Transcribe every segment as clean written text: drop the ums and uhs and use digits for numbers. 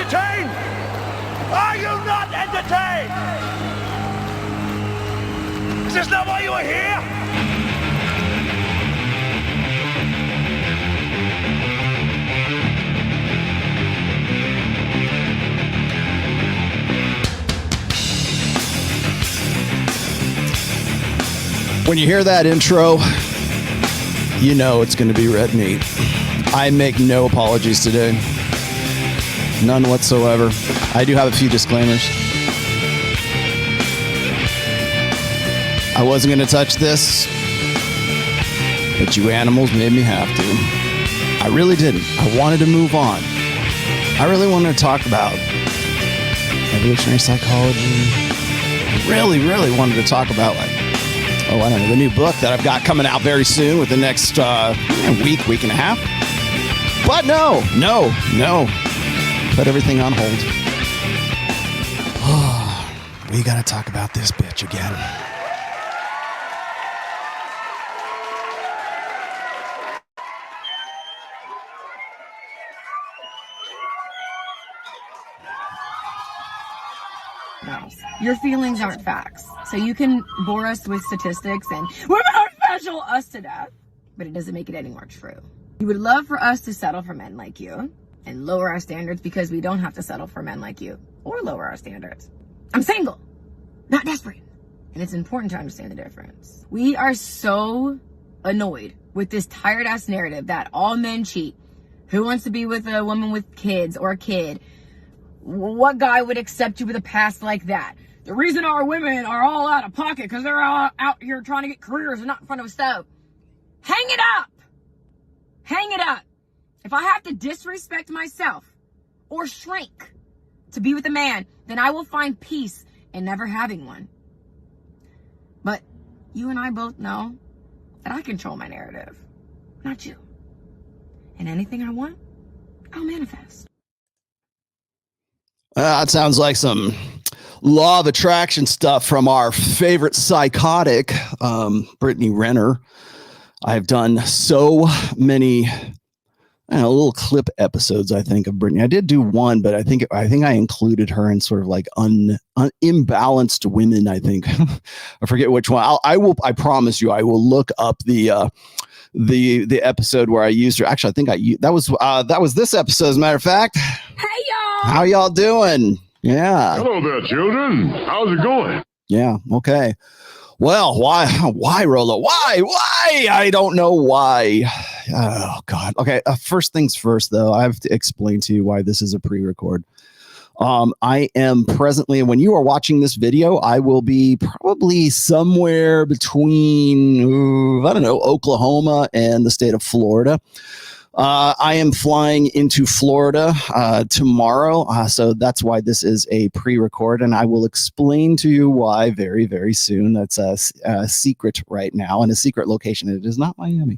entertained? Are you not entertained? Is this not why you are here? When you hear that intro, you know it's going to be red meat. I make no apologies today. None whatsoever. I do have a few disclaimers. I wasn't going to touch this, but you animals made me have to. I really didn't. I wanted to move on. I really wanted to talk about evolutionary psychology. I really wanted to talk about, like, I don't know, the new book that I've got coming out very soon with the next week and a half. But no. Put everything on hold. We got to talk about this bitch again. Your feelings aren't facts. So you can bore us with statistics and we're not special us to death, but it doesn't make it any more true. You would love for us to settle for men like you and lower our standards because we don't have to settle for men like you or lower our standards. I'm single, not desperate. And it's important to understand the difference. We are so annoyed with this tired ass narrative that all men cheat. Who wants to be with a woman with kids or a kid? What guy would accept you with a past like that? The reason our women are all out of pocket because they're all out here trying to get careers and not in front of a stove. Hang it up. Hang it up. If I have to disrespect myself or shrink to be with a man, then I will find peace in never having one. But you and I both know that I control my narrative, not you. And anything I want, I'll manifest. It sounds like some law of attraction stuff from our favorite psychotic, Brittany Renner. I've done so many little clip episodes, I think, of Brittany. I did do one, but I think I included her in sort of like imbalanced women, I think. I forget which one. I promise you, I will look up the episode where I used her. Actually, I think that was this episode, as a matter of fact. Hey, y'all. How y'all doing? Yeah. Hello there, children. How's it going? Yeah. Okay. Well, why, Rollo? Why? I don't know why. Oh, God. Okay. First things first, though, I have to explain to you why this is a pre-record. I am presently, when you are watching this video, I will be probably somewhere between, Oklahoma and the state of Florida. I am flying into Florida tomorrow, so that's why this is a pre-record, and I will explain to you why very, very soon. That's a secret right now, and a secret location. It is not Miami.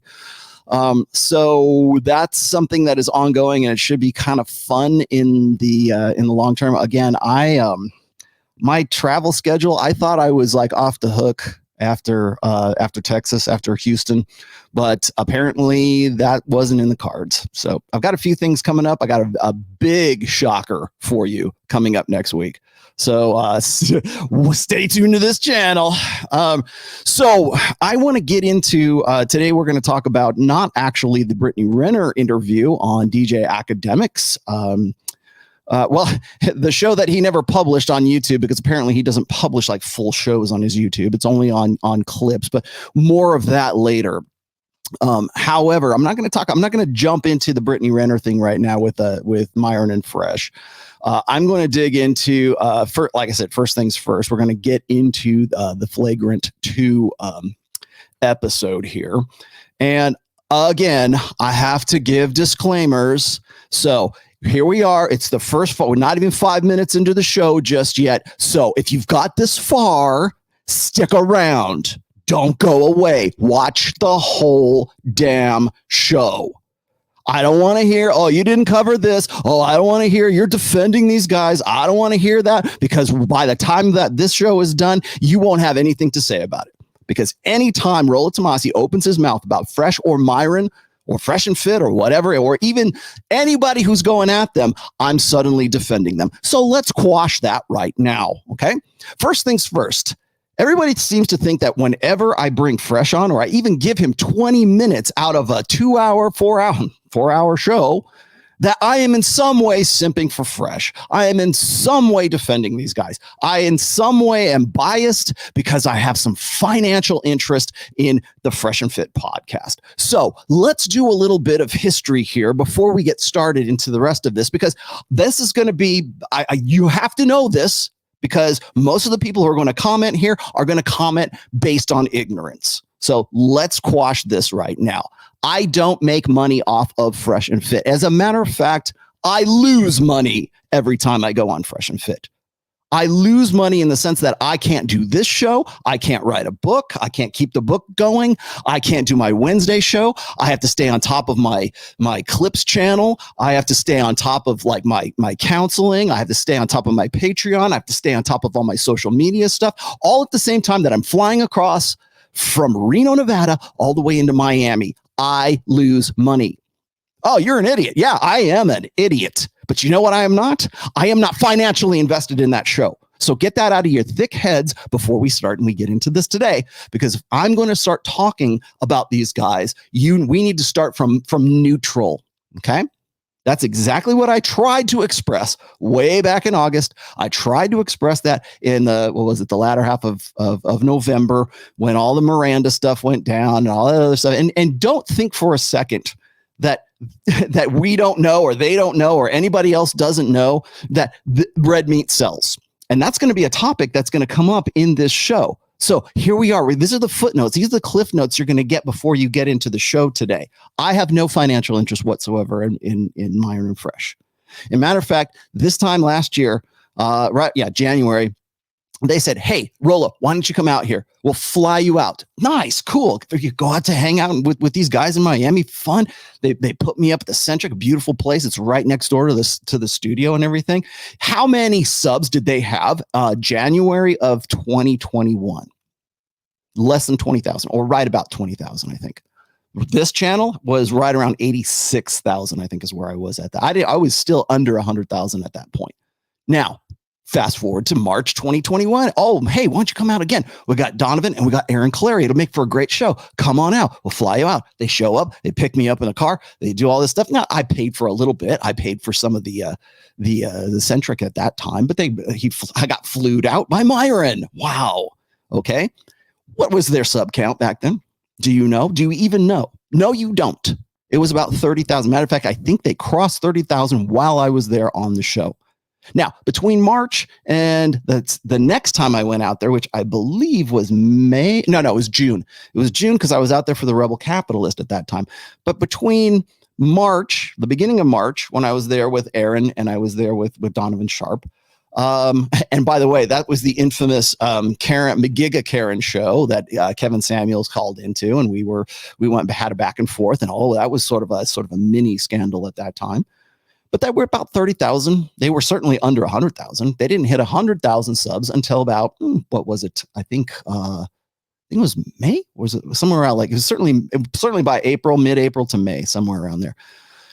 So that's something that is ongoing, and it should be kind of fun in the long term. Again, my travel schedule, I thought I was like off the hook after Texas, after Houston, but apparently that wasn't in the cards. So I've got a few things coming up. I got a big shocker for you coming up next week. So stay tuned to this channel. So I want to get into today. We're going to talk about not actually the Brittany Renner interview on DJ Akademiks. Well, the show that he never published on YouTube, because apparently he doesn't publish like full shows on his YouTube. It's only on clips, but more of that later. However, I'm not going to jump into the Brittany Renner thing right now with Myron and Fresh. I'm going to dig into, like I said, first things first, we're going to get into the Flagrant 2 episode here. And again, I have to give disclaimers. So here we are. It's the first, we're not even 5 minutes into the show just yet. So if you've got this far, stick around. Don't go away. Watch the whole damn show. I don't want to hear, oh, you didn't cover this. Oh, I don't want to hear you're defending these guys. I don't want to hear that, because by the time that this show is done, you won't have anything to say about it. Because anytime Rollo Tomassi opens his mouth about Fresh or Myron or Fresh and Fit or whatever, or even anybody who's going at them, I'm suddenly defending them. So let's quash that right now. Okay. First things first. Everybody seems to think that whenever I bring Fresh on, or I even give him 20 minutes out of a 2-hour, 4-hour show, that I am in some way simping for Fresh. I am in some way defending these guys. I in some way am biased because I have some financial interest in the Fresh and Fit podcast. So let's do a little bit of history here before we get started into the rest of this, because this is going to be, you have to know this, because most of the people who are going to comment here are going to comment based on ignorance. So let's quash this right now. I don't make money off of Fresh and Fit. As a matter of fact, I lose money every time I go on Fresh and Fit. I lose money in the sense that I can't do this show. I can't write a book. I can't keep the book going. I can't do my Wednesday show. I have to stay on top of my clips channel. I have to stay on top of like my counseling. I have to stay on top of my Patreon. I have to stay on top of all my social media stuff, all at the same time that I'm flying across from Reno, Nevada, all the way into Miami. I lose money. Oh, you're an idiot. Yeah, I am an idiot. But you know what I am not? I am not financially invested in that show. So get that out of your thick heads before we start and we get into this today. Because if I'm going to start talking about these guys, we need to start from neutral. Okay? That's exactly what I tried to express way back in August. I tried to express that in the latter half of November, when all the Miranda stuff went down and all that other stuff. And don't think for a second that we don't know, or they don't know, or anybody else doesn't know that the red meat sells. And that's going to be a topic that's going to come up in this show. So here we are. These are the footnotes. These are the cliff notes you're going to get before you get into the show today. I have no financial interest whatsoever in Myron and Fresh. As a matter of fact, this time last year, January, they said, "Hey, Rollo, why don't you come out here? We'll fly you out." Nice, cool. If you go out to hang out with these guys in Miami, fun. They put me up at the Centric, beautiful place. It's right next door to the studio and everything. How many subs did they have? January of 2021, less than 20,000, or right about 20,000, I think. This channel was right around 86,000, I think, is where I was at that. I was still under 100,000 at that point. Now, fast forward to March 2021. Oh, hey, why don't you come out again? We got Donovan and we got Aaron Clary. It'll make for a great show. Come on out. We'll fly you out. They show up. They pick me up in a car. They do all this stuff. Now, I paid for a little bit. I paid for some of the Centric at that time, but I got flued out by Myron. Wow. Okay. What was their sub count back then? Do you know? Do you even know? No, you don't. It was about 30,000. Matter of fact, I think they crossed 30,000 while I was there on the show. Now, between March and the next time I went out there, which I believe was May. No, it was June. It was June because I was out there for the Rebel Capitalist at that time. But between March, the beginning of March, when I was there with Aaron and I was there with Donovan Sharp. And by the way, that was the infamous Giga Karen show that Kevin Samuels called into, and we went and had a back and forth, and all that was sort of a mini scandal at that time. But they were about 30,000. They were certainly under 100,000. They didn't hit 100,000 subs until about what was it? I think it was May. Was it somewhere around it was certainly by April, mid-April to May, somewhere around there.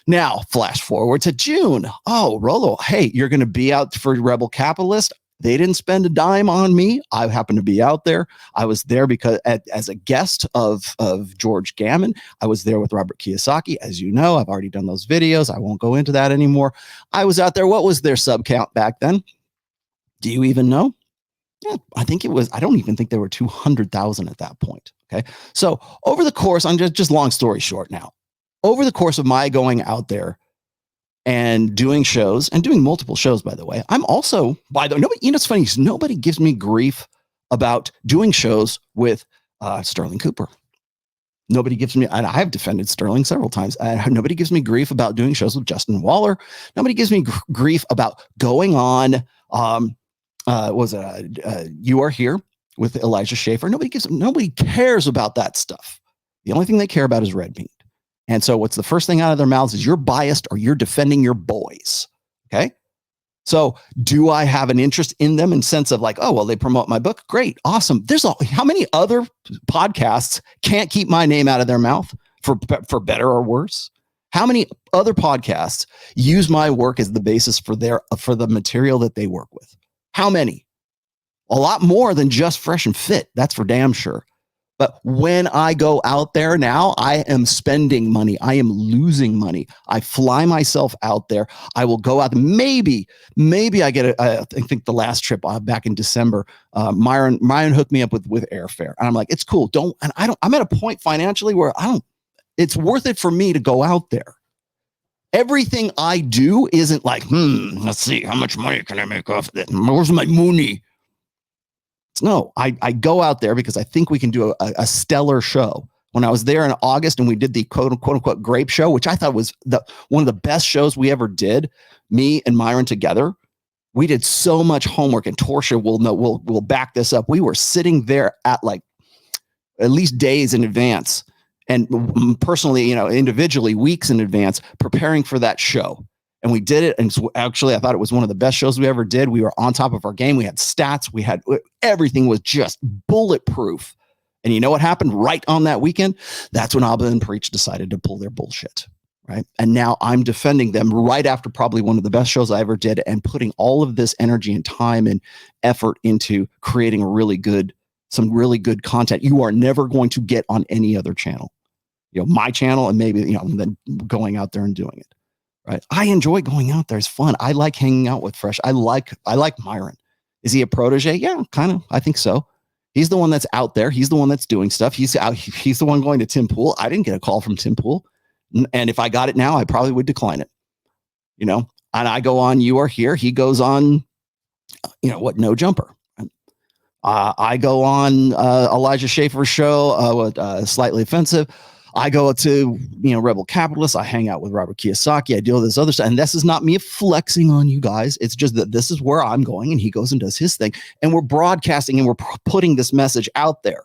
Now, flash forward to June. Oh, Rollo, hey, you're going to be out for Rebel Capitalist. They didn't spend a dime on me. I happened to be out there. I was there because as a guest of George Gammon. I was there with Robert Kiyosaki. As you know, I've already done those videos. I won't go into that anymore. I was out there. What was their sub count back then? Do you even know? Yeah, I don't even think there were 200,000 at that point. Okay. So over the course, I'm just long story short now, over the course of my going out there and doing shows, and doing multiple shows, by the way, I'm also, it's funny, nobody gives me grief about doing shows with Sterling Cooper. Nobody gives me, and I've defended Sterling several times. Nobody gives me grief about doing shows with Justin Waller. Nobody gives me grief about going on, You Are Here with Elijah Schaefer. Nobody cares about that stuff. The only thing they care about is red meat. And so what's the first thing out of their mouths is you're biased or you're defending your boys. Okay. So do I have an interest in them in sense of like, oh, well, they promote my book. Great. Awesome. How many other podcasts can't keep my name out of their mouth? for better or worse. How many other podcasts use my work as the basis for the material that they work with? How many? A lot more than just Fresh and Fit. That's for damn sure. But when I go out there now, I am spending money. I am losing money. I fly myself out there. I will go out. Maybe I get I think the last trip back in December, Myron hooked me up with airfare. And I'm like, it's cool. I'm at a point financially where it's worth it for me to go out there. Everything I do isn't like, let's see, how much money can I make off of it? Where's my money? No, I go out there because I think we can do a stellar show. When I was there in August and we did the quote unquote grape show, which I thought was one of the best shows we ever did, me and Myron together, we did so much homework, and Torsia will back this up. We were sitting there at at least days in advance, and personally, individually, weeks in advance, preparing for that show. And we did it. And so actually, I thought it was one of the best shows we ever did. We were on top of our game. We had stats. Everything was just bulletproof. And you know what happened right on that weekend? That's when Abba and Preach decided to pull their bullshit. Right. And now I'm defending them right after probably one of the best shows I ever did, and putting all of this energy and time and effort into creating some really good content you are never going to get on any other channel. My channel, and maybe, then going out there and doing it. Right. I enjoy going out there. It's fun. I like hanging out with Fresh. I like Myron. Is he a protege? Yeah, kind of. I think so. He's the one that's out there. He's the one that's doing stuff. He's the one going to Tim Pool. I didn't get a call from Tim Pool. And if I got it now, I probably would decline it. And I go on You Are Here. He goes on, No Jumper. I go on Elijah Schaefer's show, Slightly Offensive. I go to, Rebel Capitalist. I hang out with Robert Kiyosaki. I deal with this other stuff. And this is not me flexing on you guys. It's just that this is where I'm going, and he goes and does his thing. And we're broadcasting and we're putting this message out there.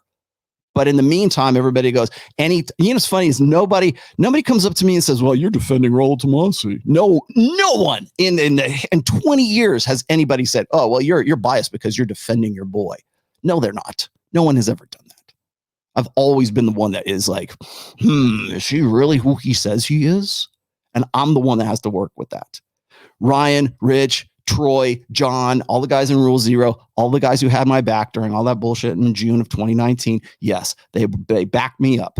But in the meantime, everybody goes, what's funny is nobody comes up to me and says, well, you're defending Rollo Tomassi. No one in 20 years has anybody said, oh, well, you're biased because you're defending your boy. No, they're not. No one has ever done that. I've always been the one that is like, is she really who he says he is? And I'm the one that has to work with that. Ryan, Rich, Troy, John, all the guys in Rule Zero, all the guys who had my back during all that bullshit in June of 2019. Yes, they backed me up.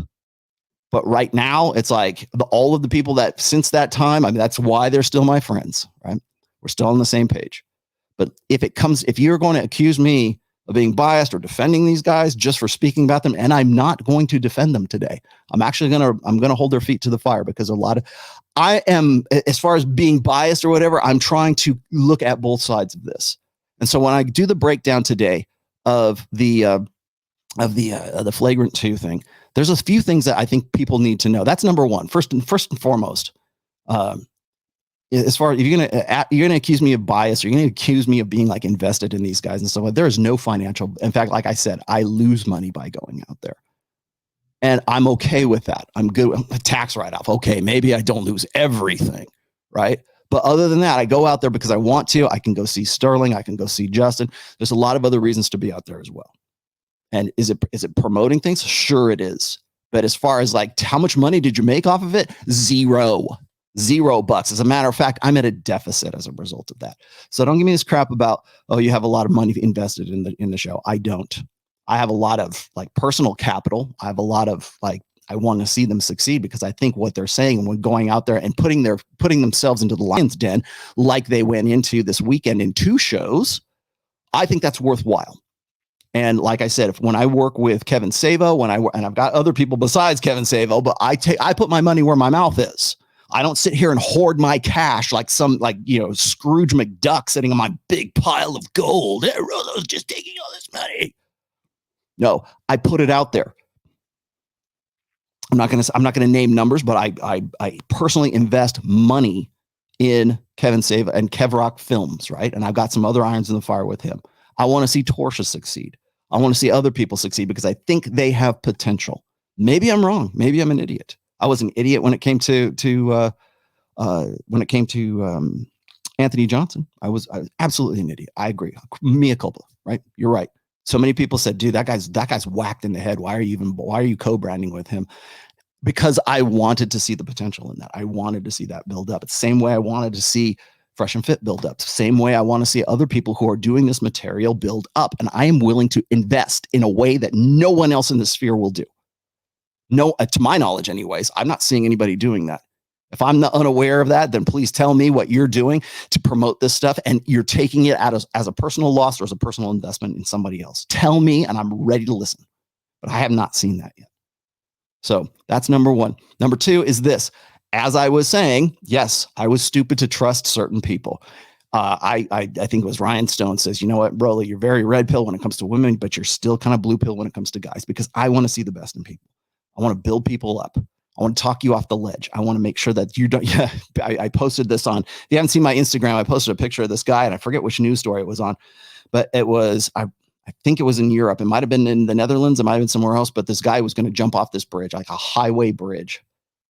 But right now, it's like all of the people that since that time, that's why they're still my friends, right? We're still on the same page. But if you're going to accuse me of being biased or defending these guys just for speaking about them, and I'm not going to defend them today. I'm actually going to hold their feet to the fire, because I am, as far as being biased or whatever, I'm trying to look at both sides of this. And so when I do the breakdown today of the Flagrant 2 thing, there's a few things that I think people need to know. That's number one. First and foremost, as far as you're gonna accuse me of bias, or you're gonna accuse me of being like invested in these guys and so on, there is no financial. In fact, like I said, I lose money by going out there, and I'm okay with that. I'm good with tax write-off. Okay, maybe I don't lose everything, right? But other than that, I go out there because I want to. I can go see Sterling. I can go see Justin. There's a lot of other reasons to be out there as well. And is it promoting things? Sure, it is. But as far as like how much money did you make off of it? $0. As a matter of fact, I'm at a deficit as a result of that. So don't give me this crap about, oh, you have a lot of money invested in the show. I don't. I have a lot of like personal capital. I have a lot of like, I want to see them succeed, because I think what they're saying when going out there and putting themselves into the lion's den like they went into this weekend in 2 shows, I think that's worthwhile. And like I said, when I work with Kevin Savo, and I've got other people besides Kevin Savo, but I put my money where my mouth is. I don't sit here and hoard my cash like some Scrooge McDuck sitting on my big pile of gold. Hey, Rollo's just taking all this money. No, I put it out there. I'm not gonna name numbers, but I personally invest money in Kevin Savo and Kevrock Films, right? And I've got some other irons in the fire with him. I want to see Torsia succeed. I want to see other people succeed, because I think they have potential. Maybe I'm wrong. Maybe I'm an idiot. I was an idiot when it came to Anthony Johnson. I was absolutely an idiot. I agree. Mea culpa, right? You're right. So many people said, dude, that guy's whacked in the head. Why are you co-branding with him? because I wanted to see the potential in that. I wanted to see that build up. It's the same way I wanted to see Fresh and Fit build up. Same way I want to see other people who are doing this material build up. And I am willing to invest in a way that no one else in the sphere will do. No, to my knowledge anyways, I'm not seeing anybody doing that. If I'm not unaware of that, then please tell me what you're doing to promote this stuff. And you're taking it out as a personal loss or as a personal investment in somebody else. Tell me, and I'm ready to listen. But I have not seen that yet. So that's number one. Number two is this. As I was saying, yes, I was stupid to trust certain people. I think it was Ryan Stone says, you know what, Rollo, you're very red pill when it comes to women, but you're still kind of blue pill when it comes to guys, because I want to see the best in people. I want to build people up. I want to talk you off the ledge. I want to make sure that you don't. Yeah, I posted this on. If you haven't seen my Instagram, I posted a picture of this guy, and I forget which news story it was on, but it was I think it was in Europe. It might have been in the Netherlands. It might have been somewhere else. But this guy was going to jump off this bridge, like a highway bridge,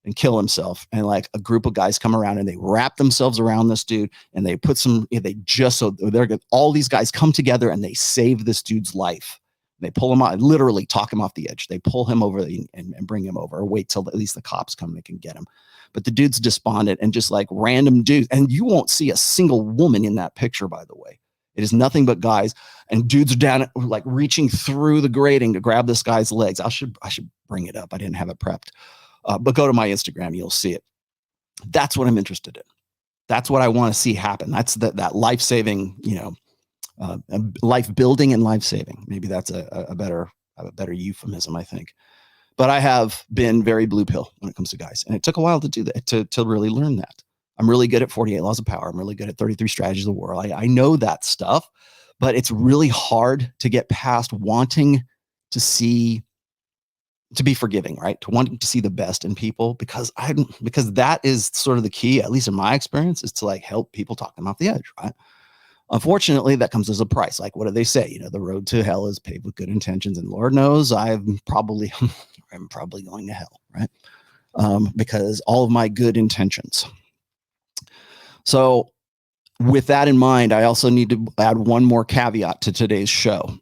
and kill himself. And like a group of guys come around and they wrap themselves around this dude, and they put some. They just so they're all these guys come together and they save this dude's life. They pull him out, literally talk him off the edge. They pull him over and bring him over, or wait till at least the cops come and they can get him. But the dude's despondent and just like random dudes. And you won't see a single woman in that picture, by the way. It is nothing but guys, and dudes are down, like reaching through the grating to grab this guy's legs. I should bring it up. I didn't have it prepped, but go to my Instagram. You'll see it. That's what I'm interested in. That's what I want to see happen. That's that life-saving, life building and life saving. Maybe that's a better euphemism, I think. But I have been very blue pill when it comes to guys, and it took a while to do that, to really learn that. I'm really good at 48 Laws of Power. I'm really good at 33 Strategies of War. I know that stuff, but it's really hard to get past wanting to be forgiving, right? To wanting to see the best in people, because that is sort of the key, at least in my experience, is to like help people talk them off the edge, right? Unfortunately, that comes as a price. Like, what do they say? The road to hell is paved with good intentions, and Lord knows I'm probably going to hell, right? Because all of my good intentions. So with that in mind, I also need to add one more caveat to today's show.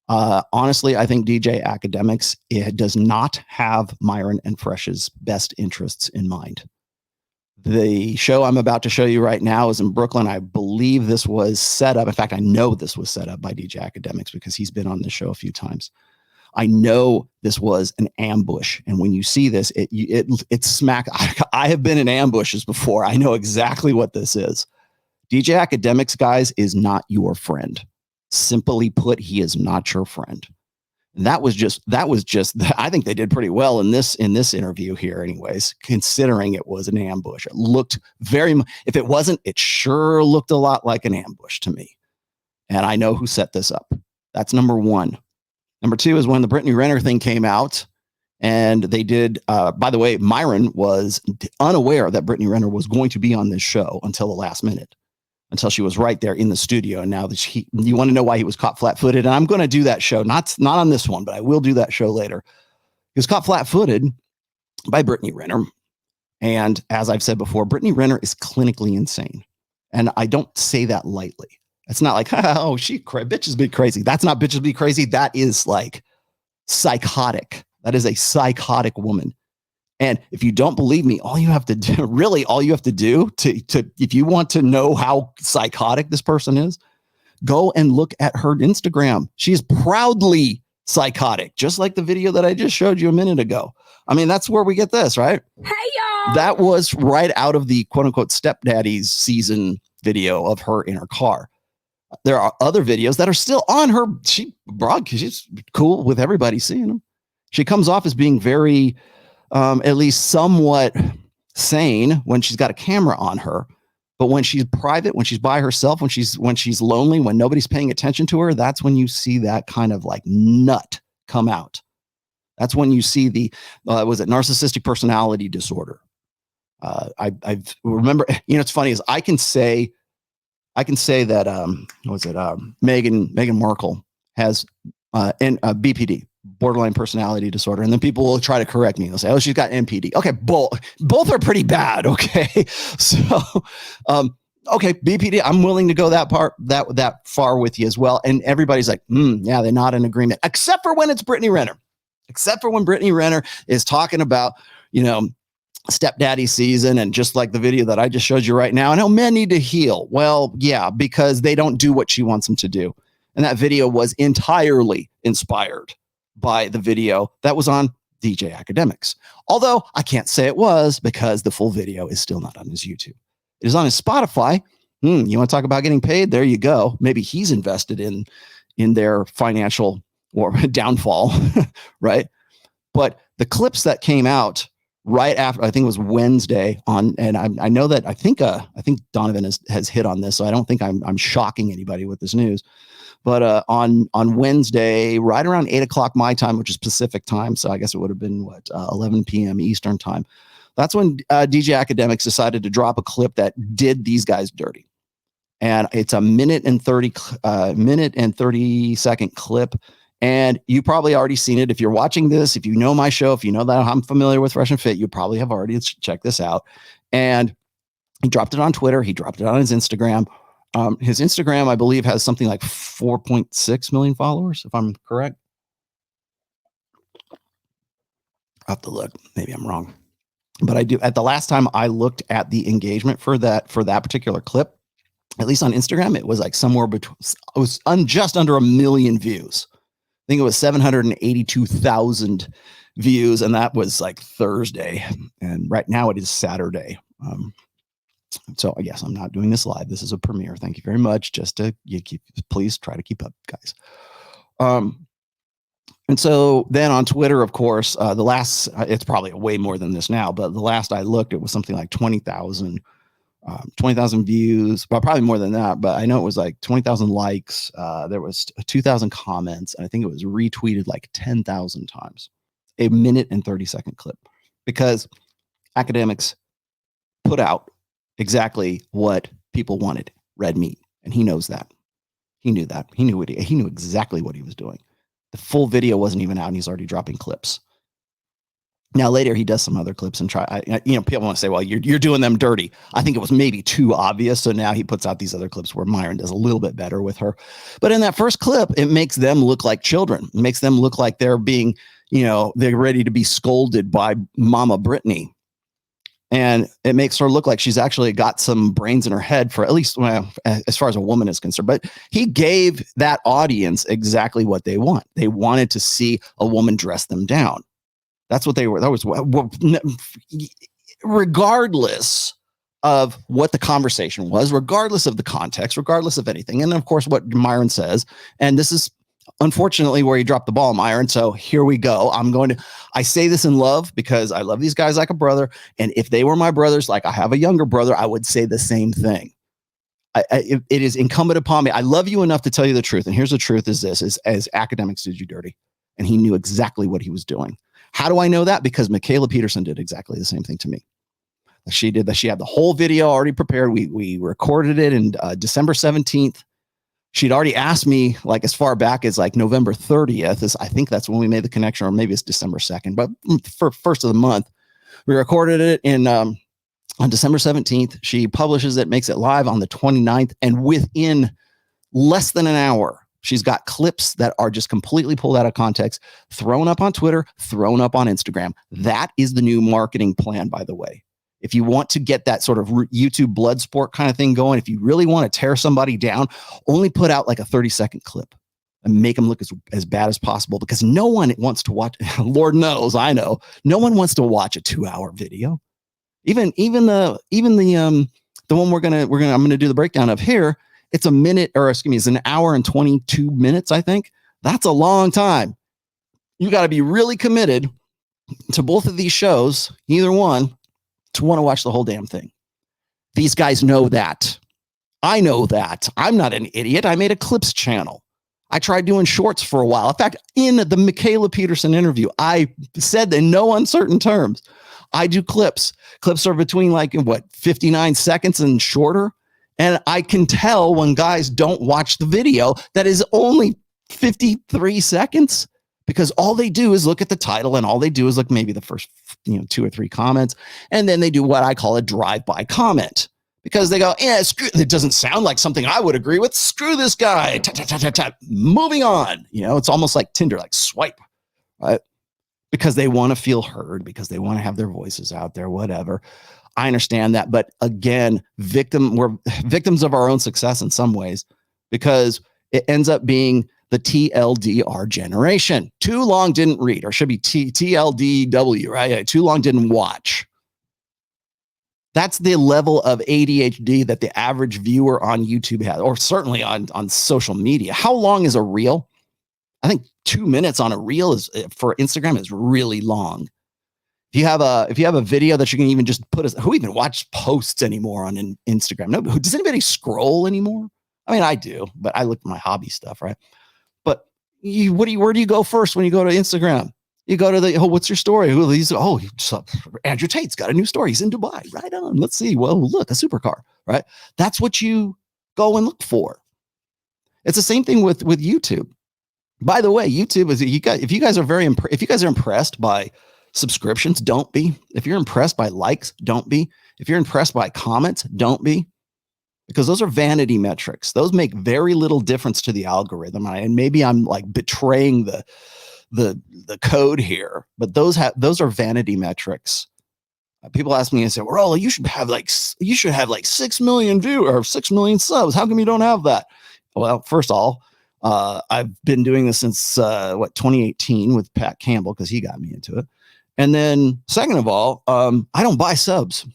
Honestly, I think DJ Akademiks, it does not have Myron and Fresh's best interests in mind. The show I'm about to show you right now is in Brooklyn. I believe this was set up. In fact, I know this was set up by DJ Akademiks because he's been on this show a few times. I know this was an ambush. And when you see this, it's smack. I have been in ambushes before. I know exactly what this is. DJ Akademiks, guys, is not your friend. Simply put, he is not your friend. And that was just, I think they did pretty well in this interview here anyways, considering it was an ambush. It looked if it wasn't, it sure looked a lot like an ambush to me. And I know who set this up. That's number one. Number two is when the Brittany Renner thing came out, and they did, by the way, Myron was unaware that Brittany Renner was going to be on this show until the last minute, until she was right there in the studio. And now that you want to know why he was caught flat-footed, and I'm going to do that show, not on this one, but I will do that show later. He was caught flat-footed by Brittany Renner. And as I've said before, Brittany Renner is clinically insane. And I don't say that lightly. It's not like, oh, bitches be crazy. That's not bitches be crazy. That is like psychotic. That is a psychotic woman. And if you don't believe me, all you have to do if you want to know how psychotic this person is, go and look at her Instagram. She is proudly psychotic, just like the video that I just showed you a minute ago. I mean, that's where we get this, right? Hey, y'all. That was right out of the quote unquote stepdaddies season video of her in her car. There are other videos that are still on her. She's cool with everybody seeing them. She comes off as being very, at least somewhat sane when she's got a camera on her. But when she's private, when she's by herself, when she's lonely, when nobody's paying attention to her, that's when you see that kind of like nut come out. That's when you see the, was it narcissistic personality disorder? I remember, it's funny is I can say that, Meghan Markle has BPD, borderline personality disorder. And then people will try to correct me. They'll say, oh, she's got NPD. Okay. Both are pretty bad. Okay. So, okay. BPD, I'm willing to go that far with you as well. And everybody's like, yeah, they're not in agreement, except for when it's Brittany Renner. Except for when Brittany Renner is talking about stepdaddy season, and just like the video that I just showed you right now, and how men need to heal. Well, yeah, because they don't do what she wants them to do. And that video was entirely inspired by the video that was on DJ Akademiks. Although I can't say it was, because the full video is still not on his YouTube. It is on his Spotify. You want to talk about getting paid? There you go. Maybe he's invested in their financial or downfall, right? But the clips that came out right after, I think it was Wednesday on, and I know that I think Donovan has hit on this, so I don't think I'm shocking anybody with this news. But on Wednesday, right around 8 o'clock my time, which is Pacific time, so I guess it would have been 11 p.m. Eastern time. That's when DJ Akademiks decided to drop a clip that did these guys dirty, and it's a minute and 30 second clip. And you probably already seen it. If you're watching this, if you know my show, if you know that I'm familiar with Fresh and Fit, you probably have already checked this out. And he dropped it on Twitter. He dropped it on his Instagram. His Instagram, I believe, has something like 4.6 million followers, if I'm correct. I'll have to look. Maybe I'm wrong. But I do. At the last time I looked at the engagement for that particular clip, at least on Instagram, it was like somewhere between, it was just under 1 million views. I think it was 782,000 views, and that was like Thursday. And right now it is Saturday. So I guess I'm not doing this live. This is a premiere. Thank you very much. Please try to keep up, guys. And so then on Twitter, of course, it's probably way more than this now, but the last I looked, it was something like 20,000 views, well, probably more than that, but I know it was like 20,000 likes. There was 2,000 comments, and I think it was retweeted like 10,000 times. A minute and 30 second clip, because Akademiks put out exactly what people wanted: red meat, and he knows that. He knew that. He knew exactly what he was doing. The full video wasn't even out, and he's already dropping clips. Now later he does some other clips and people want to say, well, you're doing them dirty. I think it was maybe too obvious. So now he puts out these other clips where Myron does a little bit better with her. But in that first clip, it makes them look like children. It makes them look like they're being, they're ready to be scolded by Mama Brittany. And it makes her look like she's actually got some brains in her head, for at least, well, as far as a woman is concerned. But he gave that audience exactly what they want. They wanted to see a woman dress them down. That's what they were. That was, regardless of what the conversation was, regardless of the context, regardless of anything. And of course, what Myron says, and this is unfortunately where he dropped the ball, Myron. So here we go. I say this in love, because I love these guys like a brother. And if they were my brothers, like I have a younger brother, I would say the same thing. It is incumbent upon me. I love you enough to tell you the truth. And here's the truth: is as Akademiks did you dirty. And he knew exactly what he was doing. How do I know that? Because Michaela Peterson did exactly the same thing to me. She did that. She had the whole video already prepared. We recorded it in December 17th. She'd already asked me, like, as far back as like November 30th. I think that's when we made the connection, or maybe it's December 2nd. But for first of the month, we recorded it on December 17th. She publishes it, makes it live on the 29th. And within less than an hour, she's got clips that are just completely pulled out of context, thrown up on Twitter, thrown up on Instagram. That is the new marketing plan, by the way. If you want to get that sort of YouTube blood sport kind of thing going, if you really want to tear somebody down, only put out like a 30-second clip and make them look as bad as possible, because no one wants to watch. Lord knows, I know, no one wants to watch a 2-hour video. Even the one I'm gonna do the breakdown of here. It's it's an hour and 22 minutes, I think. That's a long time. You got to be really committed to both of these shows, either one, to want to watch the whole damn thing. These guys know that. I know that. I'm not an idiot. I made a clips channel. I tried doing shorts for a while. In fact, in the Michaela Peterson interview, I said in no uncertain terms, I do clips. Clips are between 59 seconds and shorter. And I can tell when guys don't watch the video that is only 53 seconds, because all they do is look at the title, and all they do is look maybe the first 2 or 3 comments. And then they do what I call a drive-by comment, because they go, yeah, it doesn't sound like something I would agree with. Screw this guy. Moving on. It's almost like Tinder, like swipe, right? because they want to feel heard, because they want to have their voices out there, whatever. I understand that. But again, we're victims of our own success in some ways, because it ends up being the TLDR generation. Too long didn't read, or should be TLDW, right? Too long didn't watch. That's the level of ADHD that the average viewer on YouTube has, or certainly on social media. How long is a reel? I think 2 minutes on a reel is for Instagram is really long. If you have a video that you can even just put who even watches posts anymore on Instagram? No, does anybody scroll anymore? I mean, I do, but I look at my hobby stuff, right? But where do you go first when you go to Instagram? You go to what's your story? Andrew Tate's got a new story. He's in Dubai. Right on. Let's see. Well, look, a supercar, right? That's what you go and look for. It's the same thing with YouTube. By the way, YouTube is if you guys are impressed by subscriptions, don't be. If you're impressed by likes, don't be. If you're impressed by comments, don't be. Because those are vanity metrics. Those make very little difference to the algorithm. And maybe I'm like betraying the code here, but those are vanity metrics. People ask me and say, "Rollo, you should have like 6 million views or 6 million subs. How come you don't have that?" Well, first of all, I've been doing this since 2018 with Pat Campbell, because he got me into it. And then second of all, I don't buy subs,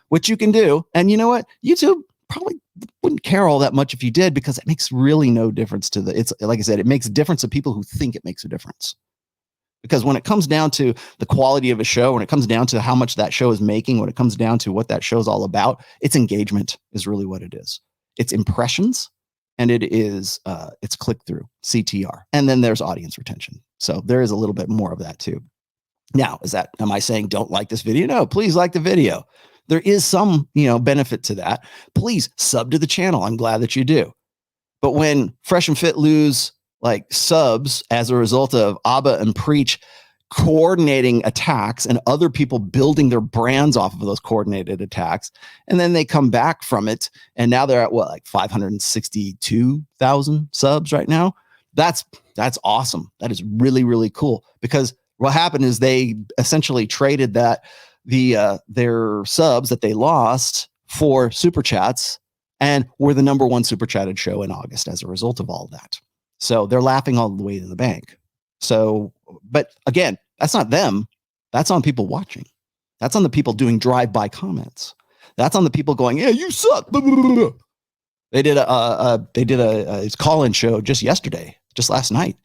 which you can do. And you know what? YouTube probably wouldn't care all that much if you did, because it makes really no difference it's like I said, it makes a difference to people who think it makes a difference. Because when it comes down to the quality of a show, when it comes down to how much that show is making, when it comes down to what that show's all about, it's engagement is really what it is. It's impressions, and it's click-through, CTR. And then there's audience retention. So there is a little bit more of that too. Now, am I saying don't like this video? No, please like the video. There is some, benefit to that. Please sub to the channel. I'm glad that you do. But when Fresh and Fit lose like subs as a result of Abba and Preach coordinating attacks and other people building their brands off of those coordinated attacks, and then they come back from it, and now they're at 562,000 subs right now. That's awesome. That is really, really cool, because what happened is they essentially traded their subs that they lost for super chats, and were the number one super chatted show in August as a result of all of that. So they're laughing all the way to the bank. So, but again, that's not them. That's on people watching. That's on the people doing drive-by comments. That's on the people going, "Yeah, you suck." They did a call-in show just last night.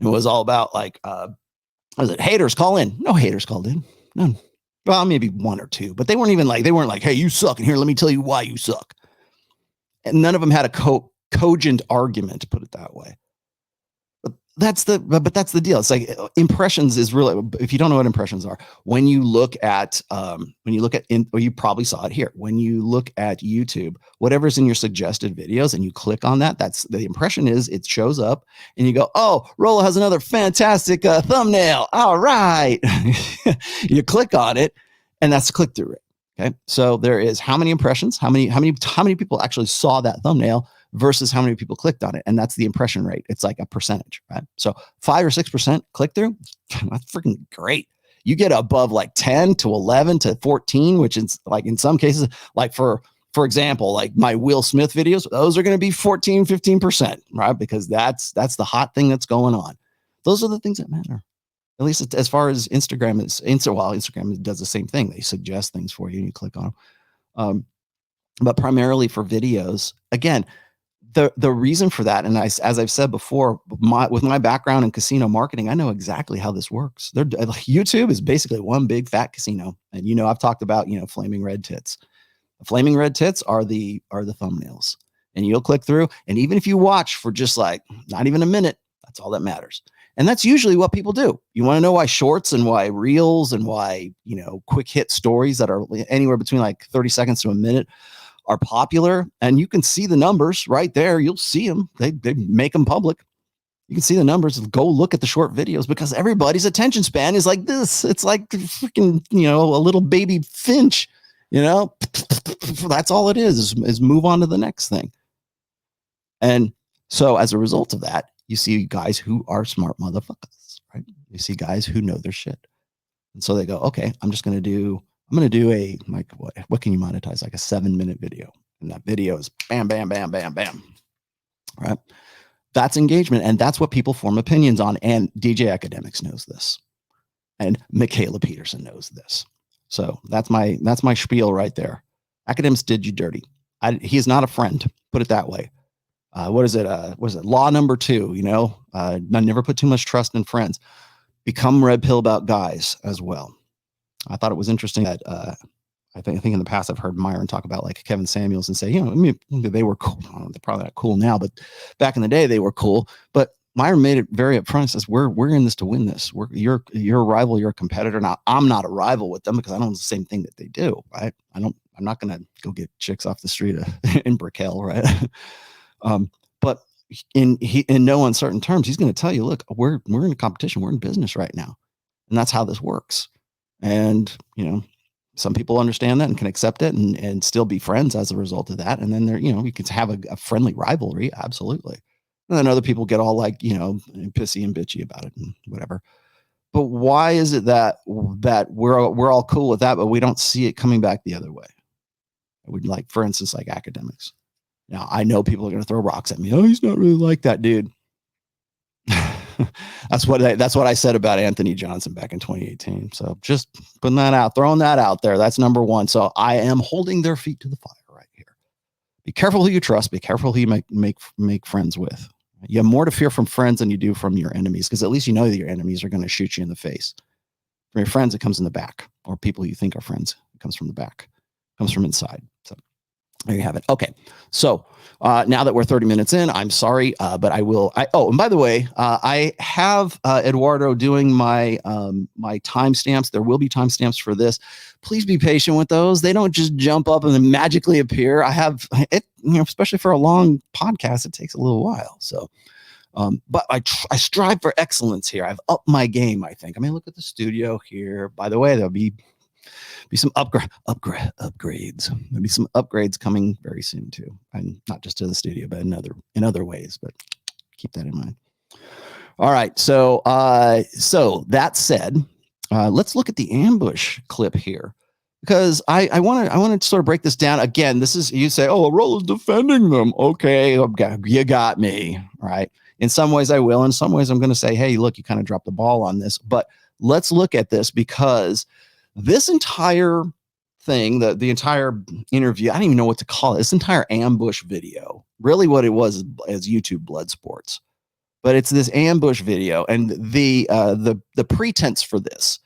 It was all about was it haters call in? No haters called in. None. Well, maybe one or two, but they weren't like, "Hey, you suck, and here, let me tell you why you suck." And none of them had a cogent argument, to put it that way. But that's the deal. It's like impressions is really, if you don't know what impressions are, when you look at or you probably saw it here, when you look at YouTube, whatever's in your suggested videos and you click on that, that's the impression is it shows up and you go, "Oh, Rollo has another fantastic thumbnail. All right." You click on it, and that's click through rate. Okay. So there is how many impressions, how many people actually saw that thumbnail versus how many people clicked on it. And that's the impression rate. It's like a percentage, right? So 5 or 6% click through. That's freaking great. You get above 10 to 11 to 14, which is in some cases, for example, my Will Smith videos, those are going to be 14, 15%, right? Because that's the hot thing that's going on. Those are the things that matter. At least as far as Instagram is, Instagram does the same thing. They suggest things for you and you click on them. But primarily for videos, again, the reason for that, and as I've said before, with my background in casino marketing, I know exactly how this works. YouTube is basically one big fat casino. And, I've talked about, flaming red tits. The flaming red tits are the thumbnails. And you'll click through. And even if you watch for just not even a minute, that's all that matters. And that's usually what people do. You want to know why shorts and why reels and why, quick hit stories that are anywhere between 30 seconds to a minute are popular. And you can see the numbers right there. You'll see them. They make them public. You can see the numbers. Go look at the short videos, because everybody's attention span is like this. It's like freaking, a little baby finch, that's all it is move on to the next thing. And so as a result of that, You see guys who are smart motherfuckers, right? You see guys who know their shit. And so they go, okay, I'm going to do a, like, what can you monetize? Like a 7-minute video. And that video is bam, bam, bam, bam, bam. Right. That's engagement. And that's what people form opinions on. And DJ Akademiks knows this. And Michaela Peterson knows this. So that's my spiel right there. Akademiks did you dirty. He is not a friend. Put it that way. What is it? Law number 2, never put too much trust in friends. Become red pill about guys as well. I thought it was interesting that I think in the past I've heard Myron talk about like Kevin Samuels and say, they were cool. They're probably not cool now, but back in the day they were cool. But Myron made it very upfront. Says we're in this to win this. You're a rival. You're a competitor. Now I'm not a rival with them because I don't do the same thing that they do. Right? I'm not going to go get chicks off the street in Brickell. Right? But in no uncertain terms, he's going to tell you, look, we're in a competition. We're in business right now, and that's how this works. And some people understand that and can accept it and still be friends as a result of that. And then you can have a friendly rivalry. Absolutely. And then other people get all like, pissy and bitchy about it and whatever. But why is it that we're all cool with that, but we don't see it coming back the other way? We'd like, for instance, like Akademiks. Now I know people are going to throw rocks at me. Oh, he's not really like that, dude. That's what I said about Anthony Johnson back in 2018. So just putting that out, throwing that out there. That's number 1. So I am holding their feet to the fire right here. Be careful who you trust. Be careful who you make friends with. You have more to fear from friends than you do from your enemies, because at least you know that your enemies are going to shoot you in the face. From your friends, it comes in the back, or people you think are friends, it comes from the back, it comes from inside. So there you have it. Okay. So now that we're 30 minutes in, I'm sorry, but I will. And by the way, I have Eduardo doing my timestamps. There will be timestamps for this. Please be patient with those. They don't just jump up and then magically appear. I have it, especially for a long podcast, it takes a little while. So, but I strive for excellence here. I've upped my game, I think. I mean, look at the studio here. By the way, there'll be some upgrades. There'll be some upgrades coming very soon too, and not just to the studio, but in other ways. But keep that in mind. All right, so that said, let's look at the ambush clip here, because I want to sort of break this down again. This is, you say, oh, ROLLO's defending them. Okay, you got me, right? In some ways I will. In some ways I'm going to say, hey, look, you kind of dropped the ball on this. But let's look at this, because this entire thing, the entire interview, I don't even know what to call it. This entire ambush video, really what it was is YouTube blood sports, but it's this ambush video. And the pretense for this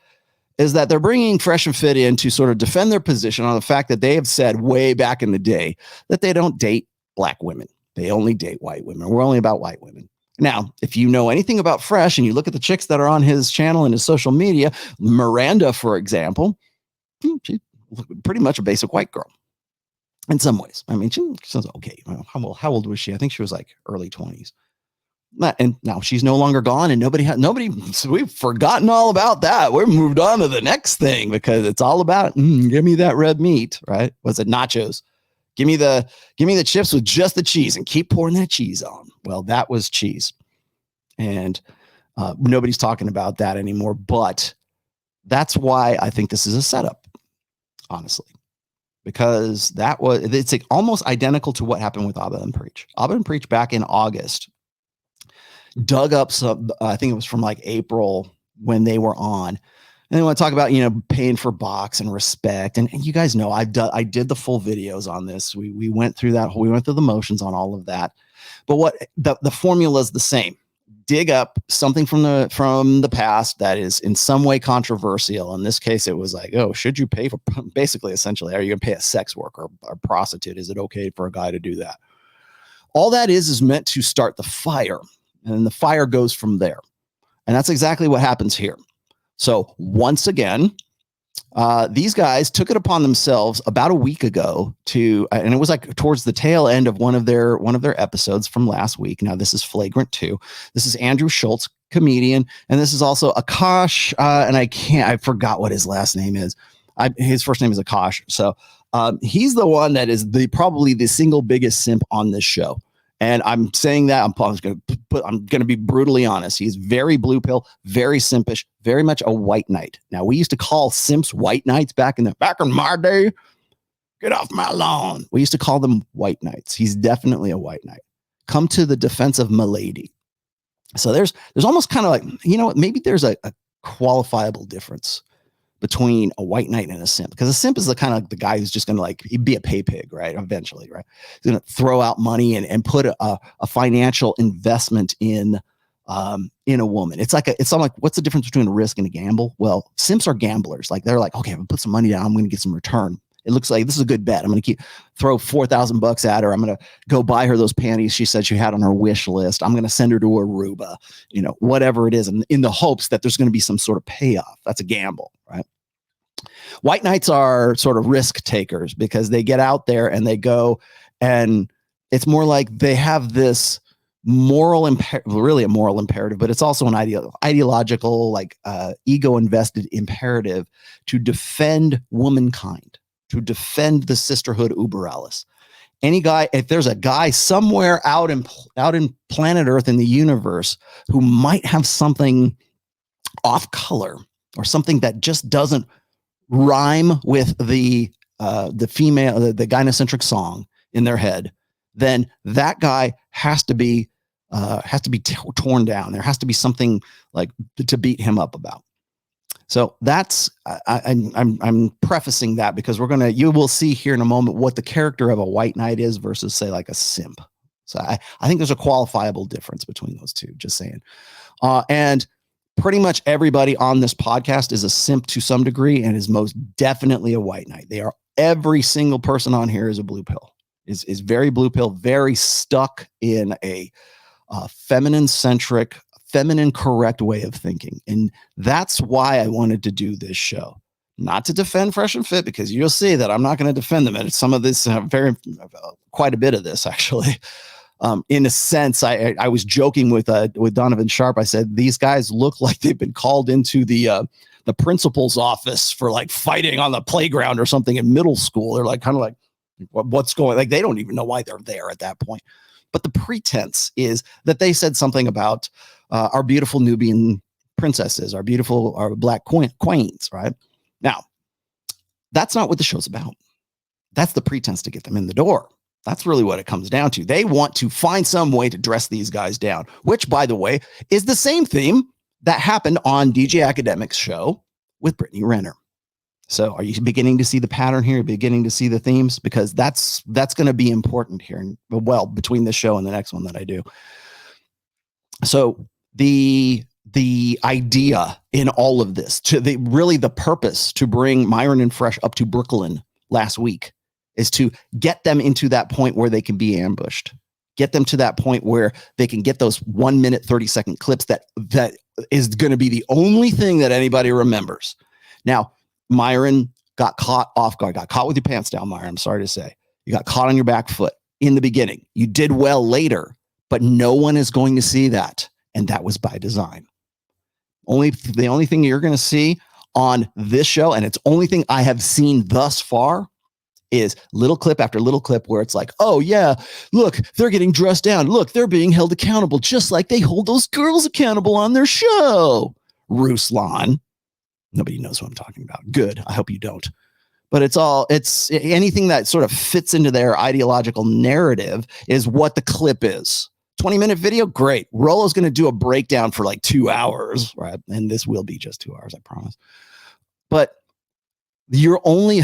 is that they're bringing Fresh and Fit in to sort of defend their position on the fact that they have said way back in the day that they don't date black women. They only date white women. We're only about white women. Now, if you know anything about Fresh and you look at the chicks that are on his channel and his social media, Miranda, for example, she's pretty much a basic white girl in some ways. I mean, she sounds okay. How old was she? I think she was like early 20s. And now she's no longer gone, and we've forgotten all about that. We're moved on to the next thing, because it's all about give me that red meat, right? Was it nachos? Give me the chips with just the cheese and keep pouring that cheese on. Well, that was cheese. And nobody's talking about that anymore. But that's why I think this is a setup, honestly, because it's like almost identical to what happened with Abba and Preach. Abba and Preach back in August dug up some, I think it was from like April when they were on. And they want to talk about, paying for box and respect. And you guys know I did the full videos on this. We went through that. We went through the motions on all of that. But what the formula is the same. Dig up something from the past that is in some way controversial. In this case, it was like, oh, should you pay for, basically, essentially, are you going to pay a sex worker or a prostitute? Is it okay for a guy to do that? All that is meant to start the fire. And then the fire goes from there. And that's exactly what happens here. So once again, these guys took it upon themselves about a week ago and it was like towards the tail end of one of their episodes from last week. Now this is Flagrant 2. This is Andrew Schulz, comedian, and this is also Akaash. And I forgot what his last name is. His first name is Akaash. So he's the one that is probably the single biggest simp on this show. And I'm saying that I'm going to be brutally honest. He's very blue pill, very simpish, very much a white knight. Now, we used to call simps white knights back in my day. Get off my lawn. We used to call them white knights. He's definitely a white knight. Come to the defense of milady. So there's almost kind of like, you know what, maybe there's a qualifiable difference between a white knight and a simp, because a simp is the kind of the guy who's just going to like be a pay pig, right? Eventually, right? He's going to throw out money and put a financial investment in a woman. It's like what's the difference between a risk and a gamble? Well, simps are gamblers. Like they're like, okay, I'm gonna put some money down. I'm going to get some return. It looks like this is a good bet. I'm going to throw $4,000 at her. I'm going to go buy her those panties she said she had on her wish list. I'm going to send her to Aruba, whatever it is, and in the hopes that there's going to be some sort of payoff. That's a gamble, right? White knights are sort of risk takers because they get out there and they go, and it's more like they have this really a moral imperative, but it's also an ideological, like ego invested imperative to defend womankind, to defend the sisterhood uber alles. Any guy, if there's a guy somewhere out in planet Earth in the universe who might have something off color or something that just doesn't rhyme with the female, the gynocentric song in their head, then that guy has to be torn down. There has to be something like to beat him up about. So that's I'm prefacing that because you will see here in a moment what the character of a white knight is versus say like a simp. So I think there's a qualifiable difference between those two, just saying. And pretty much everybody on this podcast is a simp to some degree and is most definitely a white knight. Every single person on here is a blue pill, is very blue pill, very stuck in a feminine centric, feminine correct way of thinking. And that's why I wanted to do this show, not to defend Fresh and Fit, because you'll see that I'm not going to defend them. And some of this, quite a bit of this actually. In a sense, I was joking with Donovan Sharp. I said, these guys look like they've been called into the principal's office for like fighting on the playground or something in middle school. They're like, kind of like, what's going, like, they don't even know why they're there at that point. But the pretense is that they said something about our beautiful Nubian princesses, our black queens, right? Now, that's not what the show's about. That's the pretense to get them in the door. That's really what it comes down to. They want to find some way to dress these guys down, which, by the way, is the same theme that happened on DJ Akademiks' show with Brittany Renner. So are you beginning to see the pattern here? Beginning to see the themes? Because that's going to be important here. And well, between this show and the next one that I do. So the idea in all of this, the purpose to bring Myron and Fresh up to Brooklyn last week is to get them into that point where they can be ambushed. Get them to that point where they can get those 1 minute, 30-second clips that is going to be the only thing that anybody remembers. Now, Myron got caught off guard, got caught with your pants down, Myron. I'm sorry to say. You got caught on your back foot in the beginning. You did well later, but no one is going to see that. And that was by design. The only thing you're going to see on this show, and it's the only thing I have seen thus far, is little clip after little clip where it's like, oh yeah, look, they're getting dressed down. Look, they're being held accountable just like they hold those girls accountable on their show. Ruslan. Nobody knows what I'm talking about. Good. I hope you don't. But it's anything that sort of fits into their ideological narrative is what the clip is. 20-minute video, great. Rollo's going to do a breakdown for like 2 hours, right? And this will be just 2 hours, I promise. But you're only,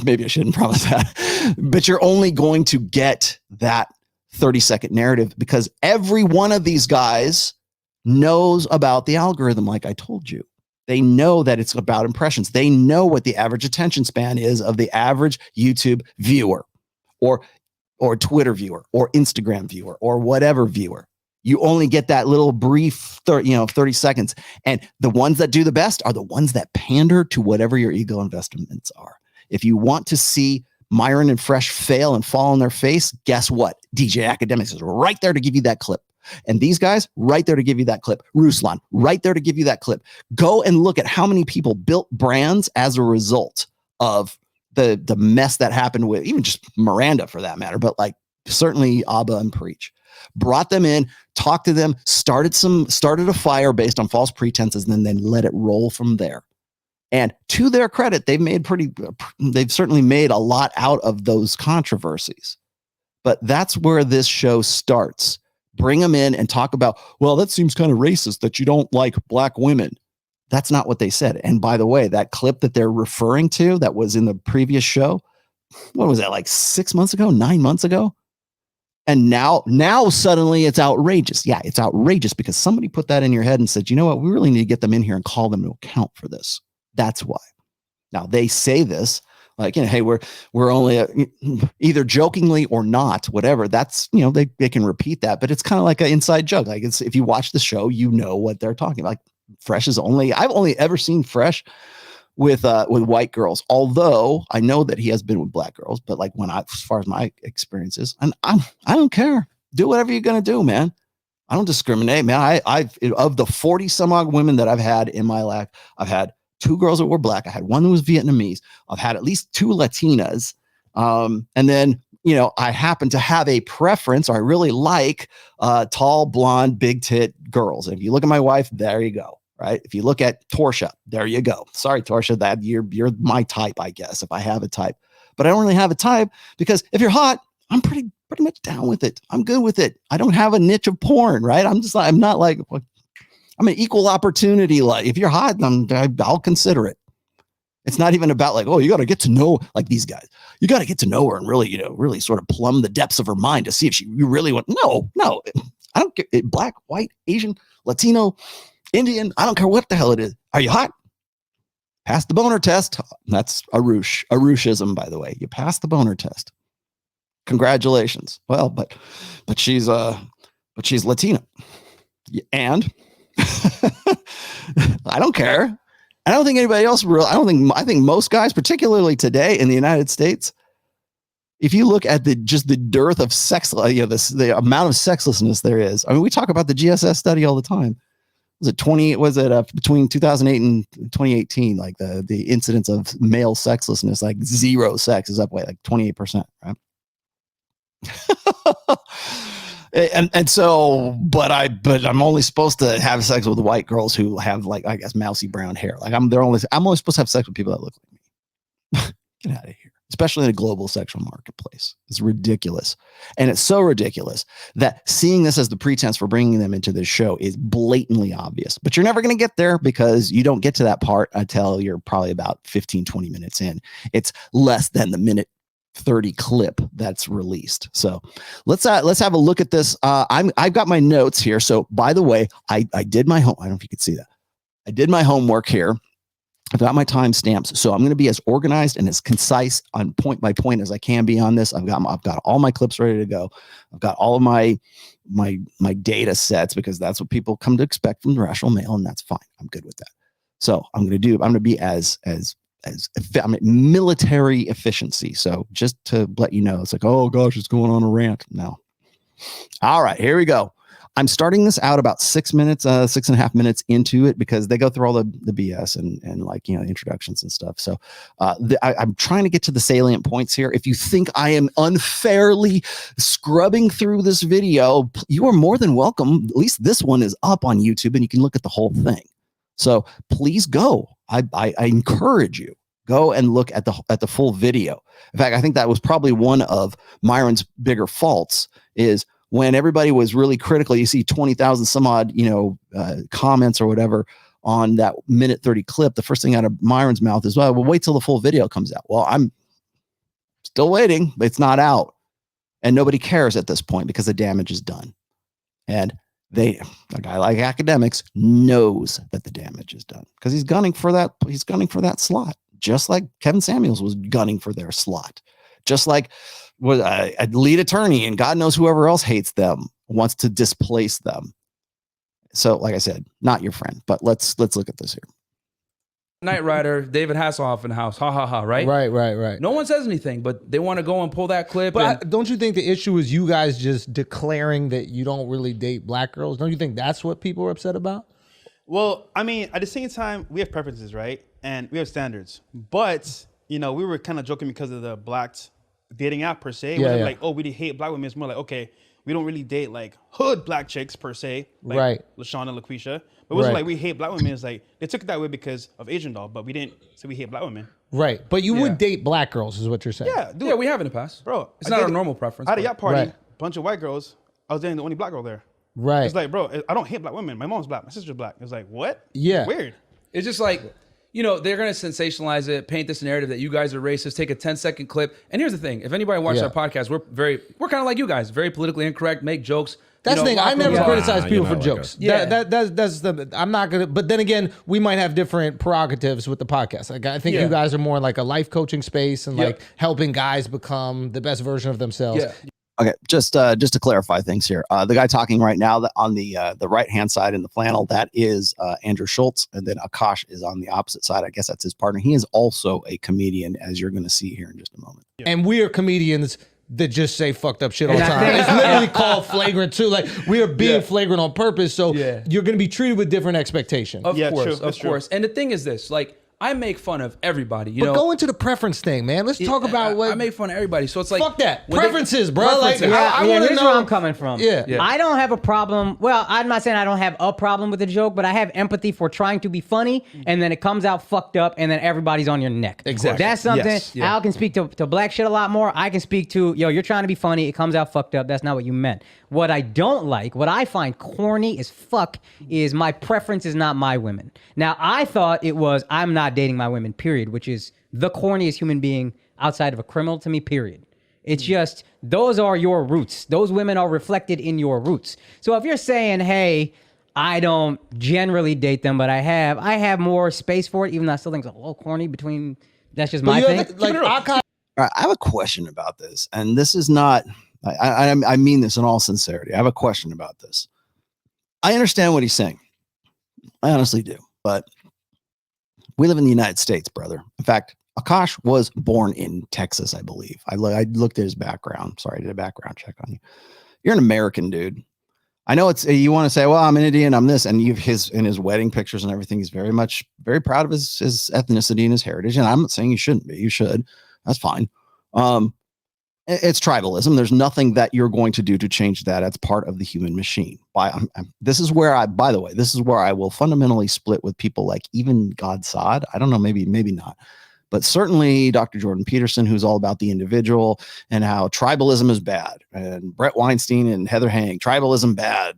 maybe I shouldn't promise that, but you're only going to get that 30-second narrative because every one of these guys knows about the algorithm, like I told you. They know that it's about impressions. They know what the average attention span is of the average YouTube viewer or Twitter viewer or Instagram viewer or whatever viewer. You only get that little brief 30 seconds. And the ones that do the best are the ones that pander to whatever your ego investments are. If you want to see Myron and Fresh fail and fall on their face, guess what? DJ Akademiks is right there to give you that clip. And these guys right there to give you that clip. Ruslan right there to give you that clip. Go and look at how many people built brands as a result of the mess that happened with even just Miranda for that matter, but like certainly Abba and Preach. brought them in, talked to them, started a fire based on false pretenses, and then let it roll from there. And to their credit, they've certainly made a lot out of those controversies. But that's where this show starts. Bring them in and talk about, well, that seems kind of racist that you don't like black women. That's not what they said. And by the way, that clip that they're referring to that was in the previous show, what was that, like 6 months ago, 9 months ago? And now suddenly it's outrageous. Yeah, it's outrageous because somebody put that in your head and said, you know what, we really need to get them in here and call them to account for this. That's why. Now they say this like, you know, hey, we're only either jokingly or not, whatever. That's, you know, they can repeat that, but it's kind of like an inside joke. Like it's, if you watch the show, you know what they're talking about. Like Fresh is I've only ever seen Fresh with white girls, although I know that he has been with black girls, but like as far as my experiences, and I don't care. Do whatever you're going to do, man. I don't discriminate, man. I've of the 40 some odd women that I've had in my life, I've had 2 girls that were black. I had one that was Vietnamese. I've had at least 2 Latinas. And then, you know, I happen to have a preference, or I really like tall, blonde, big tit girls. And if you look at my wife, there you go. Right. If you look at Torsha, there you go. Sorry, Torsha, that you're my type, I guess, if I have a type. But I don't really have a type because if you're hot, I'm pretty much down with it. I'm good with it. I don't have a niche of porn, right? I'm not like, I'm an equal opportunity. Like if you're hot, I'll consider it. It's not even about like, oh, you got to get to know like these guys. You got to get to know her and really, you know, really sort of plumb the depths of her mind to see if you really want. No, I don't care. Black, white, Asian, Latino, Indian. I don't care what the hell it is. Are you hot? Pass the boner test. That's a Rucheism, by the way. You pass the boner test. Congratulations. Well, but she's Latina. And I don't care. I don't think anybody else I think most guys, particularly today in the United States, if you look at the dearth of sex, you know, the amount of sexlessness there is. I mean, we talk about the GSS study all the time. Between 2008 and 2018, like the incidence of male sexlessness, like zero sex is up by like 28%, right? and so, but I'm only supposed to have sex with white girls who have like, I guess, mousy brown hair. Like I'm only supposed to have sex with people that look like me. Get out of here. Especially in a global sexual marketplace. It's ridiculous. And it's so ridiculous that seeing this as the pretense for bringing them into this show is blatantly obvious. But you're never going to get there because you don't get to that part until you're probably about 15, 20 minutes in. It's less than the minute 30 clip that's released. So let's have a look at this. I've got my notes here. So by the way, I did my home. I don't know if you could see that. I did my homework here. I've got my timestamps, so I'm going to be as organized and as concise on point by point as I can be on this. I've got all my clips ready to go. I've got all of my data sets because that's what people come to expect from the rational male, and that's fine. I'm good with that. So I'm going to be as military efficiency. So just to let you know, it's like, oh gosh, it's going on a rant. No. All right, here we go. I'm starting this out about 6 minutes, 6.5 minutes into it because they go through all the BS and like, you know, introductions and stuff. So I'm trying to get to the salient points here. If you think I am unfairly scrubbing through this video, you are more than welcome. At least this one is up on YouTube and you can look at the whole thing. So please go. I encourage you. Go and look at the full video. In fact, I think that was probably one of Myron's bigger faults is when everybody was really critical. You see 20,000 some odd, you know, comments or whatever on that minute 30 clip. The first thing out of Myron's mouth is, well, we'll wait till the full video comes out. Well, I'm still waiting. It's not out. And nobody cares at this point because the damage is done. And a guy like Akademiks knows that the damage is done because he's gunning for that slot. Just like Kevin Samuels was gunning for their slot. Just like a lead attorney and God knows whoever else hates them wants to displace them. So like I said, not your friend, but let's look at this here. Knight Rider, David Hasselhoff in the house. Ha ha ha, right? Right. No one says anything, but they want to go and pull that clip. But don't you think the issue is you guys just declaring that you don't really date black girls? Don't you think that's what people are upset about? Well, I mean, at the same time, we have preferences, right? And we have standards. But, you know, we were kind of joking because of the blacks dating app per se. It wasn't like, oh, we hate black women. It's more like, okay, we don't really date like hood black chicks per se, like Right. LaShawn and LaQuisha. But it wasn't Right. like we hate black women. It's like they took it that way because of Asian doll, but we didn't say we hate black women. Right. But you Yeah. would date black girls, is what you're saying. Yeah, dude. Yeah, we have in the past. Bro, It's I not our dated- normal preference. I had a but- yacht party, Right. bunch of white girls. I was dating the only black girl there. Right. It's like, bro, I don't hate black women. My mom's black. My sister's black. It's like, what? Yeah. Weird. It's just like, you know, they're going to sensationalize it, paint this narrative that you guys are racist, take a 10-second clip. And here's the thing. If anybody watches Yeah. our podcast, we're kind of like you guys, very politically incorrect, make jokes. That's the thing. I never criticize people for like jokes. Yeah. That's the. I'm not gonna. But then again, we might have different prerogatives with the podcast. Like I think Yeah. you guys are more in like a life coaching space and Yep. like helping guys become the best version of themselves. Yeah. Okay, just to clarify things here, the guy talking right now that on the right hand side in the flannel, that is Andrew Schulz, and then Akaash is on the opposite side. I guess that's his partner. He is also a comedian, as you're going to see here in just a moment. And we are comedians that just say fucked up shit all the time. It's literally called flagrant too. Like we are being flagrant on purpose. So you're going to be treated with different expectations. Of Yeah, course, true. of That's true. course. And the thing is this, like, I make fun of everybody, you But know. go into the preference thing, man. Let's talk about what. I make fun of everybody. So it's like, Fuck that. when they- Preferences, bro. Like, Preferences. I yeah, wanna here's know- where I'm coming from. Yeah. Yeah. I don't have a problem. Well, I'm not saying I don't have a problem with the joke, but I have empathy for trying to be funny, and then it comes out fucked up, and then everybody's on your neck. Exactly. That's something. Yes. Yeah. Al can speak to black shit a lot more. I can speak to, yo, you're trying to be funny. It comes out fucked up. That's not what you meant. What I don't like, what I find corny as fuck, is my preference is not my women. Now, I thought it was I'm not dating my women, period, which is the corniest human being outside of a criminal to me, period. It's just, those are your roots. Those women are reflected in your roots. So if you're saying, hey, I don't generally date them, but I have more space for it, even though I still think it's a little corny between, that's just my You thing. have, like Akaash. All right, I have a question about this, and this is not. I mean this in all sincerity. I have a question about this. I understand what he's saying. I honestly do, but we live in the United States, brother. In fact, Akaash was born in Texas, I believe. I looked at his background. Sorry, I did a background check on you. You're an American, dude. I know it's you want to say, well, I'm an Indian, I'm this, and you've in his wedding pictures and everything. He's very proud of his ethnicity and his heritage. And I'm not saying you shouldn't be. You should. That's fine. It's tribalism. There's nothing that you're going to do to change that. That's part of the human machine. This is where by the way, this is where I will fundamentally split with people like even God Saad. I don't know, maybe not, but certainly Dr. Jordan Peterson, who's all about the individual and how tribalism is bad, and Brett Weinstein and Heather Hang, tribalism bad,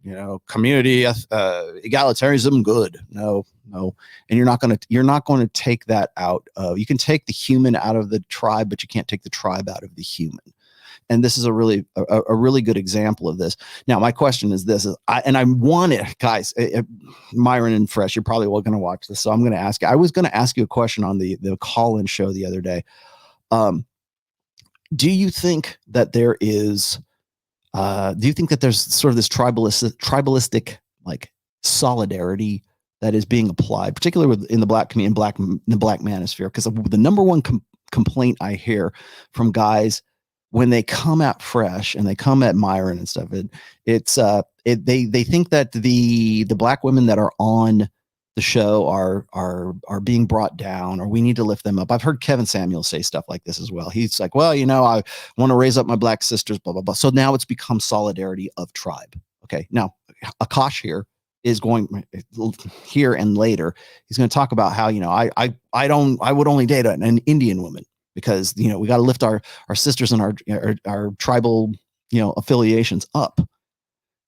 you know, community, egalitarianism good. No. And you're not going to take that out of, you can take the human out of the tribe, but you can't take the tribe out of the human. And this is a really good example of this. Now, my question is this, I want it, guys, Myron and Fresh, you're probably all going to watch this. So I'm going to ask you, I was going to ask you a question on the call-in show the other day. Do you think that there is, do you think that there's sort of this tribalistic like solidarity that is being applied, particularly in the black community, the black manosphere? Because the number one complaint I hear from guys when they come at Fresh and they come at Myron and stuff, they think that the black women that are on the show are being brought down, or we need to lift them up. I've heard Kevin Samuels say stuff like this as well. He's like, well, you know, I want to raise up my black sisters, blah, blah, blah. So now it's become solidarity of tribe. Okay. Now Akaash here is going here and later. He's going to talk about how, you know, I would only date an Indian woman because, you know, we got to lift our sisters and our tribal, you know, affiliations up.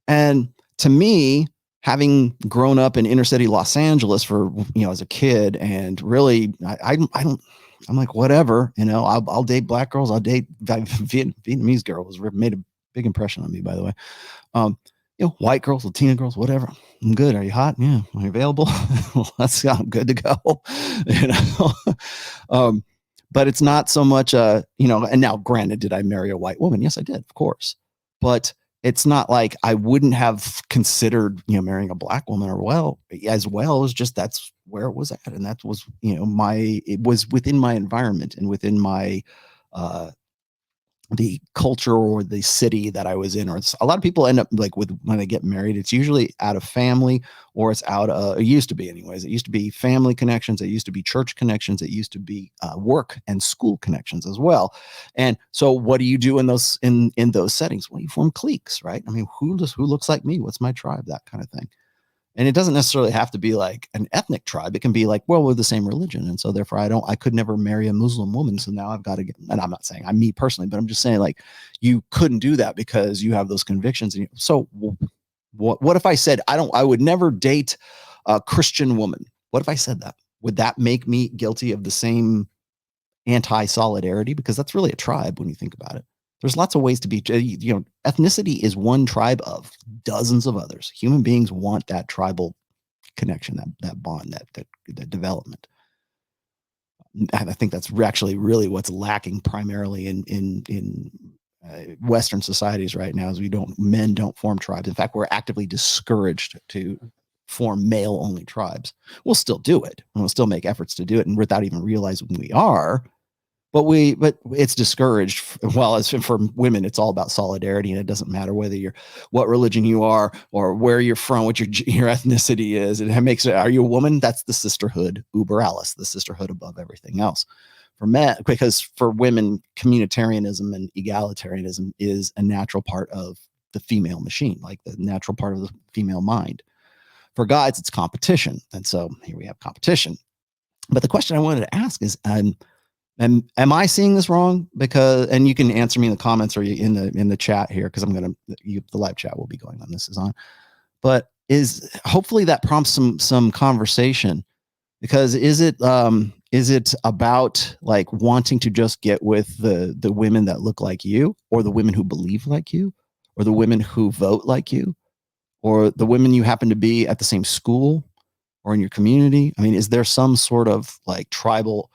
And to me, having grown up in inner city Los Angeles for, you know, as a kid, and really, I'm like, whatever, you know, I'll date black girls. I'll date Vietnamese girls. Made a big impression on me, by the way. You know, white girls, Latina girls, whatever. I'm good. Are you hot? Yeah. Are you available? Well, I'm good to go. You know, but it's not so much, you know, and now granted, did I marry a white woman? Yes, I did, of course. But it's not like I wouldn't have considered, you know, marrying a black woman as well as just that's where it was at. And that was, you know, it was within my environment and within my, the culture or the city that I was in, or a lot of people end up like with when they get married, it's usually out of family, or it's out of, it used to be anyways. It used to be family connections. It used to be church connections. It used to be work and school connections as well. And so what do you do in those, in those settings? Well, you form cliques, right? I mean, who looks like me? What's my tribe? That kind of thing. And it doesn't necessarily have to be like an ethnic tribe. It can be like, well, we're the same religion. And so therefore I could never marry a Muslim woman. So now I've got to get, and I'm not saying I'm me personally, but I'm just saying like, you couldn't do that because you have those convictions. And so what if I said, I would never date a Christian woman? What if I said that? Would that make me guilty of the same anti-solidarity? Because that's really a tribe when you think about it. There's lots of ways to be, ethnicity is one tribe of dozens of others. Human beings want that tribal connection, that bond, that development. And I think that's actually really what's lacking primarily in Western societies right now is men don't form tribes. In fact, we're actively discouraged to form male only tribes. We'll still do it. And we'll still make efforts to do it. And without even realizing we are, but it's discouraged. Well, as for women, it's all about solidarity, and it doesn't matter what religion you are or where you're from, what your ethnicity is. It makes it. Are you a woman? That's the sisterhood uber alles, the sisterhood above everything else. For men, because for women, communitarianism and egalitarianism is a natural part of the female machine, like the natural part of the female mind. For guys, it's competition, and so here we have competition. But the question I wanted to ask is, am I seeing this wrong? Because, and you can answer me in the comments or in the chat here, because the live chat will be going on. This is on, but hopefully that prompts some conversation, because is it about like wanting to just get with the women that look like you, or the women who believe like you, or the women who vote like you, or the women you happen to be at the same school or in your community? I mean, is there some sort of like tribal,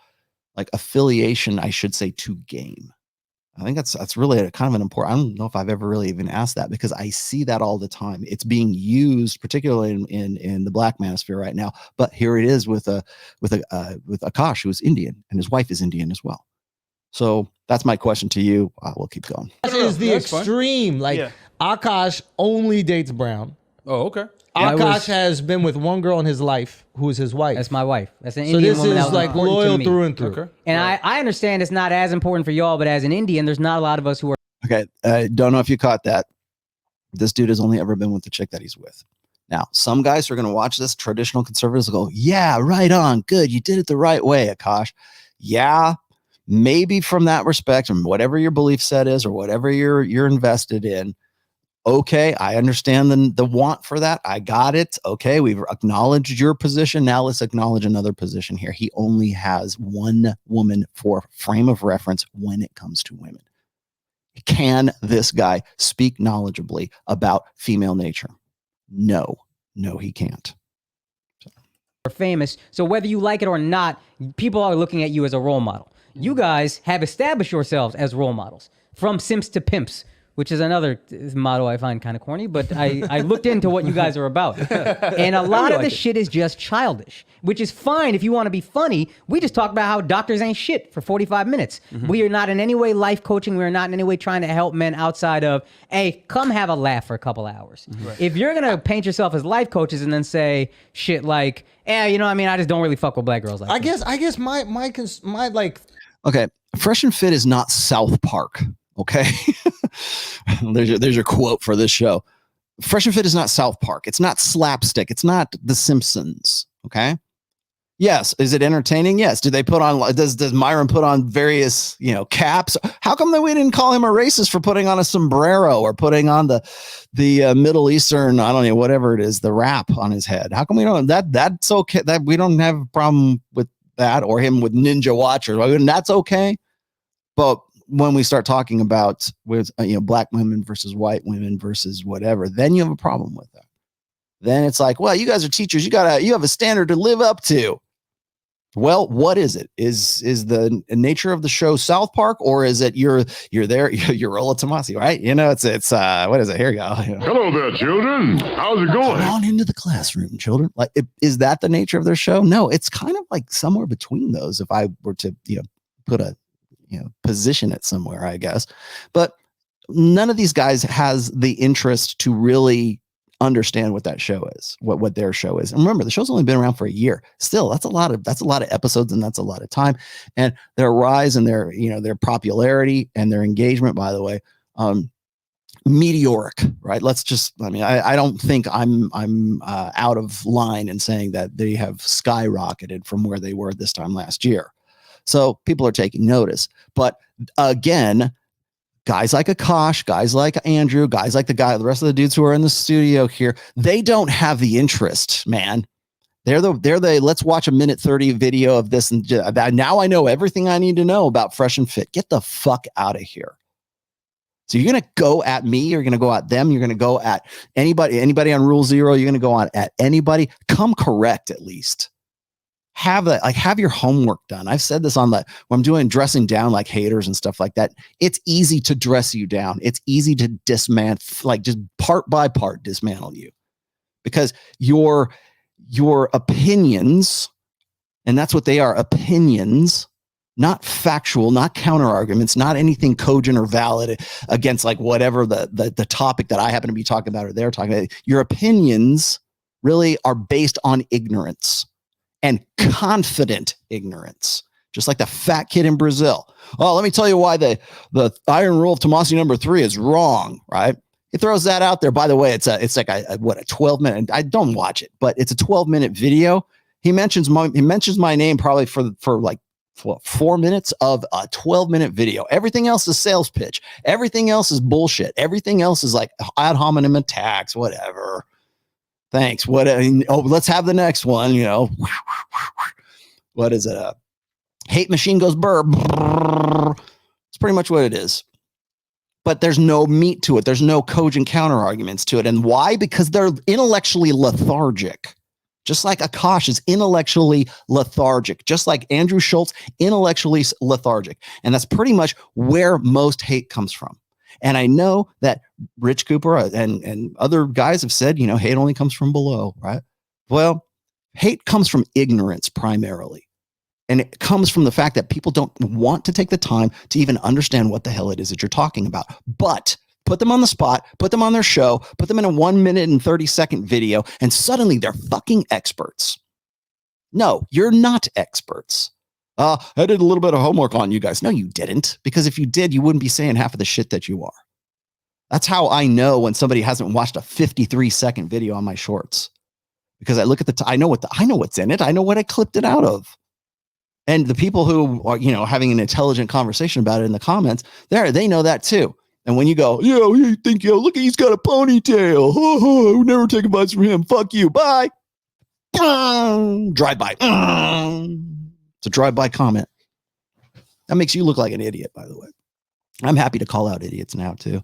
like affiliation, I should say, to game? I think that's really a kind of an important, I don't know if I've ever really even asked that, because I see that all the time. It's being used, particularly in the Black manosphere right now. But here it is with Akaash, who's Indian, and his wife is Indian as well. So that's my question to you. We'll keep going. This is the extreme. Akaash only dates brown. Oh, okay. Akaash has been with one girl in his life who is his wife. That's my wife. That's an Indian woman. So this is like loyal through and through. Okay. And I understand it's not as important for y'all, but as an Indian, there's not a lot of us who are. Okay. I don't know if you caught that. This dude has only ever been with the chick that he's with. Now, some guys who are going to watch this, traditional conservatives, will go, yeah, right on. Good. You did it the right way, Akaash. Yeah. Maybe from that respect, and whatever your belief set is, or whatever you're invested in. Okay, I understand the want for that. I got it. Okay, we've acknowledged your position. Now let's acknowledge another position here. He only has one woman for frame of reference when it comes to women. Can this guy speak knowledgeably about female nature? No, he can't. Famous. So whether you like it or not, people are looking at you as a role model. You guys have established yourselves as role models, from simps to pimps, which is another motto I find kind of corny, but I looked into what you guys are about. And a lot of the shit is just childish, which is fine if you want to be funny. We just talked about how doctors ain't shit for 45 minutes. Mm-hmm. We are not in any way life coaching. We are not in any way trying to help men outside of, hey, come have a laugh for a couple hours. Right. If you're going to paint yourself as life coaches and then say shit like, I just don't really fuck with black girls like that. I guess my like. Okay, Fresh and Fit is not South Park. Okay, there's your quote for this show. Fresh and Fit is not South Park. It's not slapstick. It's not The Simpsons. Okay. Yes. Is it entertaining? Yes. Do they put on? Does Myron put on various caps? How come that we didn't call him a racist for putting on a sombrero or putting on the Middle Eastern, I don't know, whatever it is, the wrap on his head? How come we don't? That's okay. That we don't have a problem with that, or him with ninja watchers. That's okay. But when we start talking about black women versus white women versus whatever, then you have a problem with that. Then it's like, well, you guys are teachers. You have a standard to live up to. Well, what is it? Is the nature of the show South Park, or is it you're there, you're ROLLO Tomassi, right? It's what is it? Here you go. Hello there, children. How's it going? Come on into the classroom, children. Like, is that the nature of their show? No, it's kind of like somewhere between those. If I were to put a position it somewhere, I guess. But none of these guys has the interest to really understand what that show is, what their show is. And remember, the show's only been around for a year. Still, that's a lot of episodes, and that's a lot of time. And their rise and their popularity and their engagement, by the way, meteoric, right? I don't think I'm out of line in saying that they have skyrocketed from where they were this time last year. So people are taking notice. But again, guys like Akaash, guys like Andrew, guys like the rest of the dudes who are in the studio here, they don't have the interest, man. They're the let's watch a minute 30 video of this, and now I know everything I need to know about Fresh and Fit. Get the fuck out of here. So you're going to go at me, you're going to go at them, you're going to go at anybody on Rule Zero, you're going to go on at anybody. Come correct, at least. Have your homework done. I've said this when I'm doing dressing down like haters and stuff like that. It's easy to dress you down. It's easy to dismantle, just part by part dismantle you, because your opinions, and that's what they are, opinions, not factual, not counter arguments, not anything cogent or valid against whatever the topic that I happen to be talking about or they're talking about. Your opinions really are based on ignorance. And confident ignorance, just like the fat kid in Brazil. Oh, let me tell you why the iron rule of Tomassi number 3 is wrong, right? He throws that out there. By the way, it's a 12-minute. I don't watch it, but it's a 12-minute video. He mentions my name probably for 4 minutes of a 12-minute video. Everything else is sales pitch. Everything else is bullshit. Everything else is like ad hominem attacks, whatever. Thanks. Let's have the next one. What is it? Hate machine goes burr. It's pretty much what it is. But there's no meat to it. There's no cogent counter arguments to it. And why? Because they're intellectually lethargic. Just like Akaash is intellectually lethargic. Just like Andrew Schulz, intellectually lethargic. And that's pretty much where most hate comes from. And I know that Rich Cooper and other guys have said, hate only comes from below, right? Well, hate comes from ignorance primarily. And it comes from the fact that people don't want to take the time to even understand what the hell it is that you're talking about. But put them on the spot, put them on their show, put them in a 1 minute and 30-second video, and suddenly they're fucking experts. No, you're not experts. I did a little bit of homework on you guys. No, you didn't. Because if you did, you wouldn't be saying half of the shit that you are. That's how I know when somebody hasn't watched a 53-second video on my shorts. Because I look at I know what's in it. I know what I clipped it out of. And the people who are, having an intelligent conversation about it in the comments, they know that too. And when you go, you think, look, he's got a ponytail. I would never take advice from him. Fuck you. Bye. Drive by. It's a drive-by comment. That makes you look like an idiot, by the way. I'm happy to call out idiots now, too,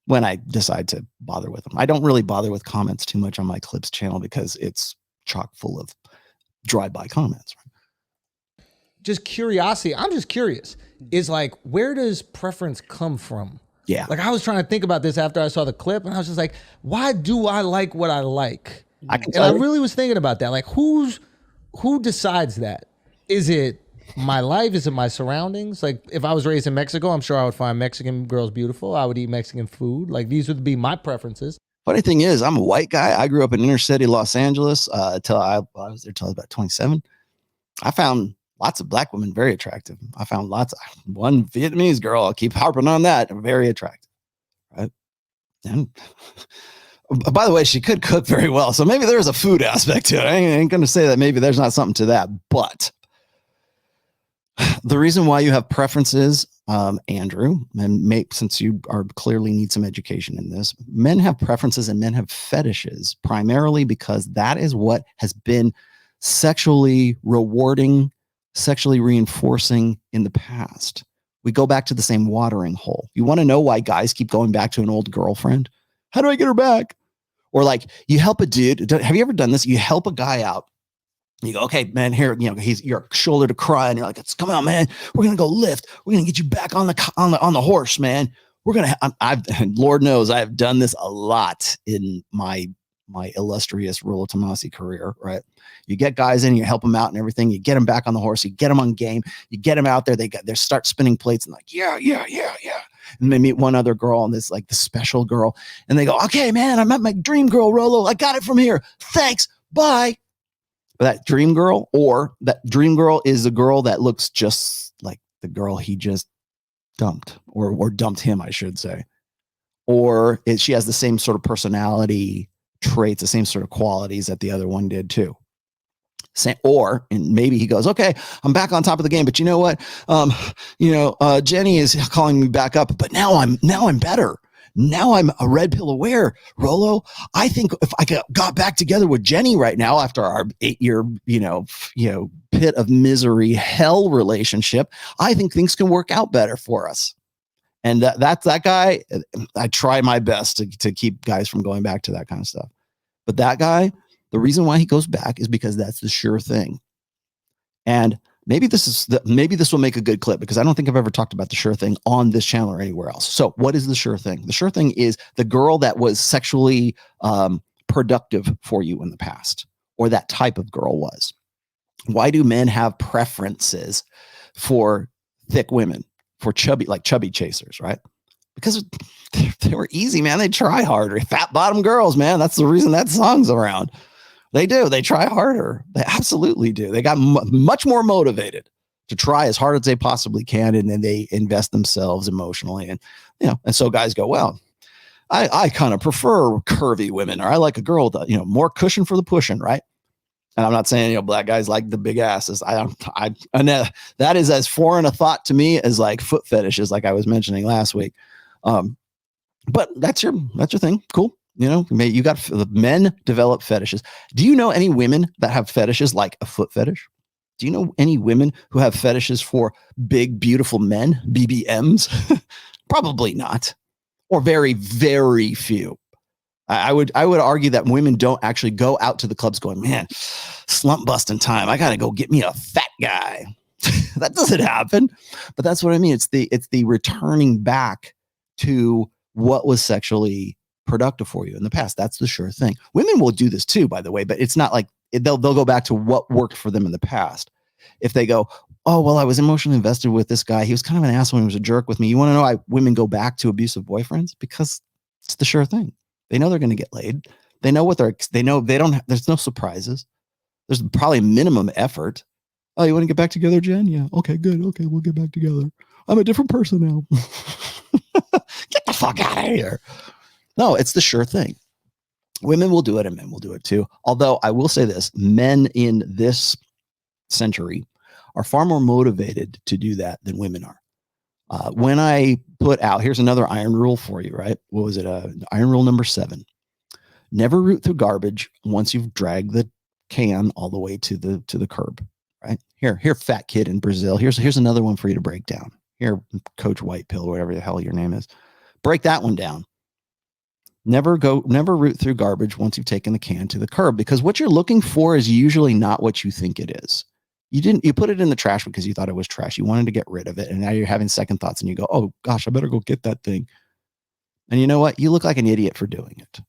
when I decide to bother with them. I don't really bother with comments too much on my Clips channel because it's chock full of drive-by comments. Right? Just curiosity. I'm just curious. Is where does preference come from? Yeah. I was trying to think about this after I saw the clip, and I was just like, why do I like what I like? I really was thinking about that. Who decides that? Is it my life? Is it my surroundings? If I was raised in Mexico, I'm sure I would find Mexican girls beautiful. I would eat Mexican food. These would be my preferences. Funny thing is, I'm a white guy. I grew up in inner city Los Angeles till I was there till I was about 27. I found lots of black women very attractive. I found one Vietnamese girl. I'll keep harping on that. Very attractive, right? And by the way, she could cook very well. So maybe there's a food aspect to it. I ain't going to say that maybe there's not something to that, but the reason why you have preferences, Andrew, and since you are clearly need some education in this, men have preferences and men have fetishes primarily because that is what has been sexually rewarding, sexually reinforcing in the past. We go back to the same watering hole. You want to know why guys keep going back to an old girlfriend? How do I get her back? Or you help a dude. Have you ever done this? You help a guy out. You go, okay, man, here, he's your shoulder to cry. And you're like, it's come on, man. We're going to go lift. We're going to get you back on the horse, man. We're going to, Lord knows I have done this a lot in my my illustrious Rollo Tomassi career, right? You get guys in, you help them out and everything. You get them back on the horse. You get them on game. You get them out there. They start spinning plates and like, yeah. And they meet one other girl, and this like the special girl, and they go, okay, man, I met my dream girl, Rollo. I got it from here. Thanks. Bye. That dream girl, or that dream girl is a girl that looks just like the girl he just dumped, or dumped him, I should say. Or she has the same sort of personality traits, the same sort of qualities that the other one did too. And maybe he goes, okay, I'm back on top of the game, but you know what? Jenny is calling me back up, but now I'm better. Now I'm a red pill aware, Rollo. I think if I got back together with Jenny right now after our 8-year, pit of misery hell relationship, I think things can work out better for us. And that's that guy. I try my best to keep guys from going back to that kind of stuff. But that guy, the reason why he goes back is because that's the sure thing. And maybe this will make a good clip, because I don't think I've ever talked about the sure thing on this channel or anywhere else. So what is the sure thing? The sure thing is the girl that was sexually productive for you in the past, or that type of girl was. Why do men have preferences for thick women, for chubby chasers, right? Because they were easy, man. They try harder. Fat bottom girls, man. That's the reason that song's around. They do. They try harder. They absolutely do. They got much more motivated to try as hard as they possibly can, and then they invest themselves emotionally. And and so guys go, well, I kind of prefer curvy women, or I like a girl that more cushion for the pushing, right? And I'm not saying black guys like the big asses. And that is as foreign a thought to me as like foot fetishes, like I was mentioning last week. But that's your thing. Cool. You got men develop fetishes. Do you know any women that have fetishes like a foot fetish? Do you know any women who have fetishes for big, beautiful men, BBMs? Probably not, or very, very few. I would argue that women don't actually go out to the clubs going, man, slump busting time. I got to go get me a fat guy. That doesn't happen. But that's what I mean. It's the returning back to what was sexually productive for you in the past. That's the sure thing. Women will do this too, by the way, but it's not like they'll go back to what worked for them in the past. If they go, oh, well, I was emotionally invested with this guy. He was kind of an asshole. He was a jerk with me. You want to know why women go back to abusive boyfriends? Because it's the sure thing. They know they're going to get laid. They know there's no surprises. There's probably minimum effort. Oh, you want to get back together, Jen? Yeah. Okay, good. Okay, we'll get back together. I'm a different person now. Get the fuck out of here. No, it's the sure thing. Women will do it and men will do it too. Although I will say this, men in this century are far more motivated to do that than women are. When I put out, here's another iron rule for you, right? What was it? Iron rule number 7. Never root through garbage once you've dragged the can all the way to the curb, right? Here, fat kid in Brazil. Here's another one for you to break down. Here, Coach White Pill, whatever the hell your name is. Break that one down. Never root through garbage once you've taken the can to the curb, because what you're looking for is usually not what you think it is. You put it in the trash because you thought it was trash. You wanted to get rid of it. And now you're having second thoughts and you go, oh gosh, I better go get that thing. And you know what? You look like an idiot for doing it.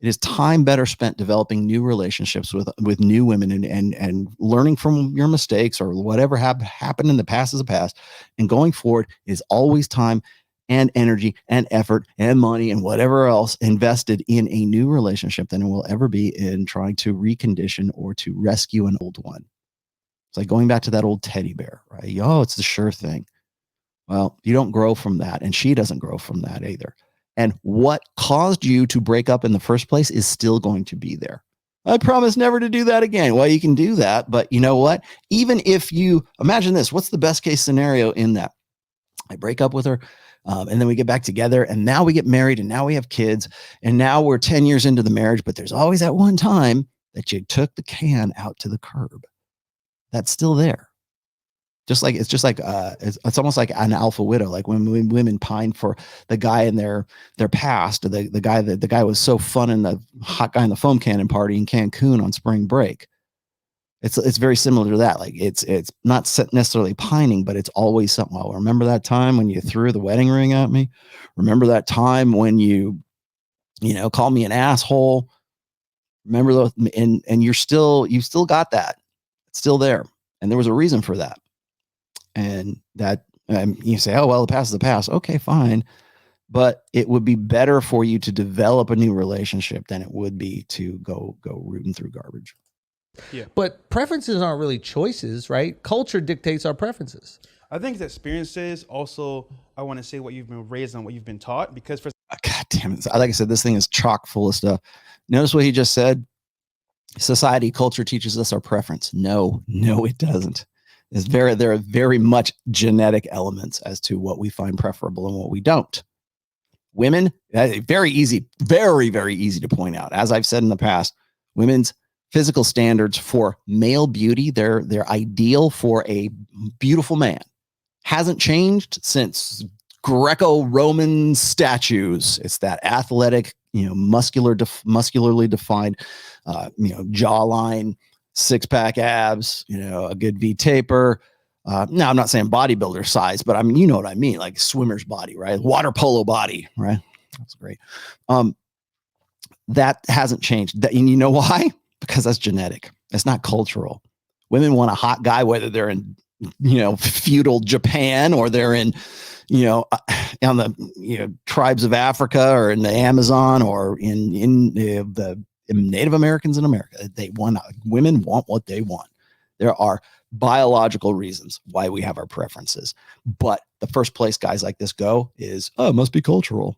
It is time better spent developing new relationships with new women and learning from your mistakes, or whatever happened in the past is the past. And going forward is always time and energy and effort and money and whatever else invested in a new relationship than it will ever be in trying to recondition or to rescue an old one. It's like going back to that old teddy bear, right? Oh, it's the sure thing. Well, you don't grow from that, and she doesn't grow from that either. And what caused you to break up in the first place is still going to be there. I promise never to do that again. Well, you can do that, but you know what? Even if you imagine this, what's the best case scenario in that? I break up with her, and then we get back together, and now we get married, and now we have kids, and now we're 10 years into the marriage, but there's always that one time that you took the can out to the curb. That's still there. It's almost like an alpha widow. Like when women pine for the guy in their past, the guy was so fun in the hot guy in the foam cannon party in Cancun on spring break. It's very similar to that. Like it's not necessarily pining, but it's always something. Well, remember that time when you threw the wedding ring at me? Remember that time when you called me an asshole? Remember those, and you still got that. It's still there. And there was a reason for that. And that you say, oh, well, the past is the past. Okay, fine. But it would be better for you to develop a new relationship than it would be to go rooting through garbage. Yeah. But preferences aren't really choices, right? Culture dictates our preferences. I think it's experiences. Also, I want to say what you've been raised on, what you've been taught. Because for God damn it. Like I said, this thing is chock full of stuff. Notice what he just said. Society, culture teaches us our preference. No, it doesn't. There are very much genetic elements as to what we find preferable and what we don't. Women, very easy, very, very easy to point out. As I've said in the past, women's physical standards for male beauty, their ideal for a beautiful man, hasn't changed since Greco-Roman statues. It's that athletic, muscularly defined, jawline, six-pack abs, a good V taper. Now, I'm not saying bodybuilder size, but you know what I mean, like swimmer's body, right? Water polo body, right? That's great. That hasn't changed. And you know why? Because that's genetic. It's not cultural. Women want a hot guy, whether they're in, feudal Japan or they're in, on the tribes of Africa or in the Amazon or in the Native Americans in America. Women want what they want. There are biological reasons why we have our preferences, but the first place guys like this go is, it must be cultural.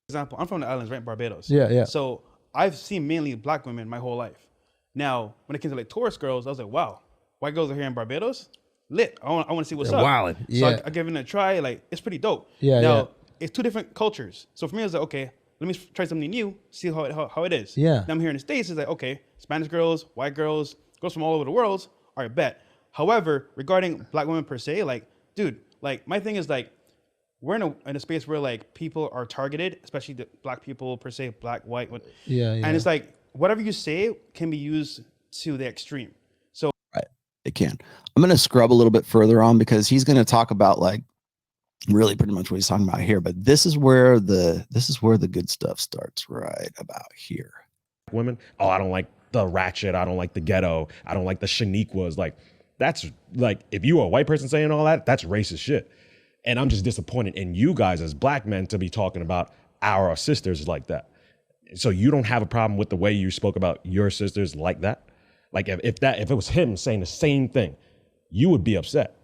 For example, I'm from the islands, right? Barbados. Yeah. So I've seen mainly black women my whole life. Now, when it came to like tourist girls, I was like, wow, white girls are here in Barbados? Lit. I want to see what's up. Wow. So I give it a try. Like, it's pretty dope. Now, it's two different cultures. So for me, I was like, okay, let me try something new, see how it is. Yeah. Now I'm here in the States, it's like, okay, Spanish girls, white girls from all over the world, all right, bet. However, regarding black women per se, like, dude, like, my thing is like, we're in a space where like people are targeted, especially the black people per se, black, white. And it's like, whatever you say can be used to the extreme. So right, it can. I'm going to scrub a little bit further on because he's going to talk about like really pretty much what he's talking about here. But this is where the good stuff starts right about here. Women, I don't like the ratchet. I don't like the ghetto. I don't like the Shaniquas. Like, that's like, if you are a white person saying all that, that's racist shit. And I'm just disappointed in you guys as black men to be talking about our sisters like that. So you don't have a problem with the way you spoke about your sisters like that? Like if it was him saying the same thing, you would be upset.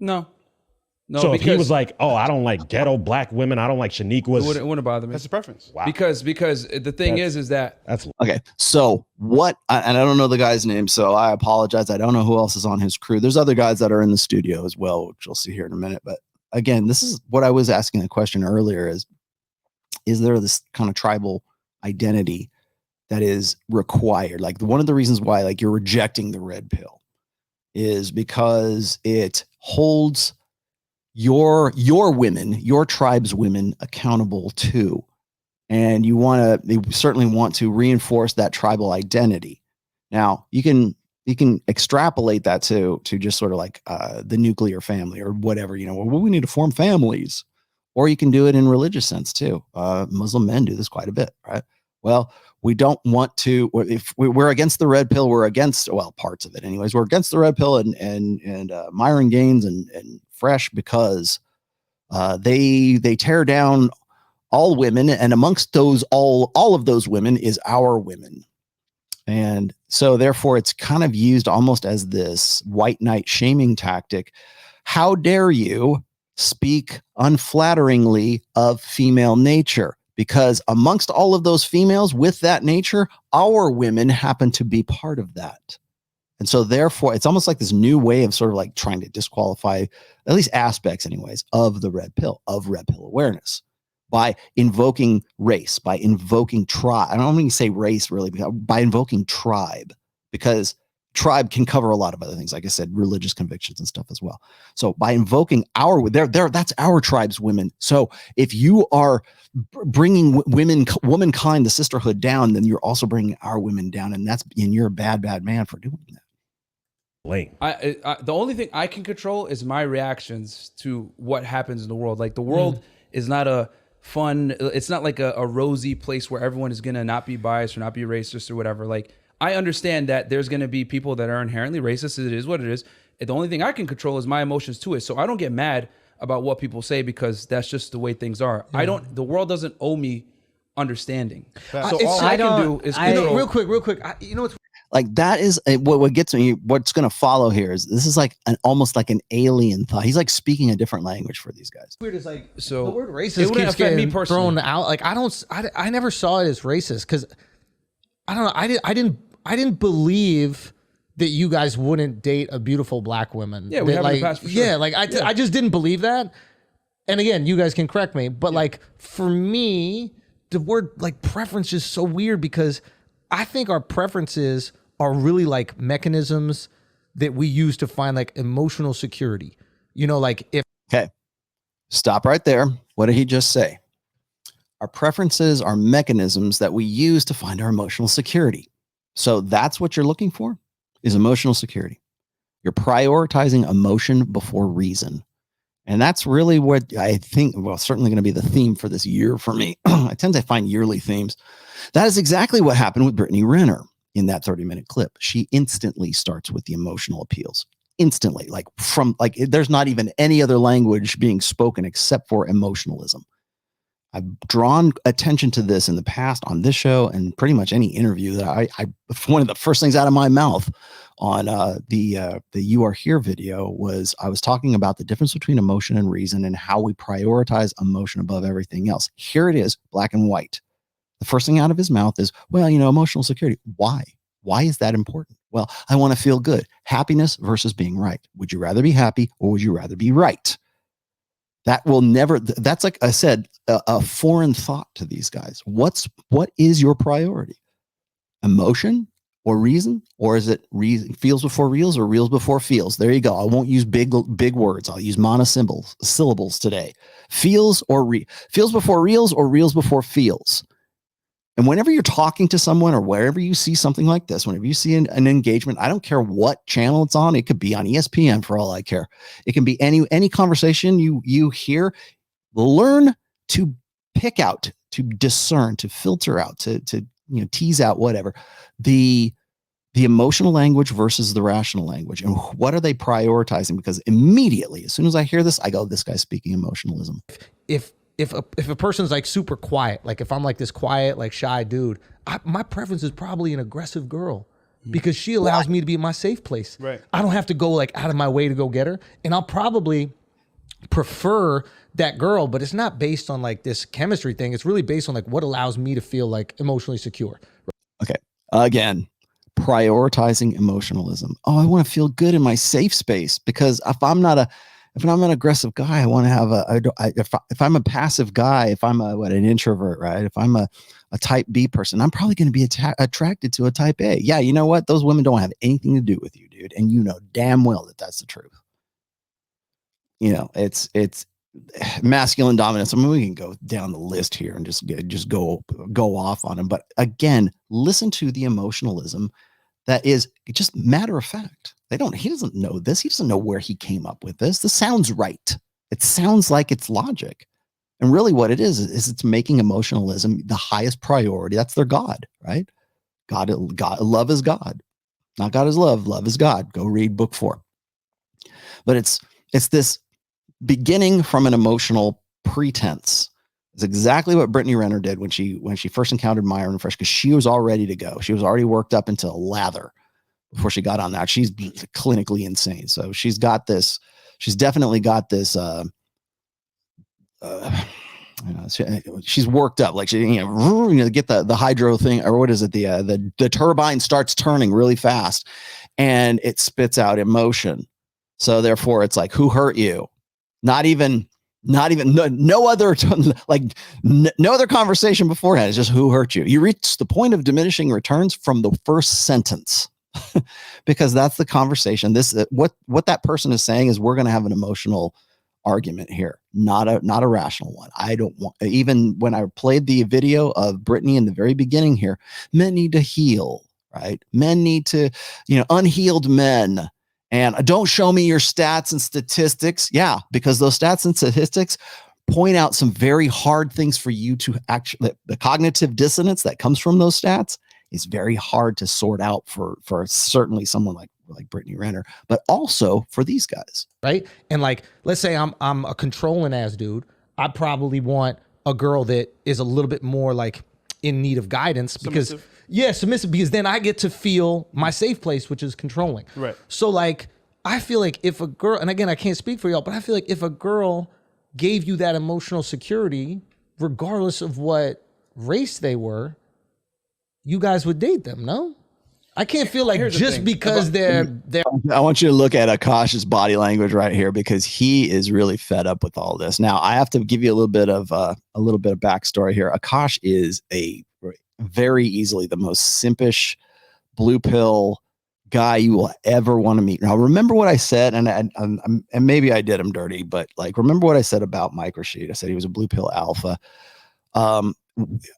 No. So if he was like, I don't like ghetto black women, I don't like Shaniquas. It wouldn't bother me. That's a preference. Wow. Because the thing is that that's okay. So and I don't know the guy's name, so I apologize. I don't know who else is on his crew. There's other guys that are in the studio as well, which you'll see here in a minute. But again, this is what I was asking the question earlier: is there this kind of tribal identity that is required? Like one of the reasons why like you're rejecting the red pill is because it holds your women, your tribe's women accountable too. And you certainly want to reinforce that tribal identity. Now you can extrapolate that to just sort of like the nuclear family or whatever, we need to form families, or you can do it in religious sense too. Muslim men do this quite a bit, right? Well, we don't want to, if we're against the red pill, we're against, parts of it anyways, we're against the red pill and Myron Gaines and Fresh because they tear down all women, and amongst those all of those women is our women. And so therefore it's kind of used almost as this white knight shaming tactic. How dare you speak unflatteringly of female nature? Because amongst all of those females with that nature, our women happen to be part of that. And so therefore it's almost like this new way of sort of like trying to disqualify at least aspects anyways of the red pill, of red pill awareness, by invoking race, by invoking tribe. I don't mean to say race really, by invoking tribe, because tribe can cover a lot of other things. Like I said, religious convictions and stuff as well. So by invoking that's our tribe's women. So if you are bringing womankind, the sisterhood down, then you're also bringing our women down. And you're a bad man for doing that. Lame. The only thing I can control is my reactions to what happens in the world. Like the world is not a fun. It's not like a rosy place where everyone is gonna not be biased or not be racist or whatever. Like, I understand that there's gonna be people that are inherently racist. It is what it is. The only thing I can control is my emotions to it. So I don't get mad about what people say because that's just the way things are. The world doesn't owe me understanding. So all I can do is control. Real quick. You know what's Like that is what gets me. What's going to follow here is this is like almost like an alien thought. He's like speaking a different language for these guys. weird is like So the word it racist wouldn't keeps affect me getting personally. thrown out. Like I never saw it as racist because I don't know. I didn't believe that you guys wouldn't date a beautiful black woman. Yeah, we have in the past for sure. Yeah, like I just didn't believe that. And again, you guys can correct me, but like for me, the word like preference is so weird because I think our preferences are really like mechanisms that we use to find like emotional security. You know, like if Okay, stop right there. What did he just say? Our preferences are mechanisms that we use to find our emotional security. So that's what you're looking for is emotional security. You're prioritizing emotion before reason. And that's really what I think, well, certainly going to be the theme for this year for me. I tend to find yearly themes. That is exactly what happened with Brittany Renner in that 30-minute clip. She instantly starts with the emotional appeals. Instantly, there's not even any other language being spoken except for emotionalism. I've drawn attention to this in the past on this show and pretty much any interview that I one of the first things out of my mouth on the You Are Here video was I was talking about the difference between emotion and reason and how we prioritize emotion above everything else. Here it is, black and white. The first thing out of his mouth is, well, emotional security. Why? Why is that important? Well, I want to feel good. Happiness versus being right. Would you rather be happy or would you rather be right? That will never, that's like I said, a foreign thought to these guys. What is your priority? Emotion or reason? Or is it reason, feels before reals or reals before feels? There you go. I won't use big words. I'll use monosyllables today. Feels before reals or reals before feels. And whenever you're talking to someone or wherever you see something like this, whenever you see an engagement, I don't care what channel it's on. It could be on ESPN for all I care. It can be any conversation you hear. Learn to pick out, to discern, to filter out, to tease out whatever the emotional language versus the rational language, and what are they prioritizing? Because immediately, as soon as I hear this, I go, "This guy's speaking emotionalism." If a person's like super quiet, like if I'm like this quiet, like shy dude, my preference is probably an aggressive girl because she allows me to be in my safe place. Right. I don't have to go like out of my way to go get her. And I'll probably prefer that girl, but it's not based on like this chemistry thing. It's really based on like what allows me to feel like emotionally secure. Okay. Again, prioritizing emotionalism. Oh, I want to feel good in my safe space because if I'm an aggressive guy, I want to have if I'm a passive guy, if I'm an introvert, right? If I'm a type B person, I'm probably going to be attracted to a type A. Yeah. You know what? Those women don't have anything to do with you, dude. And you know damn well that that's the truth. It's masculine dominance. I mean, we can go down the list here and just go off on them. But again, listen to the emotionalism that is just matter of fact. He doesn't know this. He doesn't know where he came up with this. This sounds right. It sounds like it's logic. And really what it is it's making emotionalism the highest priority. That's their God, right? God, love is God. Not God is love. Love is God. Go read book 4. But it's this beginning from an emotional pretense. It's exactly what Brittany Renner did when she first encountered Myron Fresh, because she was all ready to go. She was already worked up into a lather before she got on that. She's clinically insane. So she's definitely got this, she's worked up. Like she, get the hydro thing, or what is it? The turbine starts turning really fast and it spits out emotion. So therefore it's like, who hurt you? No other conversation beforehand. It's just who hurt you. You reach the point of diminishing returns from the first sentence. Because that's the conversation. What that person is saying is we're going to have an emotional argument here, not a rational one. I don't want, even when I played the video of Brittany in the very beginning here, men need to heal, right? Men need to, unhealed men. And don't show me your stats and statistics. Yeah, because those stats and statistics point out some very hard things for you to actually, the cognitive dissonance that comes from those stats is very hard to sort out for certainly someone like Brittany Renner, but also for these guys. Right. And like, let's say I'm a controlling ass dude. I probably want a girl that is a little bit more like in need of guidance because submissive, because then I get to feel my safe place, which is controlling. Right. So like, I feel like if a girl, and again, I can't speak for y'all, but I feel like if a girl gave you that emotional security, regardless of what race they were, you guys would date them, no? I can't feel like just because they're. I want you to look at Akaash's body language right here because he is really fed up with all this. Now, I have to give you a little bit of backstory here. Akaash is a very easily the most simpish, blue pill guy you will ever want to meet. Now, remember what I said, and maybe I did him dirty, but like remember what I said about Mike Rashid. I said he was a blue pill alpha.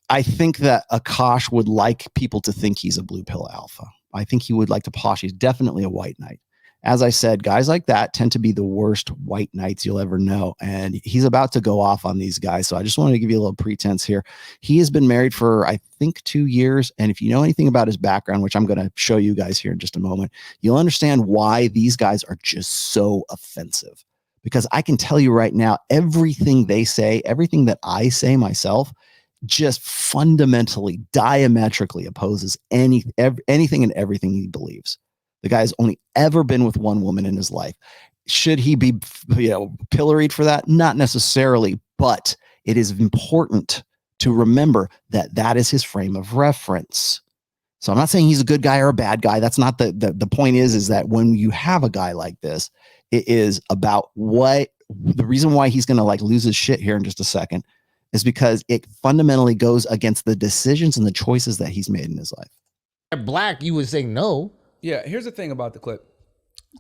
I think that Akaash would like people to think he's a blue pill alpha. I think he would like to posh. He's definitely a white knight. As I said, guys like that tend to be the worst white knights you'll ever know. And he's about to go off on these guys. So I just wanted to give you a little pretense here. He has been married for, I think, 2 years. And if you know anything about his background, which I'm going to show you guys here in just a moment, you'll understand why these guys are just so offensive. Because I can tell you right now, everything they say, everything that I say myself, just fundamentally, diametrically opposes anything and everything he believes. The guy's only ever been with one woman in his life. Should he be, pilloried for that? Not necessarily, but it is important to remember that that is his frame of reference. So I'm not saying he's a good guy or a bad guy. That's not the point is that when you have a guy like this, it is about what the reason why he's going to like lose his shit here in just a second is because it fundamentally goes against the decisions and the choices that he's made in his life. Black, you would say no. Yeah, here's the thing about the clip.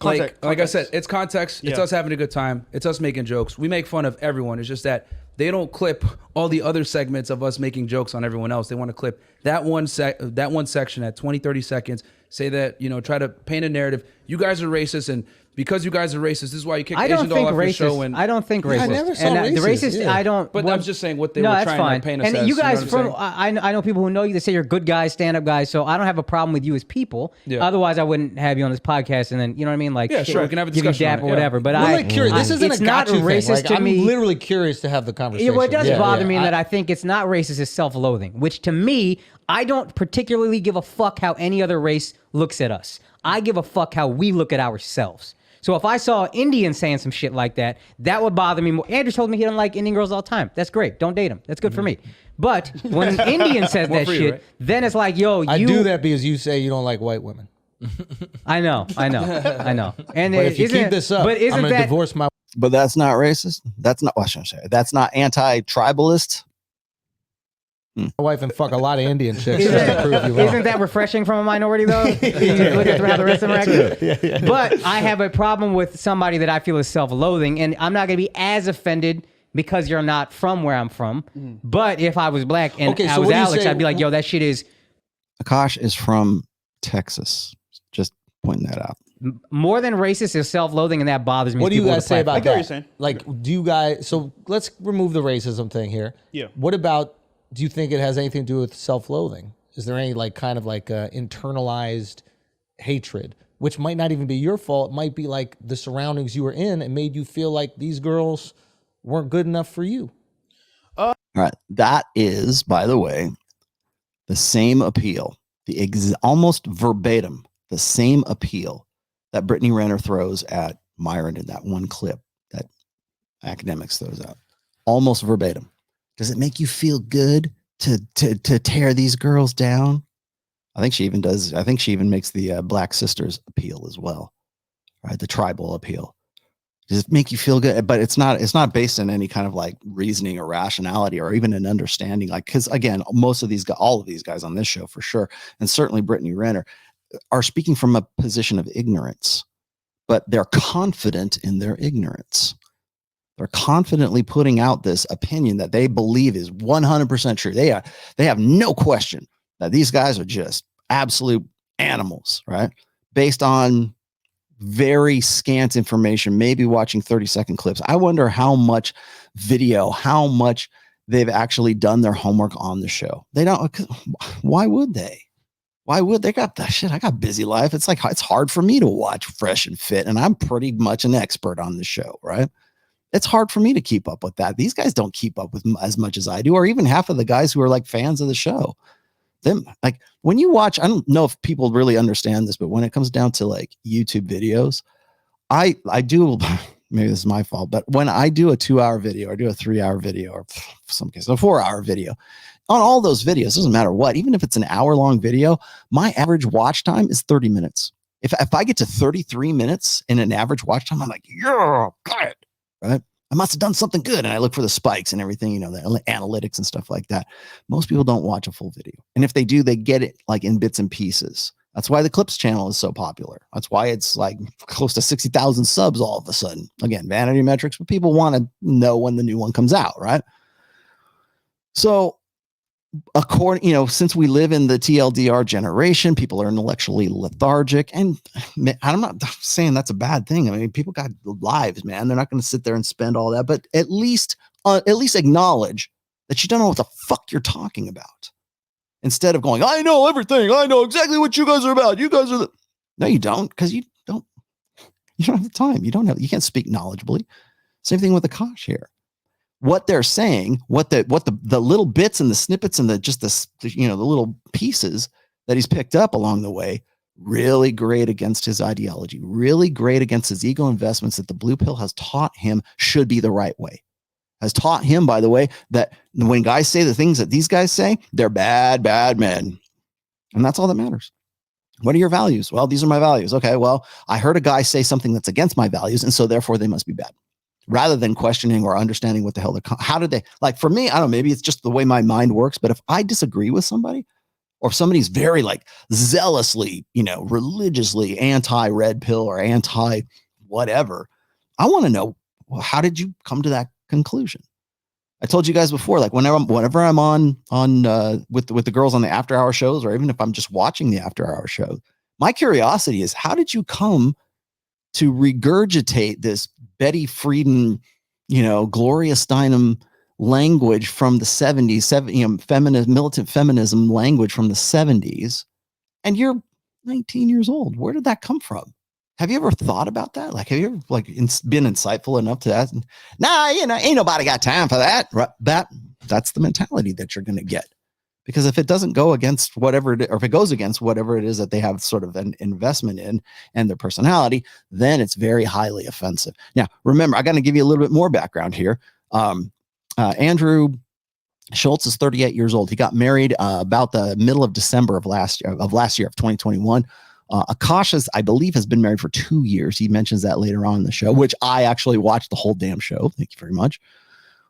Context. Like I said, it's context. It's us having a good time. It's us making jokes. We make fun of everyone. It's just that they don't clip all the other segments of us making jokes on everyone else. They want to clip that one section at 20, 30 seconds, say that, try to paint a narrative. You guys are racist, and because you guys are racist, this is why you kicked Asian Doll off the show. And I don't think racist. I never saw and racist. The racist, Yeah. I don't. But I'm just saying what they were trying to paint us and as. you guys, know what I'm saying? I know people who know you. They say you're good guys, stand-up guys. So I don't have a problem with you as people. Yeah. Otherwise, I wouldn't have you on this podcast. And then you know what I mean, like Yeah, sure, we can have a give you discussion on dap it, or whatever. But We're like curious. This isn't it's a not gotcha thing. racist Like, to I'm me. literally curious to have the conversation. What does bother me, and that I think it's not racist, is self-loathing. Which to me, I don't particularly give a fuck how any other race looks at us. I give a fuck how we look at ourselves. So if I saw Indians saying some shit like that, that would bother me more. Andrew told me he doesn't like Indian girls all the time. That's great. Don't date them. That's good for me. But when an Indian says that shit, right? then it's like, yo, I do that because you say you don't like white women. I know. And But if you keep this up, but isn't I'm going to that divorce my. But that's not racist. That's not what should I say. That's not anti-tribalist. wife and fuck a lot of Indian chicks just to prove you wrong. Isn't that refreshing from a minority though? You look at how the rest of them act. But I have a problem with somebody that I feel is self-loathing, and I'm not going to be as offended because you're not from where I'm from. But if I was black and I was Alex, I'd be like, yo, that shit is. Akaash is from Texas. Just pointing that out. More than racist is self-loathing, and that bothers me. What do you guys say about I get what you're that? saying. Like, do you guys? So let's remove the racism thing here. Yeah. What about? Do you think it has anything to do with self-loathing? Is there any like kind of like internalized hatred, which might not even be your fault? It might be like the surroundings you were in and made you feel like these girls weren't good enough for you. All right. That is, by the way, the same appeal, almost verbatim, the same appeal that Brittany Renner throws at Myron in that one clip that Akademiks throws out. Almost verbatim. Does it make you feel good to tear these girls down? I think she even does. I think she even makes the Black Sisters appeal as well, right? The tribal appeal. Does it make you feel good? But it's not based on any kind of like reasoning or rationality or even an understanding. Like, because again, most of these guys, all of these guys on this show for sure, and certainly Brittany Renner, are speaking from a position of ignorance, but they're confident in their ignorance. They're confidently putting out this opinion that they believe is 100% true. They have no question that these guys are just absolute animals, right? Based on very scant information, maybe watching 30-second clips. I wonder how much video, how much they've actually done their homework on the show. They don't. Why would they? Why would they? Got that shit? I got busy life. It's like, it's hard for me to watch Fresh and Fit, and I'm pretty much an expert on the show, right? It's hard for me to keep up with that. These guys don't keep up with as much as I do, or even half of the guys who are like fans of the show. Them, like, when you watch, I don't know if people really understand this, but when it comes down to like YouTube videos, I do, maybe this is my fault, but when I do a 2-hour video or do a 3-hour video, or for some cases a 4-hour video, on all those videos, doesn't matter what, even if it's an hour-long video, my average watch time is 30 minutes. If I get to 33 minutes in an average watch time, I'm like, yeah, got it, right? I must have done something good. And I look for the spikes and everything, you know, the analytics and stuff like that. Most people don't watch a full video. And if they do, they get it like in bits and pieces. That's why the Clips channel is so popular. That's why it's like close to 60,000 subs all of a sudden. Again, vanity metrics, but people want to know when the new one comes out, right? So, according, you know, since we live in the TLDR generation, people are intellectually lethargic, and I'm not saying that's a bad thing. I mean, people got lives, man. They're not going to sit there and spend all that, but at least acknowledge that you don't know what the fuck you're talking about. Instead of going, I know everything. I know exactly what you guys are about. You guys are the... No, you don't, because you don't have the time. You can't speak knowledgeably. Same thing with Akaash here. What they're saying, what the little bits and the snippets and the little pieces that he's picked up along the way, really great against his ideology, really great against his ego investments that the blue pill has taught him should be the right way. Has taught him, by the way, that when guys say the things that these guys say, they're bad men. And that's all that matters. What are your values? Well, these are my values. Okay, well, I heard a guy say something that's against my values, and so therefore they must be bad. Rather than questioning or understanding what the hell how did they, like, for me, I don't know, maybe it's just the way my mind works, but if I disagree with somebody, or if somebody's very like zealously, you know, religiously anti-red pill or anti whatever, I want to know, well, how did you come to that conclusion? I told you guys before, like whenever I'm on with the girls on the after hour shows, or even if I'm just watching the after hour show, my curiosity is, how did you come to regurgitate this Betty Friedan, you know, Gloria Steinem language from the 70s, you know, militant feminism language from the 70s, and you're 19 years old? Where did that come from? Have you ever thought about that? Like, have you ever been insightful enough to ask? Nah, you know, ain't nobody got time for that. That's the mentality that you're going to get. Because if it doesn't go against whatever it, or if it goes against whatever it is that they have sort of an investment in and their personality, then it's very highly offensive. Now, remember, I got to give you a little bit more background here. Andrew Schulz is 38 years old. He got married about the middle of December of last year, of 2021. Akaash, I believe, has been married for 2 years. He mentions that later on in the show, which I actually watched the whole damn show. Thank you very much.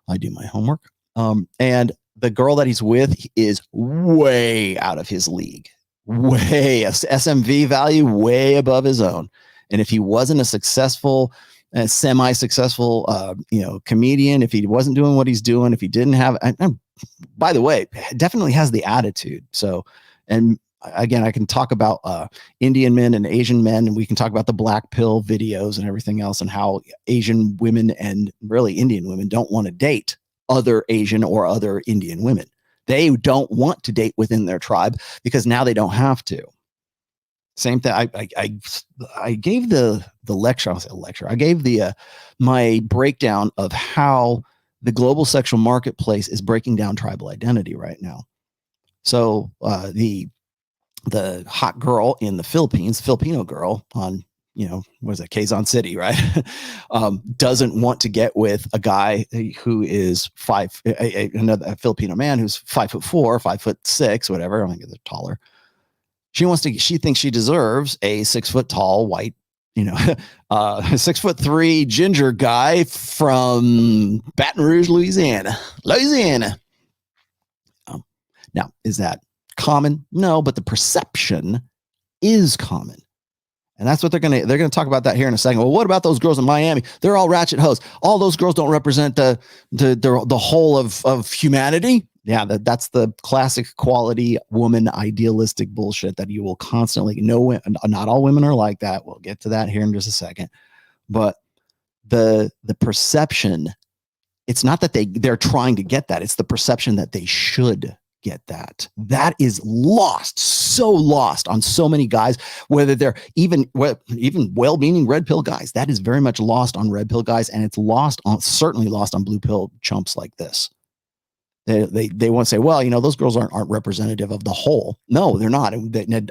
I do my homework. And the girl that he's with is way out of his league, way SMV value, way above his own. And if he wasn't a successful, semi-successful, comedian, if he wasn't doing what he's doing, if he didn't have, by the way, definitely has the attitude. So, and again, I can talk about Indian men and Asian men, and we can talk about the black pill videos and everything else, and how Asian women and really Indian women don't want to date other Asian or other Indian women. They don't want to date within their tribe because now they don't have to. Same thing. I gave the lecture. I'll say lecture. I gave my breakdown of how the global sexual marketplace is breaking down tribal identity right now. So the hot girl in the Philippines, Filipino girl on, what is it, Quezon City, right? Doesn't want to get with a guy who is another Filipino man who's 5'4", 5'6", whatever. I don't think they're taller. She thinks she deserves a 6 foot tall white, 6'3" ginger guy from Baton Rouge, Louisiana. Now, is that common? No, but the perception is common. And that's what they're gonna talk about that here in a second. Well, what about those girls in Miami? They're all ratchet hoes. All those girls don't represent the whole of humanity. Yeah, that's the classic quality woman idealistic bullshit that you will constantly know. Not all women are like that. We'll get to that here in just a second. But the perception, it's not that they're trying to get that. It's the perception that they should get that. That is lost, so lost on so many guys, whether they're even well-meaning red pill guys. That is very much lost on red pill guys, and it's certainly lost on blue pill chumps like this. They want to say, well, those girls aren't representative of the whole. No, they're not.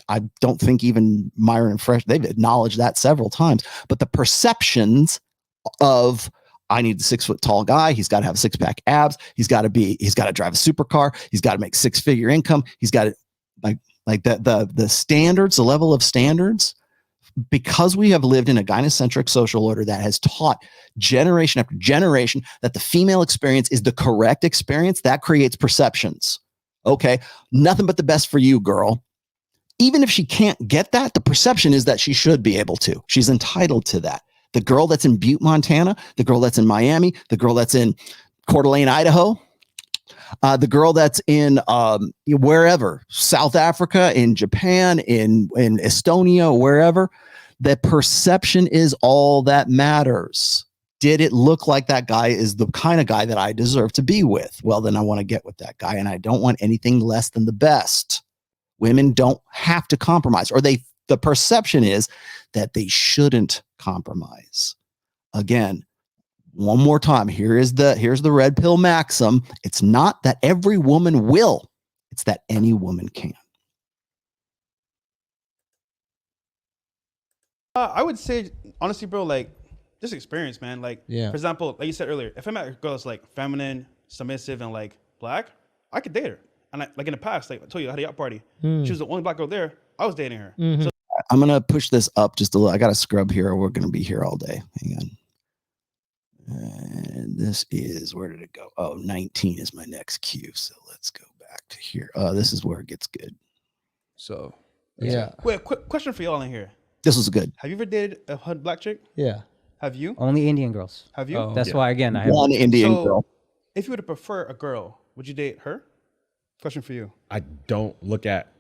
I don't think even Myron and Fresh, they've acknowledged that several times. But the perceptions of, I need a 6 foot tall guy. He's got to have 6-pack abs. He's got to drive a supercar. He's got to make 6-figure income. He's got to like the standards, the level of standards, because we have lived in a gynocentric social order that has taught generation after generation that the female experience is the correct experience. That creates perceptions. Okay. Nothing but the best for you, girl. Even if she can't get that, the perception is that she should be able to. She's entitled to that. The girl that's in Butte, Montana, the girl that's in Miami, the girl that's in Coeur d'Alene, Idaho, the girl that's in wherever, South Africa, in Japan, in Estonia, wherever, the perception is all that matters. Did it look like that guy is the kind of guy that I deserve to be with? Well, then I want to get with that guy, and I don't want anything less than the best. Women don't have to compromise, or the perception is that they shouldn't compromise. Again, one more time, here's the red pill maxim. It's not that every woman will, it's that any woman can. I would say, honestly, bro, like, just experience, man. Like, Yeah. for example, like you said earlier, if I met a girl that's like feminine, submissive, and like black, I could date her. And like in the past, like I told you, I had a yacht party. She was the only black girl there. I was dating her. So I'm going to push this up just a little. I got to scrub here, or we're going to be here all day. Hang on. And this is, where did it go? Oh, 19 is my next cue. So let's go back to here. This is where it gets good. So Yeah. wait, quick question for y'all in here. This was good. Have you ever dated a black chick? Yeah. Have you? Only Indian girls. Have you? Oh. That's why, again, I have. One Indian girl. If you were to prefer a girl, would you date her? Question for you. I don't look at,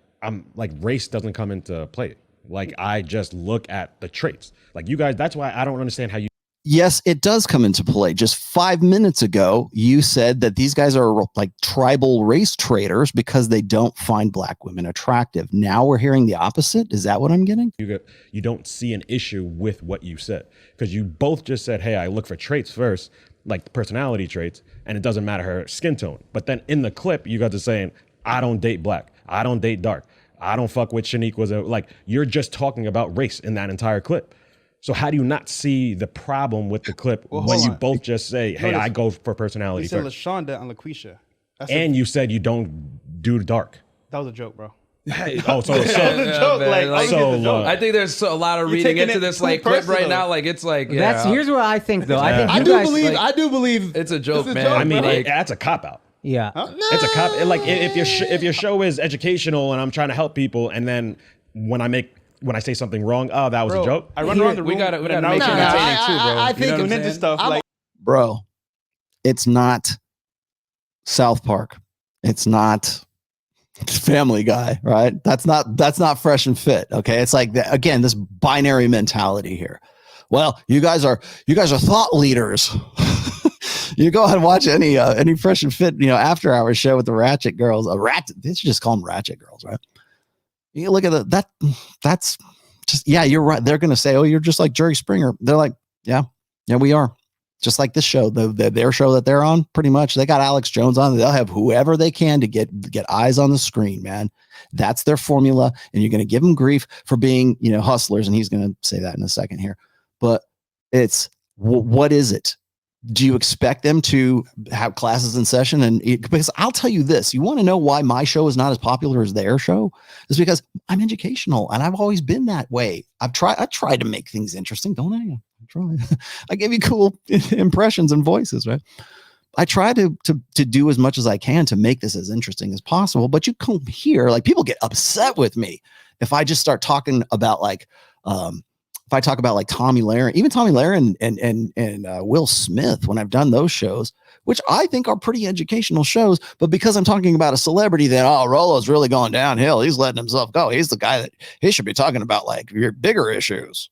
race doesn't come into play. Like, I just look at the traits. Like, you guys, that's why I don't understand how you. Yes, it does come into play. Just 5 minutes ago, you said that these guys are like tribal race traders because they don't find black women attractive. Now we're hearing the opposite. Is that what I'm getting? You don't see an issue with what you said, because you both just said, hey, I look for traits first, like personality traits, and it doesn't matter her skin tone. But then in the clip, you guys are saying, I don't date black. I don't date dark. I don't fuck with Shaniqua's. Like, you're just talking about race in that entire clip. So how do you not see the problem with the clip when you both just say, hey, I go for personality You said first? LaShonda and LaQuisha. And you said you don't do dark. That was a joke, bro. Oh, so That was a joke. man, Like, so, a joke. I think there's a lot of reading taking into it this too like clip right personal. now. Like, it's like, yeah, That's here's what I think though. I think I you do guys, believe. like, I do believe it's a joke, it's a man. joke, I mean, like, that's a cop-out. yeah. It's a cop. Like, if your show is educational and I'm trying to help people, and then when I say something wrong, oh, that was Bro, a joke. I run around the room. we gotta with make a it Naruto entertaining knife. too, bro. I You think know what I'm Ninja saying? stuff. Like, Bro, it's not South Park. It's not Family Guy, right? That's not Fresh and Fit. Okay. It's like, again, this binary mentality here. Well, you guys are thought leaders. You go ahead and watch any Fresh and Fit, after hours show with the Ratchet Girls. They should just call them Ratchet Girls, right? You look at that's just, yeah, you're right. They're going to say, oh, you're just like Jerry Springer. They're like, yeah, we are. Just like this show, their show that they're on, pretty much. They got Alex Jones on. They'll have whoever they can to get eyes on the screen, man. That's their formula. And you're going to give them grief for being, hustlers. And he's going to say that in a second here. But it's, what is it? Do you expect them to have classes in session? Because I'll tell you this, you want to know why my show is not as popular as their show? Is because I'm educational and I've always been that way. I try to make things interesting, don't I? I give you cool impressions and voices, right? I try to do as much as I can to make this as interesting as possible, but you come here, like, people get upset with me if I just start talking about like if I talk about like Tommy Lahren, even Tommy Lahren and Will Smith, when I've done those shows, which I think are pretty educational shows, but because I'm talking about a celebrity, then Rollo's really going downhill. He's letting himself go. He's the guy that he should be talking about like your bigger issues.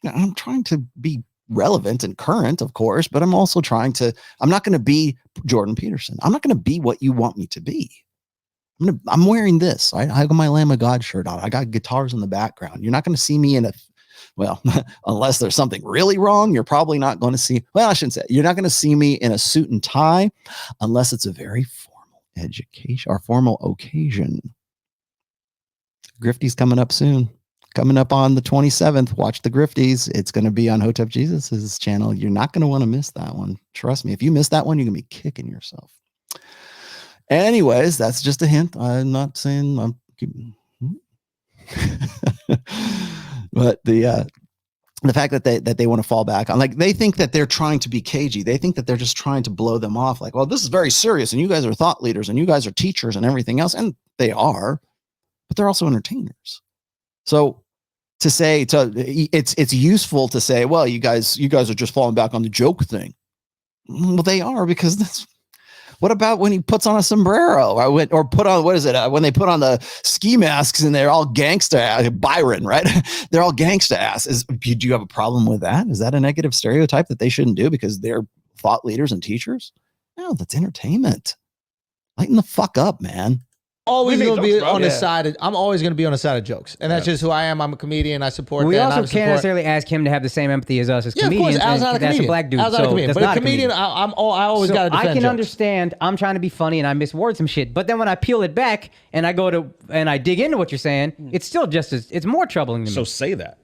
Now, I'm trying to be relevant and current, of course, but I'm also I'm not going to be Jordan Peterson. I'm not going to be what you want me to be. I'm wearing this. I got my Lamb of God shirt on. I got guitars in the background. You're not going to see me unless there's something really wrong, you're probably not going to see, I shouldn't say, you're not going to see me in a suit and tie unless it's a very formal education or formal occasion. Grifty's coming up soon. Coming up on the 27th. Watch the Grifties. It's going to be on Hotep Jesus's channel. You're not going to want to miss that one. Trust me. If you miss that one, you're going to be kicking yourself. Anyways, that's just a hint. I'm not saying I'm keeping. But the fact that they want to fall back on, like, they think that they're trying to be cagey. They think that they're just trying to blow them off. Like, well, this is very serious, and you guys are thought leaders, and you guys are teachers, and everything else, and they are, but they're also entertainers. So to say it's useful to say, well, you guys are just falling back on the joke thing. Well, they are, because that's. What about when he puts on a sombrero or put on, what is it? When they put on the ski masks and they're all gangsta, Byron, right? They're all gangsta ass. Do you have a problem with that? Is that a negative stereotype that they shouldn't do because they're thought leaders and teachers? No, that's entertainment. Lighten the fuck up, man. Always going to be on the side. I'm always going to be on the side of jokes, and that's just who I am. I'm a comedian. I support. We also can't necessarily ask him to have the same empathy as us as comedians. Of course, Al's not a comedian. That's a black dude. Al's not a comedian, but a comedian. I always got to defend I can jokes. understand. I'm trying to be funny and I misword some shit, but then when I peel it back and I dig into what you're saying, it's still it's more troubling to me. So say that,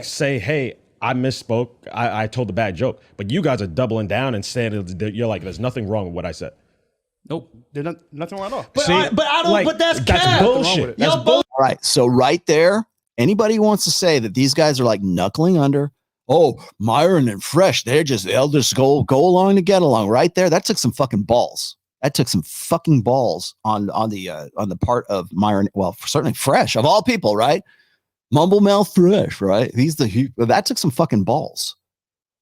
say, hey, I misspoke. I told a bad joke, but you guys are doubling down and saying you're like, there's nothing wrong with what I said. Nope, there's nothing wrong at all. But I don't. But that's bullshit. That's bullshit. All right, so right there, anybody who wants to say that these guys are like knuckling under, Myron and Fresh, they'll just go along to get along. Right there, that took some fucking balls. That took some fucking balls on the part of Myron. Well, certainly Fresh, of all people, right? Mumble mouth Fresh, right? That took some fucking balls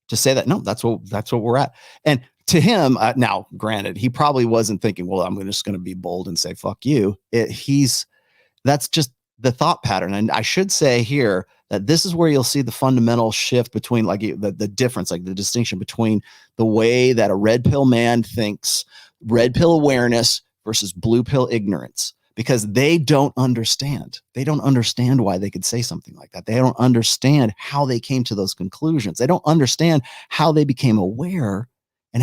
to say that. No, that's what we're at. And to him, now, granted, he probably wasn't thinking, well, I'm just going to be bold and say, fuck you. That's just the thought pattern. And I should say here that this is where you'll see the fundamental shift between like the difference, like the distinction between the way that a red pill man thinks, red pill awareness versus blue pill ignorance, because they don't understand. They don't understand why they could say something like that. They don't understand how they came to those conclusions. They don't understand how they became aware. And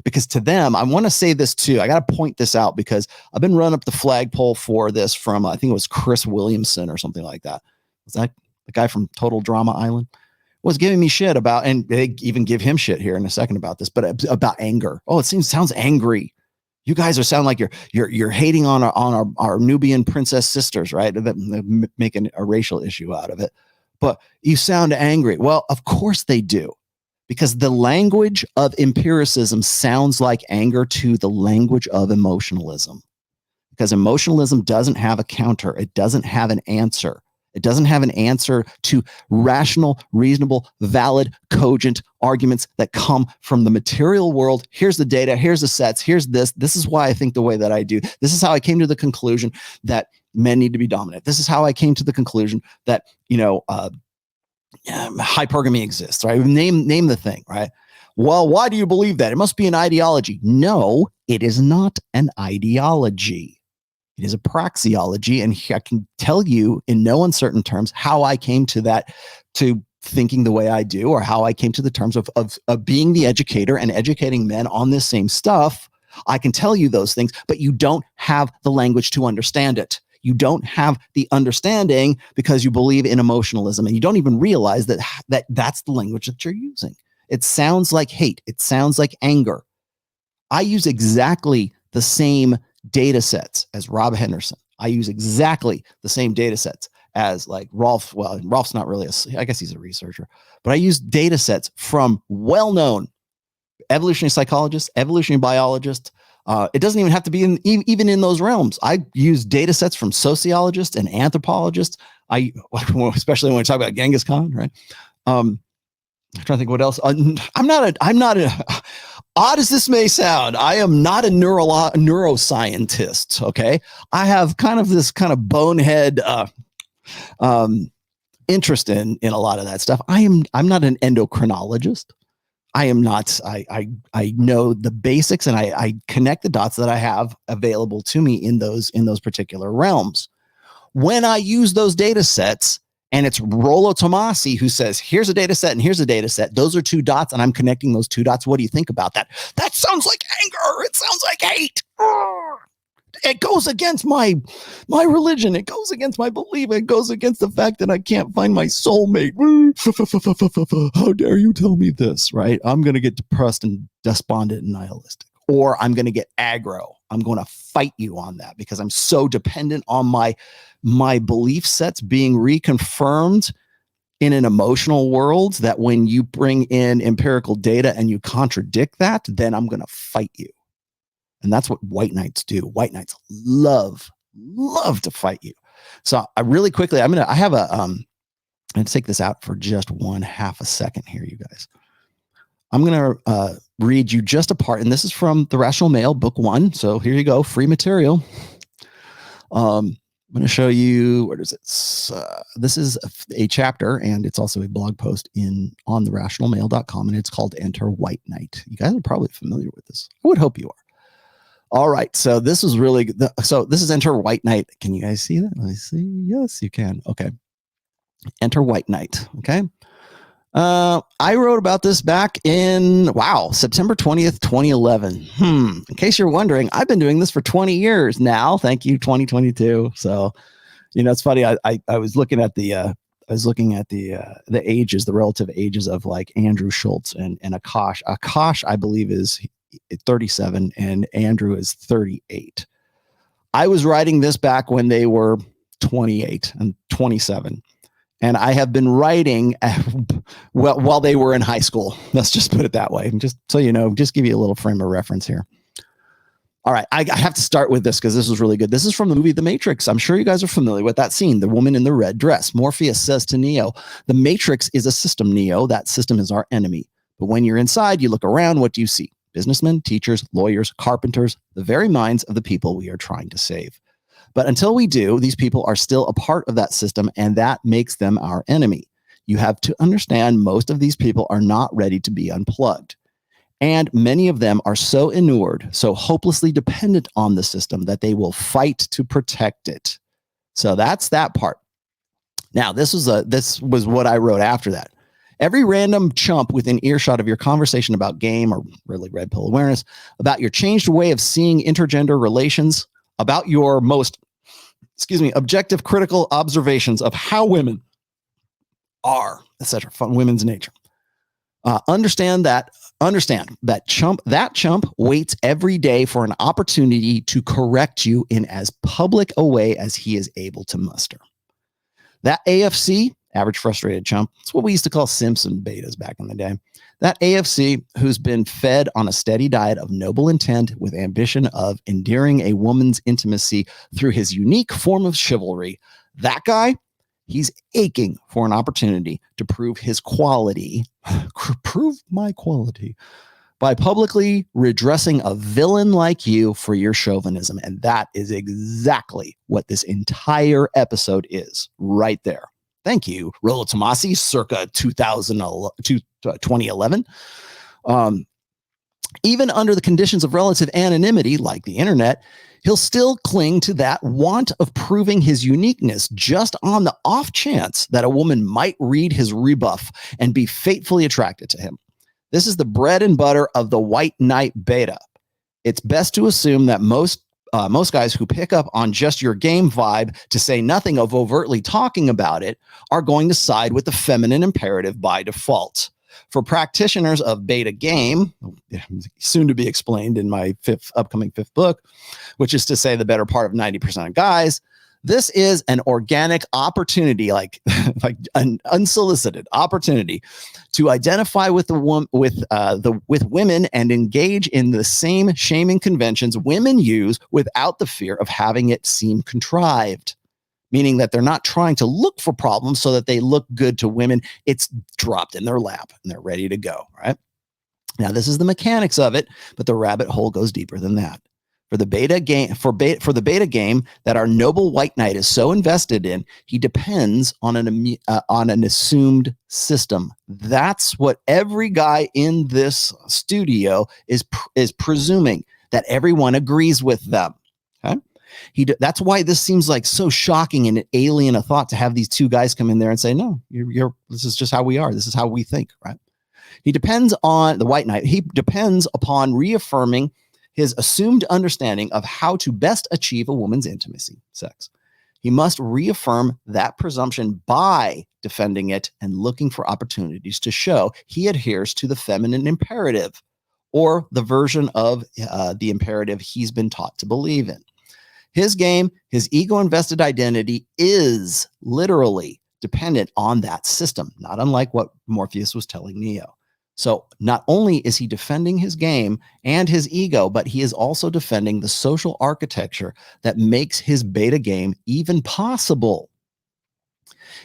because to them, I want to say this too. I got to point this out because I've been running up the flagpole for this from, I think it was Chris Williamson or something like that. Was that the guy from Total Drama Island? Was giving me shit about, and they even give him shit here in a second about this, but about anger. Oh, sounds angry. You guys sound like you're hating on our Nubian princess sisters, right? That making a racial issue out of it. But you sound angry. Well, of course they do. Because the language of empiricism sounds like anger to the language of emotionalism. Because emotionalism doesn't have a counter. It doesn't have an answer. It doesn't have an answer to rational, reasonable, valid, cogent arguments that come from the material world. Here's the data. Here's the sets. Here's this. This is why I think the way that I do. This is how I came to the conclusion that men need to be dominant. This is how I came to the conclusion that, hypergamy exists, right? Name the thing, right? Well, why do you believe that? It must be an ideology. No, it is not an ideology. It is a praxeology. And I can tell you in no uncertain terms how I came to thinking the way I do, or how I came to the terms of being the educator and educating men on this same stuff. I can tell you those things, but you don't have the language to understand it. You don't have the understanding because you believe in emotionalism, and you don't even realize that that's the language that you're using. It sounds like hate. It sounds like anger. I use exactly the same data sets as Rob Henderson. I use exactly the same data sets as like Rolf. Well, Rolf's not really I guess he's a researcher, but I use data sets from well-known evolutionary psychologists, evolutionary biologists. It doesn't even have to be even in those realms. I use data sets from sociologists and anthropologists. Especially when we talk about Genghis Khan, right? I'm trying to think what else. I'm not a odd as this may sound, I am not a neuroscientist. Okay. I have kind of this kind of bonehead, interest in a lot of that stuff. I'm not an endocrinologist. I am not, I know the basics and I connect the dots that I have available to me in those particular realms. When I use those data sets, and it's ROLLO Tomassi who says, here's a data set and here's a data set. Those are two dots, and I'm connecting those two dots. What do you think about that? That sounds like anger. It sounds like hate. It goes against my religion. It goes against my belief. It goes against the fact that I can't find my soulmate. How dare you tell me this, right? I'm going to get depressed and despondent and nihilistic. Or I'm going to get aggro. I'm going to fight you on that because I'm so dependent on my belief sets being reconfirmed in an emotional world that when you bring in empirical data and you contradict that, then I'm going to fight you. And that's what white knights do. White knights love to fight you. So I really quickly, I'm going to take this out for just 1/2 a second here, you guys. I'm going to read you just a part, and this is from The Rational Male, book 1. So here you go, free material. I'm going to show you, where does it? This is a chapter, and it's also a blog post on therationalmale.com, and it's called Enter White Knight. You guys are probably familiar with this. I would hope you are. All right, so this is really good. So this is Enter White Knight. Can you guys see that? Let me see. Yes, you can. Okay. Enter White Knight. Okay. I wrote about this back in, September 20th, 2011. In case you're wondering, I've been doing this for 20 years now. Thank you, 2022. So, it's funny. I was looking at the ages, the relative ages of like Andrew Schulz and Akaash. Akaash, I believe, is 37 and Andrew is 38. I was writing this back when they were 28 and 27. And I have been writing while they were in high school. Let's just put it that way. And just so you know, just give you a little frame of reference here. All right. I have to start with this because this was really good. This is from the movie The Matrix. I'm sure you guys are familiar with that scene. The woman in the red dress. Morpheus says to Neo, the Matrix is a system, Neo. That system is our enemy. But when you're inside, you look around, what do you see? Businessmen, teachers, lawyers, carpenters, the very minds of the people we are trying to save. But until we do, these people are still a part of that system, and that makes them our enemy. You have to understand most of these people are not ready to be unplugged. And many of them are so inured, so hopelessly dependent on the system that they will fight to protect it. So that's that part. Now, this was what I wrote after that. Every random chump within earshot of your conversation about game or really red pill awareness, about your changed way of seeing intergender relations, about your most, objective critical observations of how women are, etc., women's nature. Understand that chump waits every day for an opportunity to correct you in as public a way as he is able to muster. That AFC, average frustrated chump, it's what we used to call simps and betas back in the day. That AFC who's been fed on a steady diet of noble intent with ambition of endearing a woman's intimacy through his unique form of chivalry. That guy, he's aching for an opportunity to prove his quality, prove my quality, by publicly redressing a villain like you for your chauvinism. And that is exactly what this entire episode is right there. Thank you, Rollo Tomassi, circa 2011. Even under the conditions of relative anonymity, like the internet, he'll still cling to that want of proving his uniqueness just on the off chance that a woman might read his rebuff and be fatefully attracted to him. This is the bread and butter of the white knight beta. It's best to assume that most guys who pick up on just your game vibe, to say nothing of overtly talking about it, are going to side with the feminine imperative by default. For practitioners of beta game, soon to be explained in my upcoming fifth book, which is to say the better part of 90% of guys, this is an organic opportunity, like an unsolicited opportunity to identify with with women and engage in the same shaming conventions women use without the fear of having it seem contrived. meaning that they're not trying to look for problems so that they look good to women. It's dropped in their lap and they're ready to go, right? Now, this is the mechanics of it, but the rabbit hole goes deeper than that. For the beta game that our noble white knight is so invested in, he depends on an assumed system. That's what every guy in this studio is presuming, that everyone agrees with them. Okay, that's why this seems like so shocking and alien a thought to have these two guys come in there and say, "No, this is just how we are. This is how we think." Right? He depends on the white knight. He depends upon reaffirming his assumed understanding of how to best achieve a woman's intimacy, sex. He must reaffirm that presumption by defending it and looking for opportunities to show he adheres to the feminine imperative, or the version of the imperative he's been taught to believe in. His game, his ego-invested identity is literally dependent on that system, not unlike what Morpheus was telling Neo. So not only is he defending his game and his ego, but he is also defending the social architecture that makes his beta game even possible.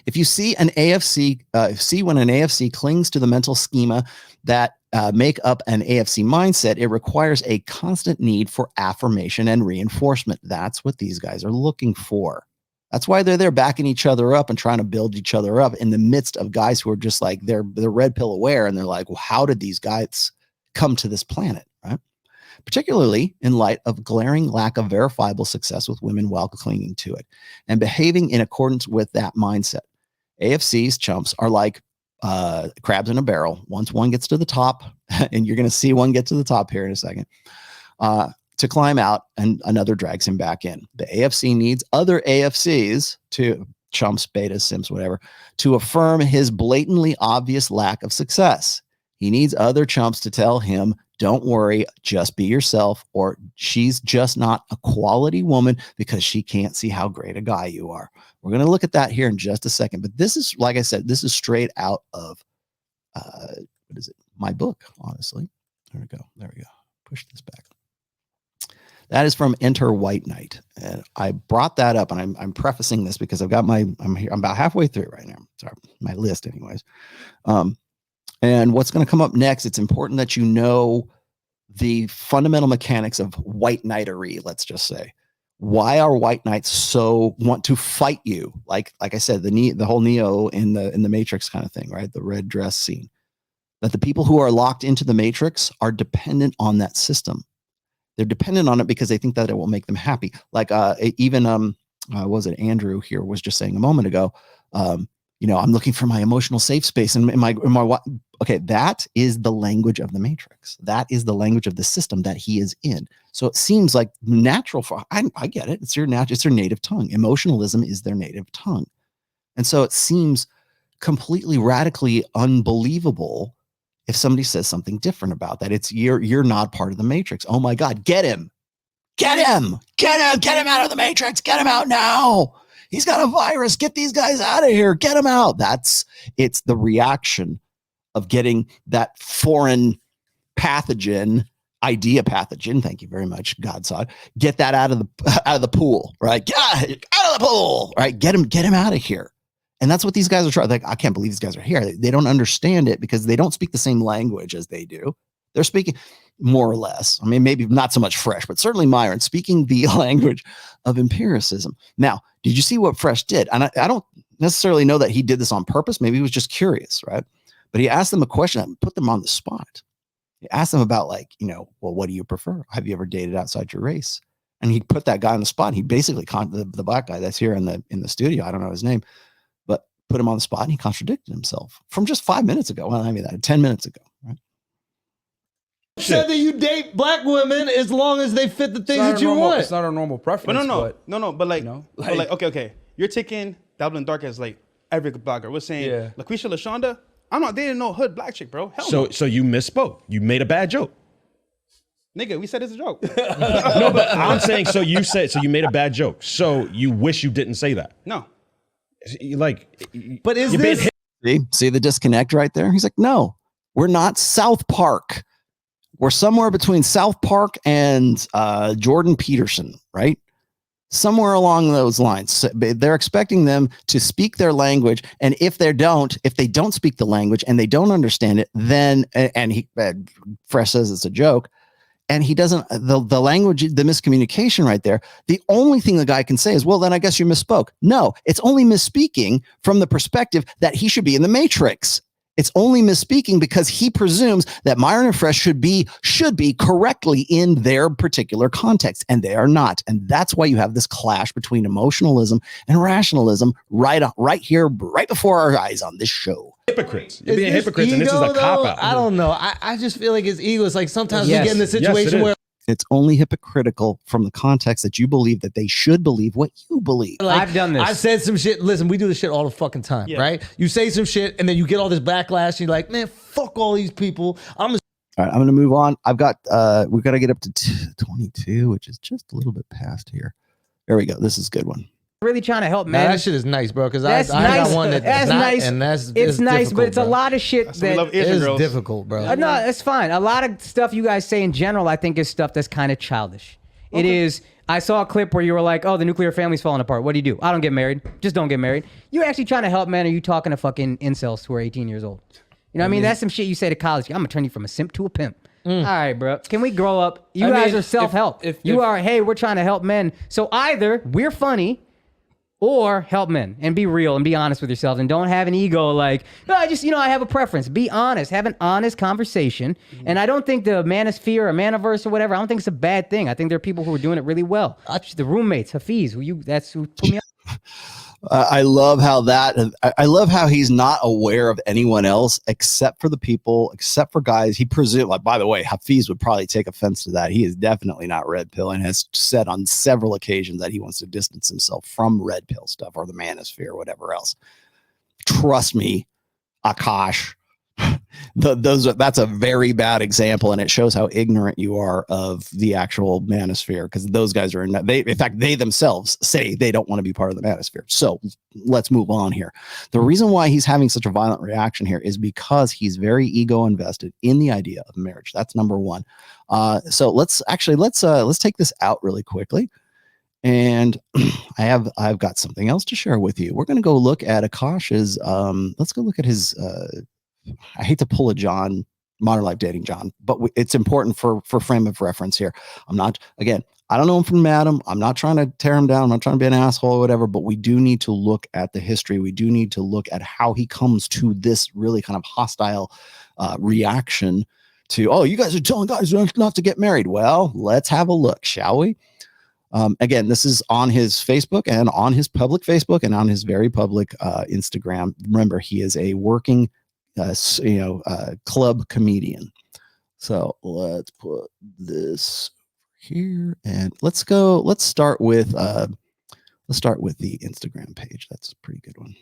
If you see when an AFC clings to the mental schema that make up an AFC mindset, it requires a constant need for affirmation and reinforcement. That's what these guys are looking for. That's why they're there backing each other up and trying to build each other up in the midst of guys who are just like, they're red pill aware. And they're like, well, how did these guys come to this planet? Right? Particularly in light of glaring lack of verifiable success with women while clinging to it and behaving in accordance with that mindset. AFC's chumps are like crabs in a barrel. Once one gets to the top, and you're going to see one get to the top here in a second, to climb out, and another drags him back in. The AFC needs other AFCs, to chumps, betas, simps, whatever, to affirm his blatantly obvious lack of success. He needs other chumps to tell him, don't worry, just be yourself, or she's just not a quality woman because she can't see how great a guy you are. We're going to look at that here in just a second. But this is, like I said, this is straight out of, what is it? My book, honestly. There we go. There we go. Push this back. That is from Enter White Knight. And I brought that up, and I'm prefacing this because I've got I'm about halfway through right now. Sorry, my list anyways. And what's going to come up next, it's important that you know the fundamental mechanics of white knighterry, let's just say. Why are white knights so want to fight you? Like I said, the whole Neo in the Matrix kind of thing, right? The red dress scene. That the people who are locked into the Matrix are dependent on that system. They're dependent on it because they think that it will make them happy. Like even was it Andrew here was just saying a moment ago, I'm looking for my emotional safe space and my okay, that is the language of the Matrix. That is the language of the system that he is in. So it seems like natural for I get it. It's their native tongue. Emotionalism is their native tongue. And so it seems completely radically unbelievable if somebody says something different about that. It's you're not part of the Matrix. Oh my God, get him out of the Matrix, get him out now. He's got a virus. Get these guys out of here. Get them out. It's the reaction of getting that foreign pathogen, idea pathogen. Thank you very much, Godsod. Get that out of the pool, right? Get out of the pool, right? Get him out of here. And that's what these guys are trying. Like, I can't believe these guys are here. They don't understand it because they don't speak the same language as they do. They're speaking more or less. I mean, maybe not so much Fresh, but certainly Myron speaking the language of empiricism. Now, did you see what Fresh did? And I don't necessarily know that he did this on purpose. Maybe he was just curious, right? But he asked them a question and put them on the spot. He asked them about well, what do you prefer? Have you ever dated outside your race? And he put that guy on the spot. And he basically, the black guy that's here in the studio, I don't know his name, but put him on the spot and he contradicted himself from just 5 minutes ago. Well, I mean, 10 minutes ago, right? Said that you date black women as long as they fit the things that you want. It's not a normal preference. But okay. You're taking Dublin Dark as like every blogger. We're saying LaQuisha LaShonda. I'm not dating no hood black chick, bro. Hell no. So you misspoke. You made a bad joke. Nigga, we said it's a joke. No, but I'm saying so you made a bad joke. So you wish you didn't say that. No. But is this see the disconnect right there? He's like, no, we're not South Park. We're somewhere between South Park and Jordan Peterson, right? Somewhere along those lines. So they're expecting them to speak their language. And if they don't speak the language and they don't understand it, then, and he, Fresh says it's a joke, and he doesn't, the language, the miscommunication right there, the only thing the guy can say is, well, then I guess you misspoke. No, it's only misspeaking from the perspective that he should be in the Matrix. It's only misspeaking because he presumes that Myron and Fresh should be correctly in their particular context, and they are not. And that's why you have this clash between emotionalism and rationalism right here, right before our eyes on this show. Hypocrites. You're being hypocrites, and this is a cop-out. I don't know. I just feel like it's ego. It's like sometimes we get in the situation where it's only hypocritical from the context that you believe that they should believe what you believe. Like, I've done this. I've said some shit. Listen, we do this shit all the fucking time, right? You say some shit and then you get all this backlash and you're like, man, fuck all these people. All right, I'm going to move on. I've got, we've got to get up to 22, which is just a little bit past here. There we go. This is a good one. Really trying to help, man. That shit is nice, bro. Because I nice. got one that's not, nice. and it's nice, but it's a lot of shit that is difficult, bro. No, it's fine. A lot of stuff you guys say in general, I think, is stuff that's kind of childish. Okay. It is. I saw a clip where you were like, "Oh, the nuclear family's falling apart. What do you do? I don't get married. Just don't get married." You're actually trying to help, man. Or you talking to fucking incels who are 18 years old? You know what I mean? That's some shit you say to college. I'm gonna turn you from a simp to a pimp. All right, bro. Can we grow up? You guys are self-help. Hey, we're trying to help men. So either we're funny, or help men and be real and be honest with yourself and don't have an ego like, no, I have a preference. Be honest. Have an honest conversation. And I don't think the manosphere or manaverse or whatever, I don't think it's a bad thing. I think there are people who are doing it really well. The roommates, Hafiz, that's who put me on. I love how he's not aware of anyone else except for the people, except for guys. He presumes, like, by the way, Hafiz would probably take offense to that. He is definitely not red pill and has said on several occasions that he wants to distance himself from red pill stuff or the manosphere or whatever else. Trust me, Akaash. That's a very bad example, and it shows how ignorant you are of the actual manosphere, because those guys are in fact they themselves say they don't want to be part of the manosphere. So let's move on here. The reason why he's having such a violent reaction here is because he's very ego invested in the idea of marriage. That's number one. So let's take this out really quickly. And I've got something else to share with you. We're going to go look at Akaash's let's go look at his I hate to pull a John, Modern Life Dating John, but it's important for frame of reference here. I don't know him from Adam. I'm not trying to tear him down. I'm not trying to be an asshole or whatever, but we do need to look at the history. We do need to look at how he comes to this really kind of hostile reaction to, oh, you guys are telling guys not to get married. Well, let's have a look, shall we? Again, this is on his Facebook and on his public Facebook and on his very public Instagram. Remember, he is a working club comedian. So let's put this here and let's start with the Instagram page. That's a pretty good one.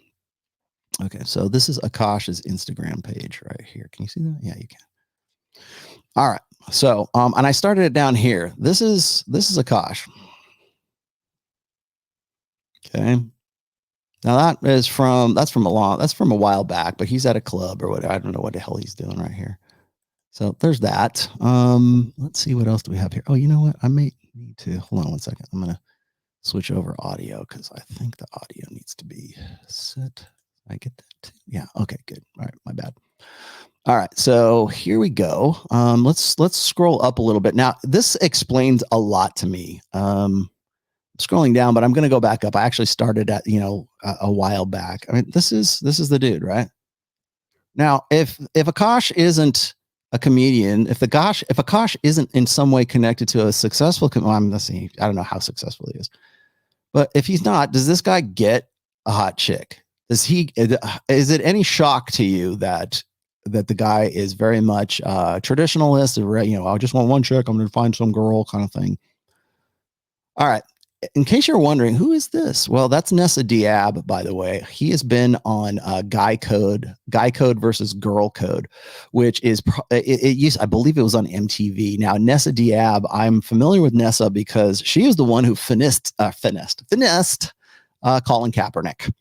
Okay, so this is Akaash's Instagram page right here. Can you see that? Yeah, you can. All right. So and I started it down here. This is Akaash. Okay. Now that's from a while back, but he's at a club or whatever. I don't know what the hell he's doing right here. So there's that. Let's see, what else do we have here? Oh, you know what? I may need to hold on one second. I'm gonna switch over audio because I think the audio needs to be set. I get that too. Yeah. Okay, good. All right, my bad. All right, so here we go. Let's scroll up a little bit. Now, this explains a lot to me. Scrolling down, but I'm going to go back up. I actually started at, a while back. I mean, this is the dude, right? Now, if Akaash isn't a comedian, if Akaash isn't in some way connected to a successful, let's see, I don't know how successful he is, but if he's not, does this guy get a hot chick? Is it any shock to you that the guy is very much traditionalist, I just want one chick, I'm going to find some girl kind of thing. All right. In case you're wondering, who is this? Well, that's Nessa Diab, by the way. He has been on Guy Code versus Girl Code, which is I believe it was on MTV. Now, Nessa Diab, I'm familiar with Nessa because she is the one who finessed Colin Kaepernick.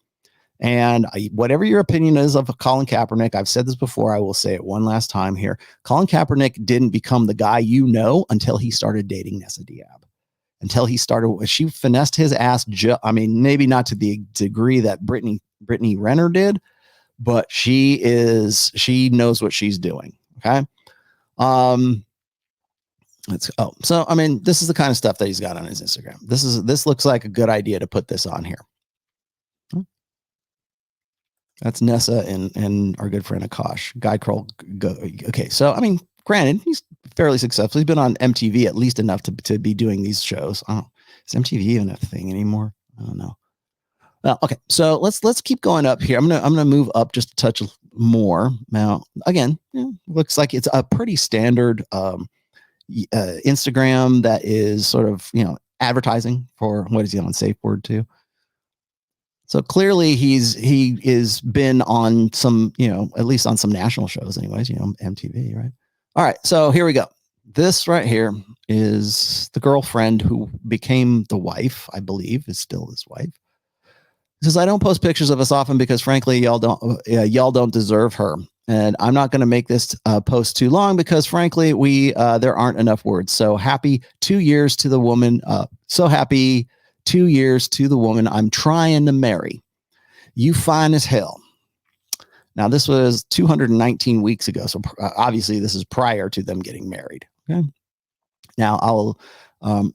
And whatever your opinion is of Colin Kaepernick, I've said this before, I will say it one last time here. Colin Kaepernick didn't become the guy until he started dating Nessa Diab. until he started. She finessed his ass. I mean, maybe not to the degree that Brittany Renner did, but she knows what she's doing. Okay. So I mean, this is the kind of stuff that he's got on his Instagram. This looks like a good idea to put this on here. That's Nessa and our good friend Akaash. Guy Kroll. Okay, so I mean, granted, he's fairly successful. He's been on MTV at least enough to be doing these shows. I don't know. Is MTV even a thing anymore? I don't know. Well, okay, so let's keep going up here. I'm gonna move up just a touch more. Now, again, looks like it's a pretty standard Instagram that is sort of advertising for what is he on Safeword too. So clearly he is been on some, at least on some national shows anyways, MTV, right? All right. So here we go. This right here is the girlfriend who became the wife, I believe is still his wife. He says, I don't post pictures of us often because frankly, y'all don't deserve her. And I'm not going to make this post too long because frankly, there aren't enough words. So happy 2 years to the woman. So happy 2 years to the woman I'm trying to marry. You fine as hell. Now, this was 219 weeks ago. So obviously this is prior to them getting married. Okay. Now I'll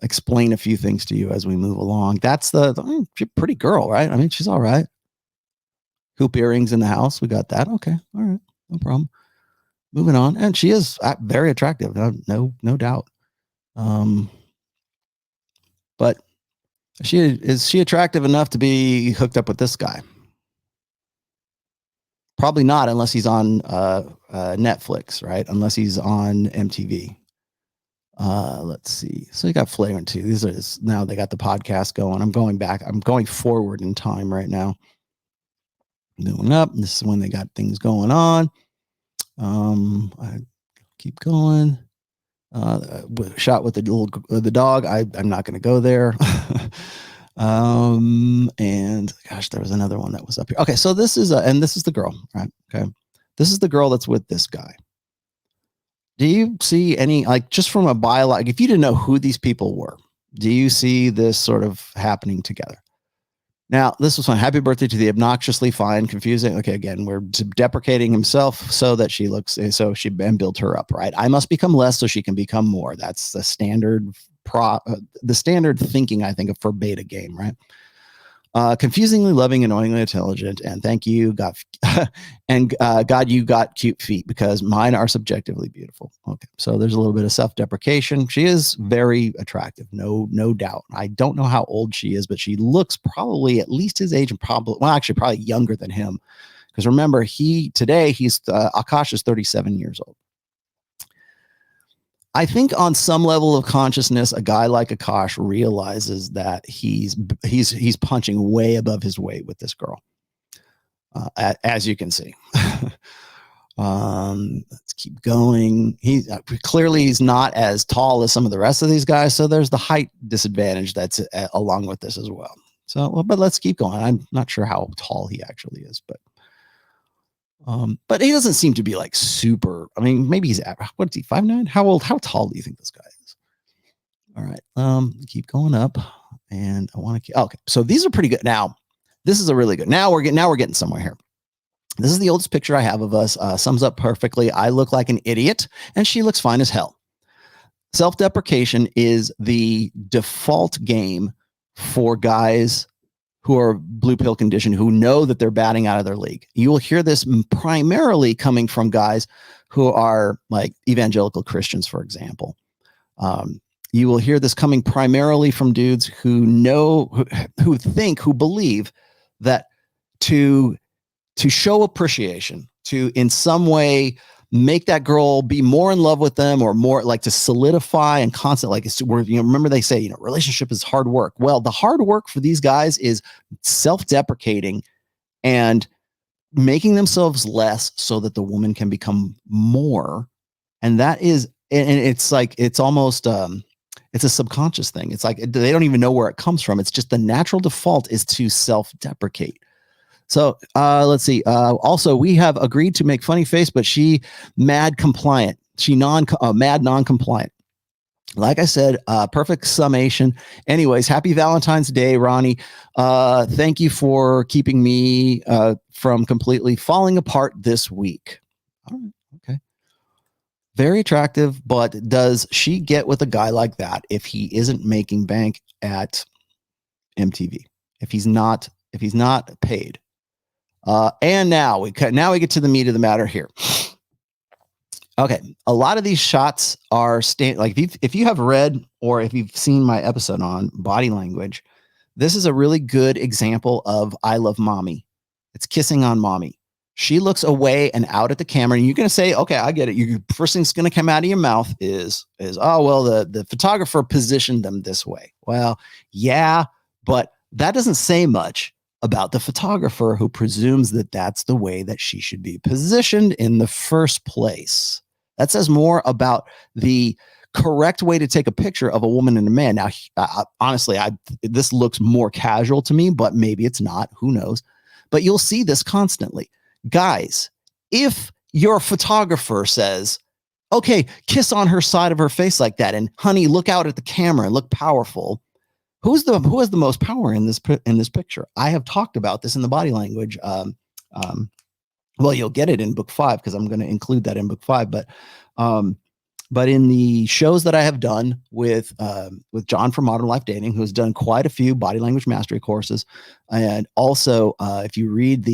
explain a few things to you as we move along. That's the pretty girl, right? I mean, she's all right. Hoop earrings in the house. We got that. Okay. All right. No problem. Moving on. And she is very attractive. No doubt. But is she attractive enough to be hooked up with this guy? Probably not unless he's on Netflix, right? Unless he's on MTV. Let's see. So you got Flagrant too. Now they got the podcast going. I'm going back. I'm going forward in time right now. Moving up. This is when they got things going on. I keep going. Shot with the dog. I'm not going to go there. And gosh, there was another one that was up here. Okay, so this is the girl, right? Okay, this is the girl that's with this guy. Do you see any, like, just from a biological, if you didn't know who these people were, do you see this sort of happening together? Now, this was fine. Happy birthday to the obnoxiously fine, confusing. Okay, again, we're deprecating himself so that she looks, so she built her up, right? I must become less so she can become more. That's the standard the standard thinking, I think, for beta game, right? Confusingly loving, annoyingly intelligent, and thank you, God, and God, you got cute feet because mine are subjectively beautiful. Okay, so there's a little bit of self-deprecation. She is very attractive, no doubt. I don't know how old she is, but she looks probably at least his age, and probably younger than him. Because remember, Akaash is 37 years old. I think on some level of consciousness, a guy like Akaash realizes that he's punching way above his weight with this girl, as you can see. Let's keep going. He's not as tall as some of the rest of these guys, so there's the height disadvantage that's along with this as well. So, but let's keep going. I'm not sure how tall he actually is, but he doesn't seem to be like super. I mean, maybe he's what is he, 5'9"? How tall do you think this guy is? All right. Keep going up, and I want to keep. Okay, so these are pretty good. Now, this is a really good. Now we're getting somewhere here. This is the oldest picture I have of us. Sums up perfectly. I look like an idiot, and she looks fine as hell. Self-deprecation is the default game for guys who are blue pill conditioned, who know that they're batting out of their league. You will hear this primarily coming from guys who are like evangelical Christians, for example. You will hear this coming primarily from dudes who believe that to show appreciation, to in some way make that girl be more in love with them, or more like to solidify and constant, like remember they say, relationship is hard work. Well, the hard work for these guys is self-deprecating and making themselves less so that the woman can become more. And that is, and it's like, it's almost, it's a subconscious thing. It's like, they don't even know where it comes from. It's just the natural default is to self-deprecate. So let's see. Also, we have agreed to make funny face, but she mad compliant. She mad non-compliant. Like I said, perfect summation. Anyways, happy Valentine's Day, Ronnie. Thank you for keeping me from completely falling apart this week. All right, okay. Very attractive, but does she get with a guy like that if he isn't making bank at MTV? If he's not paid? And now we get to the meat of the matter here. Okay, a lot of these shots are like if you have read or if you've seen my episode on body language, this is a really good example of I love mommy. It's kissing on mommy. She looks away and out at the camera, and you're going to say, okay, I get it. You first thing's going to come out of your mouth is oh well, the photographer positioned them this way. Well, yeah, but that doesn't say much about the photographer who presumes that that's the way that she should be positioned in the first place. That says more about the correct way to take a picture of a woman and a man. Now, honestly, this looks more casual to me, but maybe it's not. Who knows? But you'll see this constantly. Guys, if your photographer says, okay, kiss on her side of her face like that, and honey, look out at the camera and look powerful, who has the most power in this picture? I have talked about this in the body language. Well, you'll get it in book 5 because I'm going to include that in book 5. But in the shows that I have done with John from Modern Life Dating, who's done quite a few body language mastery courses, and also if you read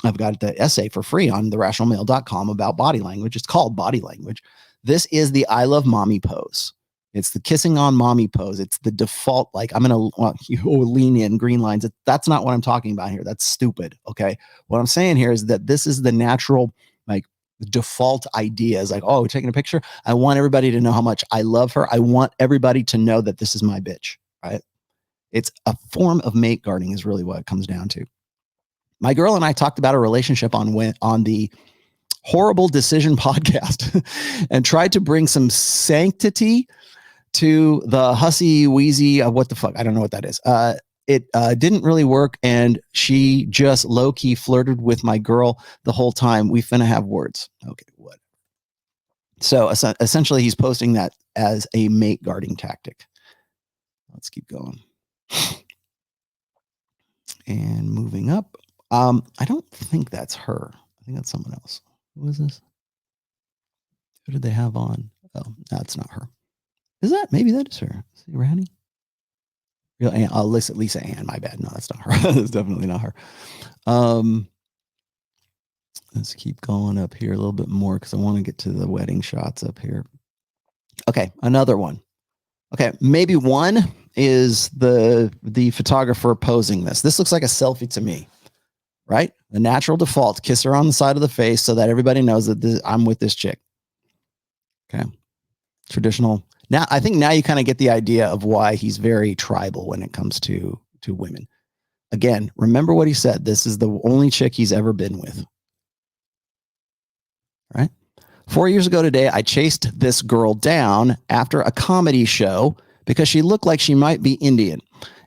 I've got the essay for free on therationalmale.com about body language. It's called Body Language. This is the I love mommy pose. It's the kissing on mommy pose. It's the default, like I'm going to lean in green lines. That's not what I'm talking about here. That's stupid. Okay. What I'm saying here is that this is the natural, like default idea is like, oh, we're taking a picture. I want everybody to know how much I love her. I want everybody to know that this is my bitch. Right. It's a form of mate guarding is really what it comes down to. My girl and I talked about a relationship on the Horrible Decision podcast and tried to bring some sanctity to the hussy wheezy what the fuck, I don't know what that is. It didn't really work, and she just low-key flirted with my girl the whole time. We finna have words. Okay, what? So essentially he's posting that as a mate guarding tactic. Let's keep going. And moving up. I don't think that's her. I think that's someone else. Who is this? Who did they have on? Oh, that's not her. Is that? Maybe that is her. See, Randy? Lisa Ann, my bad. No, that's not her. That's definitely not her. Let's keep going up here a little bit more because I want to get to the wedding shots up here. Okay, another one. Okay, maybe one is the photographer posing this. This looks like a selfie to me, right? The natural default, kiss her on the side of the face so that everybody knows that I'm with this chick. Okay, traditional. Now, I think now you kind of get the idea of why he's very tribal when it comes to women. Again, remember what he said. This is the only chick he's ever been with. Right? 4 years ago today, I chased this girl down after a comedy show because she looked like she might be Indian.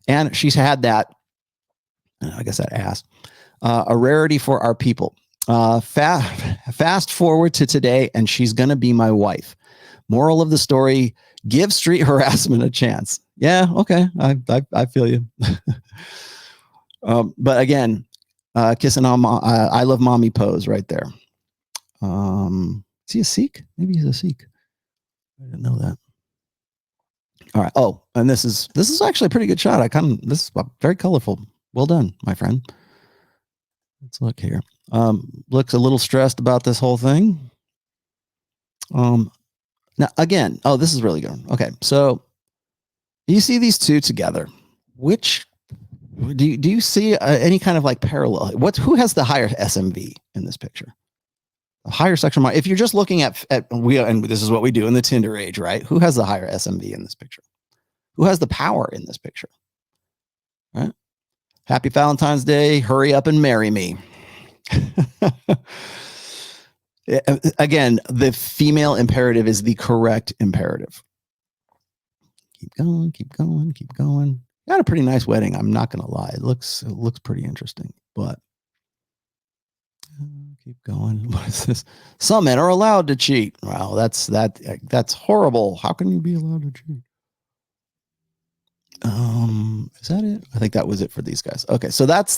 And she's had that, I guess that ass, a rarity for our people. Fast forward to today, and she's going to be my wife. Moral of the story, give street harassment a chance. Yeah, okay. I feel you. But again, kissing on I love mommy pose right there. Is he a Sikh? Maybe he's a Sikh. I didn't know that. All right. Oh, and this is actually a pretty good shot. This is very colorful. Well done, my friend. Let's look here. Looks a little stressed about this whole thing. Now, again, this is really good. Okay, so you see these two together. Which do you see any kind of like parallel? Who has the higher SMV in this picture? A higher sexual mind. If you're just looking at and this is what we do in the Tinder age, right? Who has the higher SMV in this picture? Who has the power in this picture? Right? Happy Valentine's Day. Hurry up and marry me. Again, the female imperative is the correct imperative. Keep going, keep going, keep going. Got a pretty nice wedding. I'm not going to lie. It looks pretty interesting, but Keep going. What is this? Some men are allowed to cheat. Wow, that's horrible. How can you be allowed to cheat? Is that it? I think that was it for these guys. Okay, so that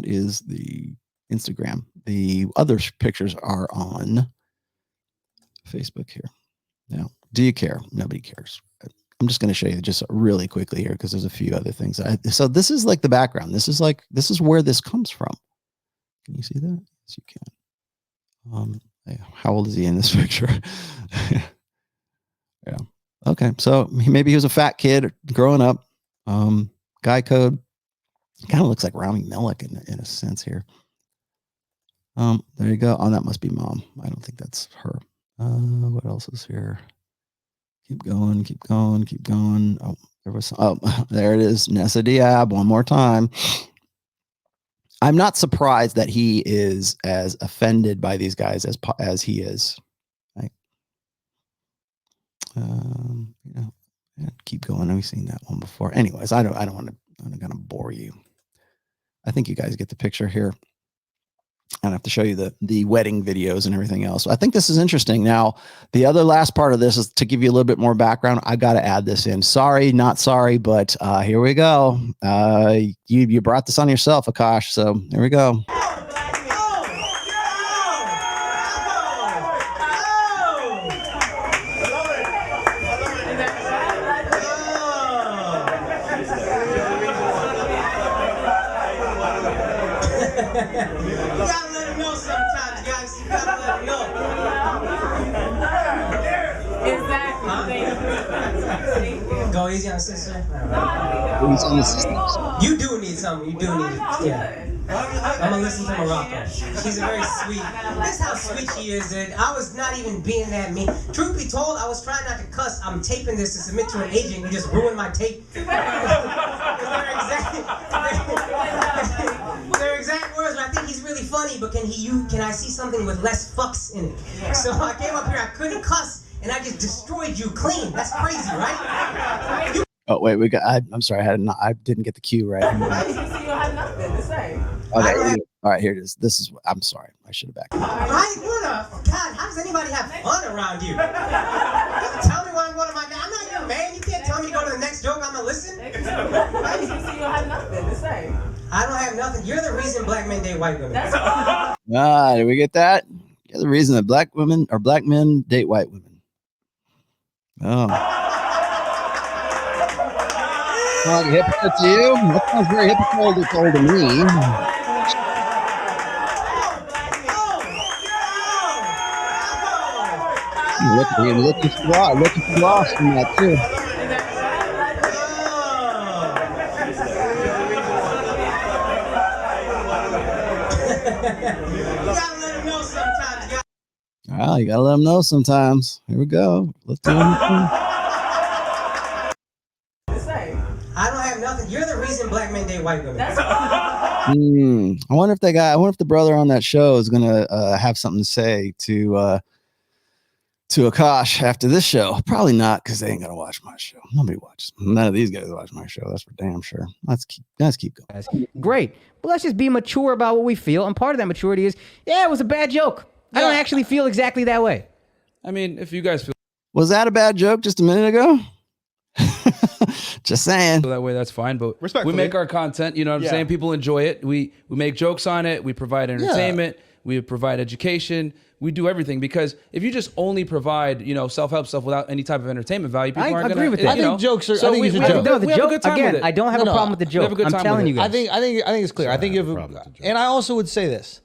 is the Instagram. The other pictures are on Facebook here. Now, do you care? Nobody cares. I'm just going to show you just really quickly here because there's a few other things. So this is like the background. This is where this comes from. Can you see that? Yes, you can. How old is he in this picture? Yeah. Okay. So maybe he was a fat kid growing up. Guy code. Kind of looks like Rami Malek in a sense here. There you go. Oh, that must be mom. I don't think that's her. What else is here? Keep going, keep going, keep going. Oh, there it is. Nessa Diab one more time. I'm not surprised that he is as offended by these guys as he is. Right? Keep going. We've seen that one before. Anyways, I don't want to. I'm not gonna bore you. I think you guys get the picture here. I don't have to show you the wedding videos and everything else. I think this is interesting. Now, the other last part of this is to give you a little bit more background. I got to add this in. Sorry, not sorry, but here we go. You brought this on yourself, Akaash. So here we go. Go easy on sister. You do need something. You do need it. Yeah. I'm gonna listen to Morocco. She's a very sweet. That's how sweet she is. That I was not even being that mean. Truth be told, I was trying not to cuss. I'm taping this to submit to an agent. You just ruined my tape. Their exact words. I think he's really funny, but can I see something with less fucks in it? So I came up here. I couldn't cuss. And I just destroyed you clean. That's crazy, right? Oh wait, I'm sorry, I didn't get the cue right. Okay, all right, here it is. I'm sorry, I should have backed up. Right? God, how does anybody have fun around you? You can tell me when I'm going to my. I'm not your man. You can't tell me to go to the next joke. I'm gonna listen. Right? I don't have nothing. You're the reason black men date white women. Did we get that? You're the reason that black men date white women. Oh. Not hypocrite to you? That sounds very hypocritical to me. Looking lost from that too. Well, you gotta let them know sometimes. Here we go. Let's do it. I don't have nothing. You're the reason black men date white women. I wonder if the brother on that show is gonna have something to say to Akaash after this show. Probably not, because they ain't gonna watch my show. Nobody watches. None of these guys watch my show. That's for damn sure. Let's keep going. Great, but let's just be mature about what we feel, and part of that maturity is, it was a bad joke. I don't actually feel exactly that way. I mean, if you guys feel was that a bad joke just a minute ago? Just saying. that way, that's fine. But respectfully, we make our content. You know what I'm saying? People enjoy it. We make jokes on it. We provide entertainment. We provide education. We do everything, because if you just only provide, self-help stuff without any type of entertainment value, people aren't going to agree with that. I think jokes are. So I think it's a joke. No, the joke again. I don't have a problem with the joke. I'm telling you guys. I think it's clear. I think you have, and I also would say this.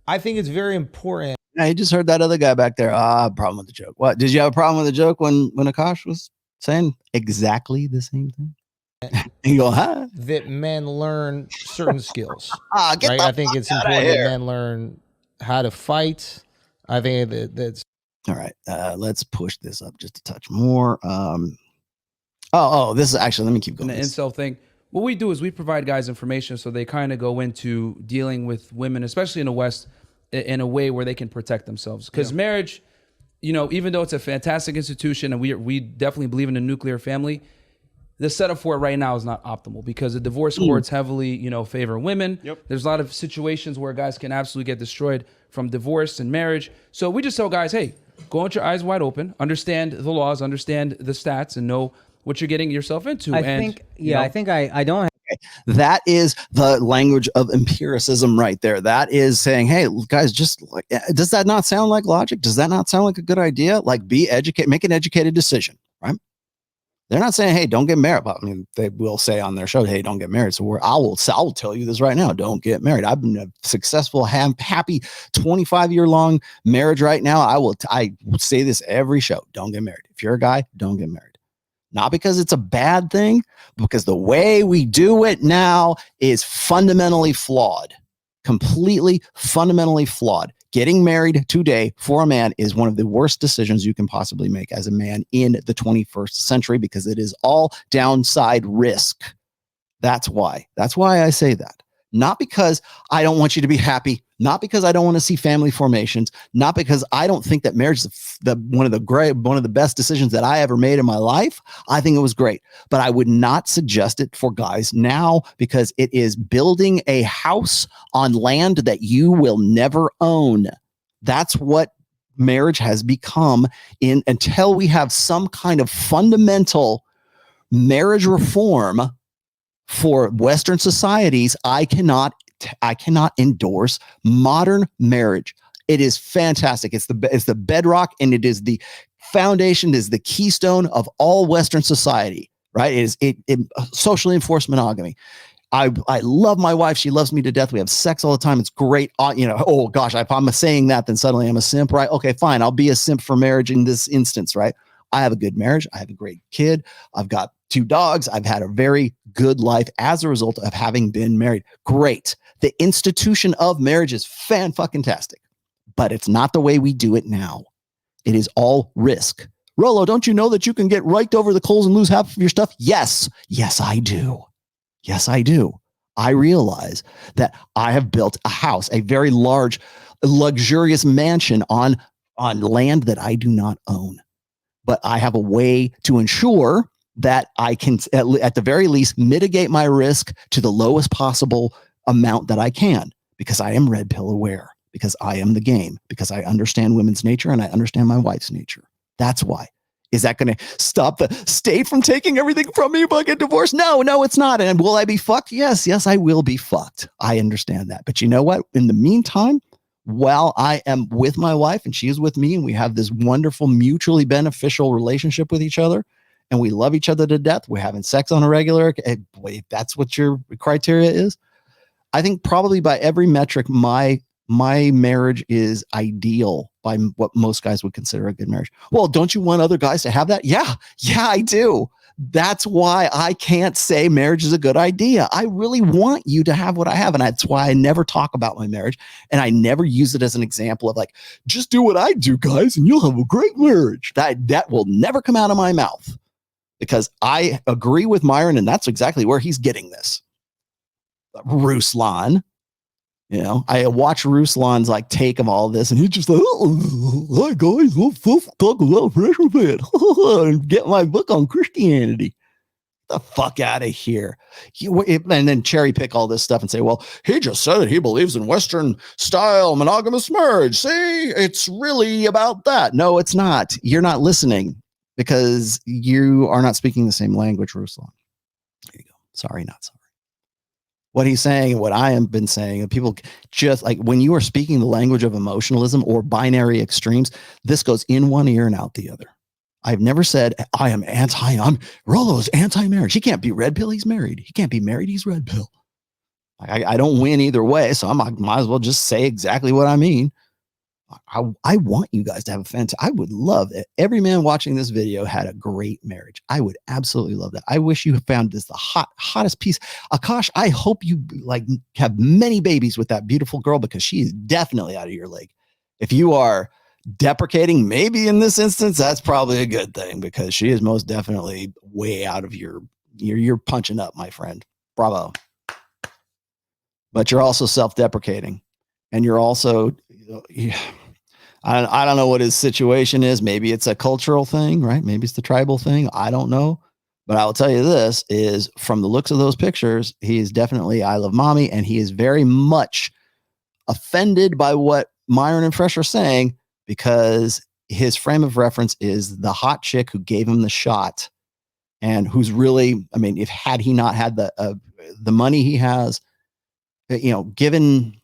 I think it's very important. Yeah, you just heard that other guy back there. Problem with the joke. What? Did you have a problem with the joke when Akaash was saying exactly the same thing? And you go, huh? That men learn certain skills. Right? I think it's important that men learn how to fight. I think that's all right. Let's push this up just a touch more. This is actually, let me keep going. The incel thing. What we do is we provide guys information so they kind of go into dealing with women, especially in the West, in a way where they can protect themselves. Because marriage, even though it's a fantastic institution and we definitely believe in a nuclear family, the setup for it right now is not optimal because the divorce courts heavily, favor women. Yep. There's a lot of situations where guys can absolutely get destroyed from divorce and marriage. So we just tell guys, hey, go with your eyes wide open, understand the laws, understand the stats, and know what you're getting yourself into. I think I don't. That is the language of empiricism right there. That is saying, hey, guys, just like, does that not sound like logic? Does that not sound like a good idea? Like, be educated, make an educated decision, right? They're not saying, hey, don't get married. But, I mean, they will say on their show, hey, don't get married. So I will tell you this right now. Don't get married. I've been a successful, happy 25-year long marriage right now. I will say this every show. Don't get married. If you're a guy, don't get married. Not because it's a bad thing, because the way we do it now is fundamentally flawed. Completely fundamentally flawed. Getting married today for a man is one of the worst decisions you can possibly make as a man in the 21st century because it is all downside risk. That's why I say that. Not because I don't want you to be happy, not because I don't want to see family formations, not because I don't think that marriage is one of the best decisions that I ever made in my life. I think it was great, but I would not suggest it for guys now because it is building a house on land that you will never own. That's what marriage has become until we have some kind of fundamental marriage reform for Western societies. I cannot endorse modern marriage. It is fantastic. It's the bedrock, and it is the foundation, it is the keystone of all Western society, right? It is socially enforced monogamy. I love my wife. She loves me to death. We have sex all the time. It's great. Oh gosh, if I'm saying that, then suddenly I'm a simp, right? Okay, fine. I'll be a simp for marriage in this instance, right? I have a good marriage. I have a great kid. I've got 2 dogs. I've had a very good life as a result of having been married. Great. The institution of marriage is fan-fucking-tastic, but it's not the way we do it now. It is all risk. Rollo, don't you know that you can get raked over the coals and lose half of your stuff? Yes. Yes, I do. Yes, I do. I realize that I have built a house, a very large, luxurious mansion on land that I do not own. But I have a way to ensure that I can, at the very least, mitigate my risk to the lowest possible amount that I can, because I am red pill aware, because I am the game, because I understand women's nature and I understand my wife's nature. That's why. Is that going to stop the state from taking everything from me if I get divorced? No, it's not. And will I be fucked? Yes, I will be fucked. I understand that. But you know what? In the meantime, while I am with my wife and she is with me and we have this wonderful mutually beneficial relationship with each other and we love each other to death, we're having sex on a regular, if that's what your criteria is, I think probably by every metric, my marriage is ideal by what most guys would consider a good marriage. Well, don't you want other guys to have that? Yeah, I do. That's why I can't say marriage is a good idea. I really want you to have what I have. And that's why I never talk about my marriage. And I never use it as an example of like, just do what I do, guys, and you'll have a great marriage. That will never come out of my mouth because I agree with Myron. And that's exactly where he's getting this. Ruslan. I watch Ruslan's like take of all this, and he's just like, "Oh, hi guys, let's talk about pressure bed and get my book on Christianity." The fuck out of here! And then cherry pick all this stuff and say, "Well, he just said he believes in Western style monogamous marriage. See, it's really about that." No, it's not. You're not listening because you are not speaking the same language, Ruslan. There you go. Sorry, not sorry. What he's saying, what I have been saying, people just like when you are speaking the language of emotionalism or binary extremes, this goes in one ear and out the other. I've never said Rollo's anti-marriage. He can't be red pill. He's married. He can't be married. He's red pill. I don't win either way. So I might as well just say exactly what I mean. I want you guys to have a fantastic. I would love it. Every man watching this video had a great marriage. I would absolutely love that. I wish you found this the hottest piece. Akaash, I hope you like have many babies with that beautiful girl because she is definitely out of your league. If you are deprecating, maybe in this instance, that's probably a good thing because she is most definitely way out of you're punching up, my friend. Bravo. But you're also self-deprecating and you're also, I don't know what his situation is. Maybe it's a cultural thing, right? Maybe it's the tribal thing. I don't know. But I will tell you this is from the looks of those pictures, he is definitely I love mommy, and he is very much offended by what Myron and Fresh are saying because his frame of reference is the hot chick who gave him the shot and who's really, I mean, if had he not had the money he has, you know, given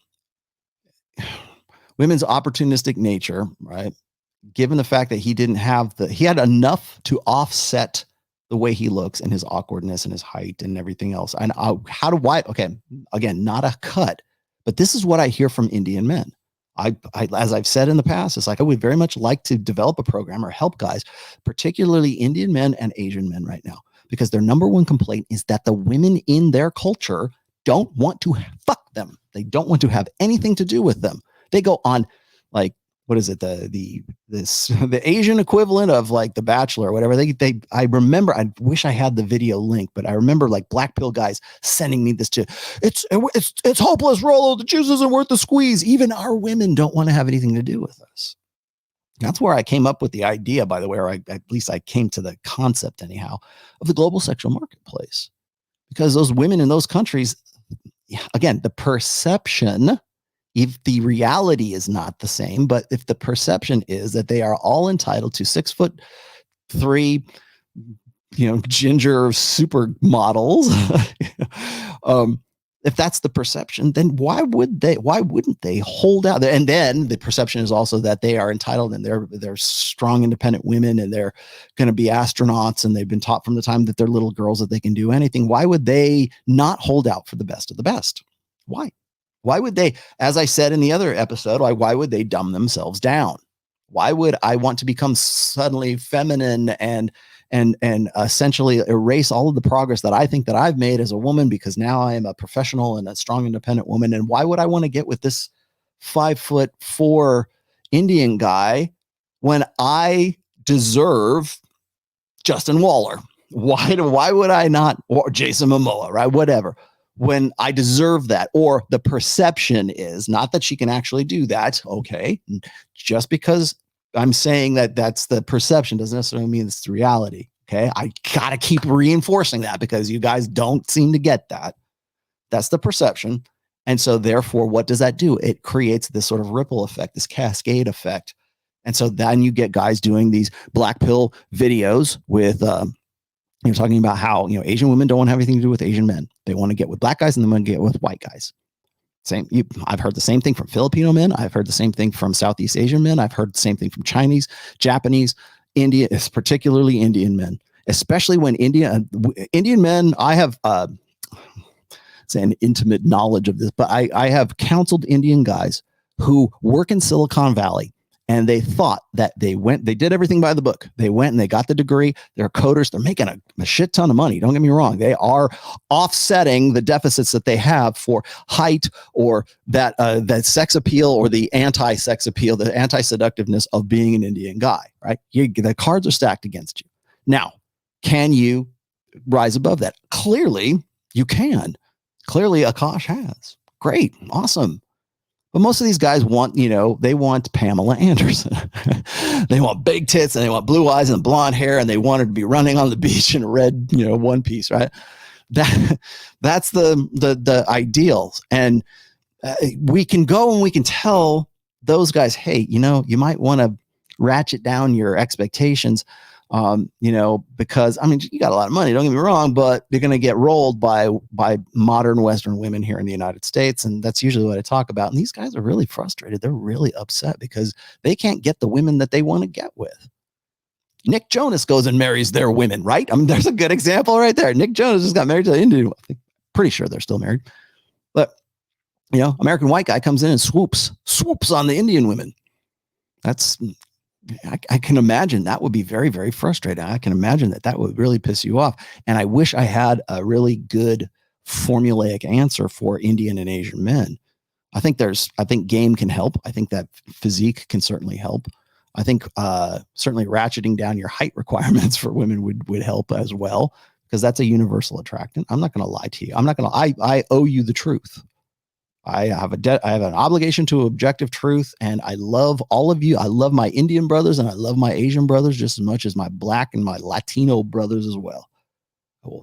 women's opportunistic nature, right? Given the fact that he didn't have he had enough to offset the way he looks and his awkwardness and his height and everything else. And okay, again, not a cut, but this is what I hear from Indian men. I, as I've said in the past, it's like, I would very much like to develop a program or help guys, particularly Indian men and Asian men right now, because their number one complaint is that the women in their culture don't want to fuck them. They don't want to have anything to do with them. They go on like, what is it? The Asian equivalent of like The Bachelor or whatever. I remember, I wish I had the video link, but I remember like black pill guys sending me this it's hopeless, Rollo. The juice isn't worth the squeeze. Even our women don't want to have anything to do with us. That's where I came up with the idea, by the way, or at least I came to the concept anyhow, of the global sexual marketplace. Because those women in those countries, again, the perception, if the reality is not the same, but if the perception is that they are all entitled to 6'3", ginger supermodels, if that's the perception, then why wouldn't they hold out? And then the perception is also that they are entitled and they're strong, independent women, and they're going to be astronauts, and they've been taught from the time that they're little girls that they can do anything. Why would they not hold out for the best of the best? Why? Why would they, as I said in the other episode, why would they dumb themselves down? Why would I want to become suddenly feminine and essentially erase all of the progress that I think that I've made as a woman, because now I am a professional and a strong, independent woman? And why would I want to get with this 5'4" Indian guy when I deserve Justin Waller? Why would I not, or Jason Momoa, right? Whatever. When I deserve that, or the perception is not that she can actually do that. Okay. Just because I'm saying that that's the perception doesn't necessarily mean it's the reality. Okay. I got to keep reinforcing that because you guys don't seem to get that. That's the perception. And so therefore, what does that do? It creates this sort of ripple effect, this cascade effect. And so then you get guys doing these black pill videos with, you're talking about how, Asian women don't want to have anything to do with Asian men. They want to get with black guys and they want to get with white guys. I've heard the same thing from Filipino men. I've heard the same thing from Southeast Asian men. I've heard the same thing from Chinese, Japanese, India, particularly Indian men, especially when Indian men, I have an intimate knowledge of this, but I have counseled Indian guys who work in Silicon Valley. And they thought that they did everything by the book. They went and they got the degree. They're coders. They're making a shit ton of money. Don't get me wrong. They are offsetting the deficits that they have for height or that sex appeal or the anti-sex appeal, the anti-seductiveness of being an Indian guy, right? The cards are stacked against you. Now, can you rise above that? Clearly, you can. Clearly, Akaash has. Great. Awesome. But most of these guys want, they want Pamela Anderson. They want big tits and they want blue eyes and blonde hair, and they want her to be running on the beach in a red, one piece, right? That's the ideals. And we can go and we can tell those guys, hey, you might want to ratchet down your expectations, because you got a lot of money, don't get me wrong, but you're going to get rolled by modern Western women here in the United States. And that's usually what I talk about. And these guys are really frustrated. They're really upset because they can't get the women that they want to get with. Nick Jonas goes and marries their women, right? There's a good example right there. Nick Jonas just got married to the Indian. Pretty sure they're still married, but American white guy comes in and swoops on the Indian women. I can imagine that would be very, very frustrating. I can imagine that would really piss you off. And I wish I had a really good formulaic answer for Indian and Asian men. I think game can help. I think that physique can certainly help. I think certainly ratcheting down your height requirements for women would help as well, because that's a universal attractant. I'm not going to lie to you. I owe you the truth. I have an obligation to objective truth, and I love all of you. I love my Indian brothers and I love my Asian brothers just as much as my black and my Latino brothers as well.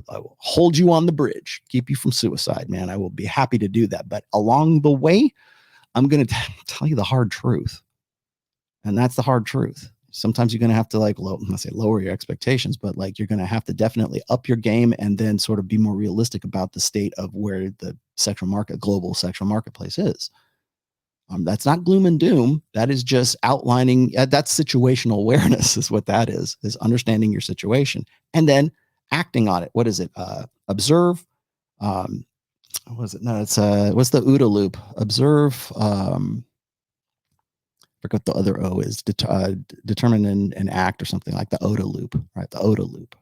I will hold you on the bridge, keep you from suicide, man. I will be happy to do that. But along the way, I'm going to tell you the hard truth. And that's the hard truth. Sometimes you're going to have to lower your expectations, but like you're going to have to definitely up your game and then sort of be more realistic about the state of where the global sexual marketplace is. That's not gloom and doom. That is just outlining. That's situational awareness is what that is understanding your situation and then acting on it. What is it? Observe. What is it? No, it's what's the OODA loop? Observe. Forget what the other O is. Determine and act or something like the OODA loop, right? The OODA loop.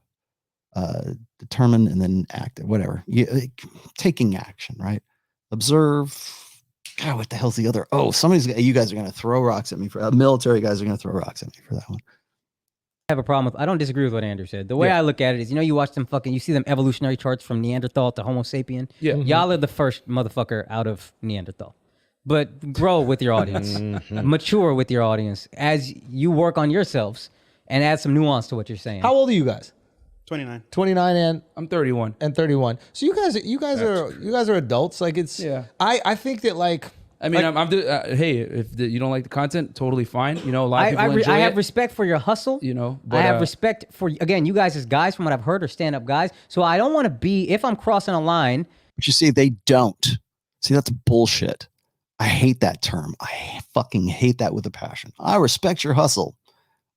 Determine and then act. Whatever. Taking action, right? Observe. God, what the hell's the other? Oh, you guys are going to throw rocks at me for military guys are going to throw rocks at me for that one. I have a problem with, I don't disagree with what Andrew said. The way I look at it is, you watch them you see them evolutionary charts from Neanderthal to Homo sapien. Yeah. Y'all are the first motherfucker out of Neanderthal. But grow with your audience, mature with your audience as you work on yourselves and add some nuance to what you're saying. How old are you guys? 29. 29 and I'm 31. And 31. So you guys are adults. Like I think that like. I mean, hey, if you don't like the content, totally fine. A lot of people enjoy I it. have respect for your hustle. But, I have respect for, again, you guys as guys, from what I've heard, are stand-up guys. So I don't want to be, if I'm crossing a line. But you see, they don't. See, that's bullshit. I hate that term. I fucking hate that with a passion. I respect your hustle.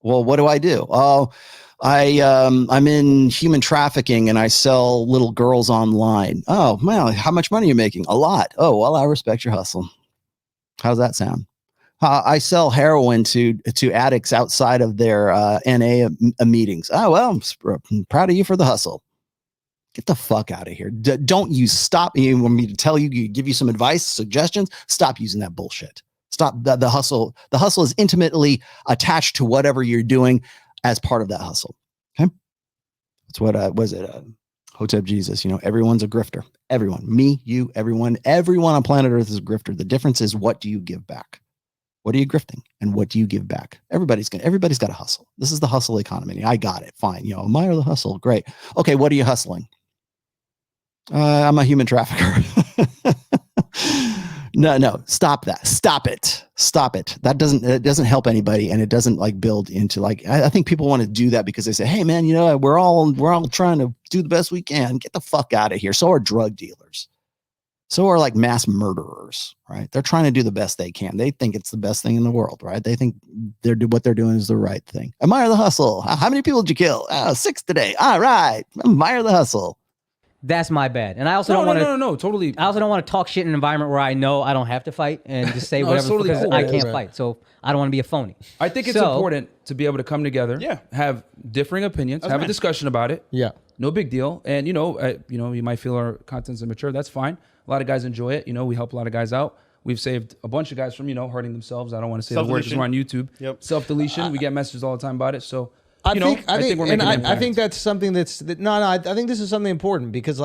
Well, what do I do? Oh, I'm in human trafficking and I sell little girls online. Oh, man, how much money are you making? A lot. Oh, well, I respect your hustle. How's that sound? I sell heroin to addicts outside of their NA meetings. Oh, well, I'm proud of you for the hustle. Get the fuck out of here. Don't you stop. You want me to tell you, give you some advice, suggestions? Stop using that bullshit. Stop the hustle. The hustle is intimately attached to whatever you're doing as part of that hustle. Okay. That's what was it? Hotep Jesus, everyone's a grifter. Everyone, me, you, everyone on planet Earth is a grifter. The difference is, what do you give back? What are you grifting and what do you give back? Everybody's got to hustle. This is the hustle economy. I got it. Fine. Admire the hustle. Great. Okay. What are you hustling? I'm a human trafficker. No, stop that. Stop it. That doesn't help anybody. And it doesn't build into I think people want to do that because they say, hey man, we're all trying to do the best we can. Get the fuck out of here. So are drug dealers. So are mass murderers, right? They're trying to do the best they can. They think it's the best thing in the world, right? They think what they're doing is the right thing. Admire the hustle. How many people did you kill? 6 today. All right. Admire the hustle. That's my bad. And I also don't want to. No, totally. I also don't want to talk shit in an environment where I know I don't have to fight and just say whatever totally because cool. I can't fight. So I don't want to be a phoney. I think it's important to be able to come together, have differing opinions, have a discussion about it. Yeah. No big deal. And you might feel our content's immature. That's fine. A lot of guys enjoy it. We help a lot of guys out. We've saved a bunch of guys from, hurting themselves. I don't want to say the word because we're on YouTube. Yep. Self-deletion. We get messages all the time about it. So I think we're making an impact. I think that's something I think this is something important because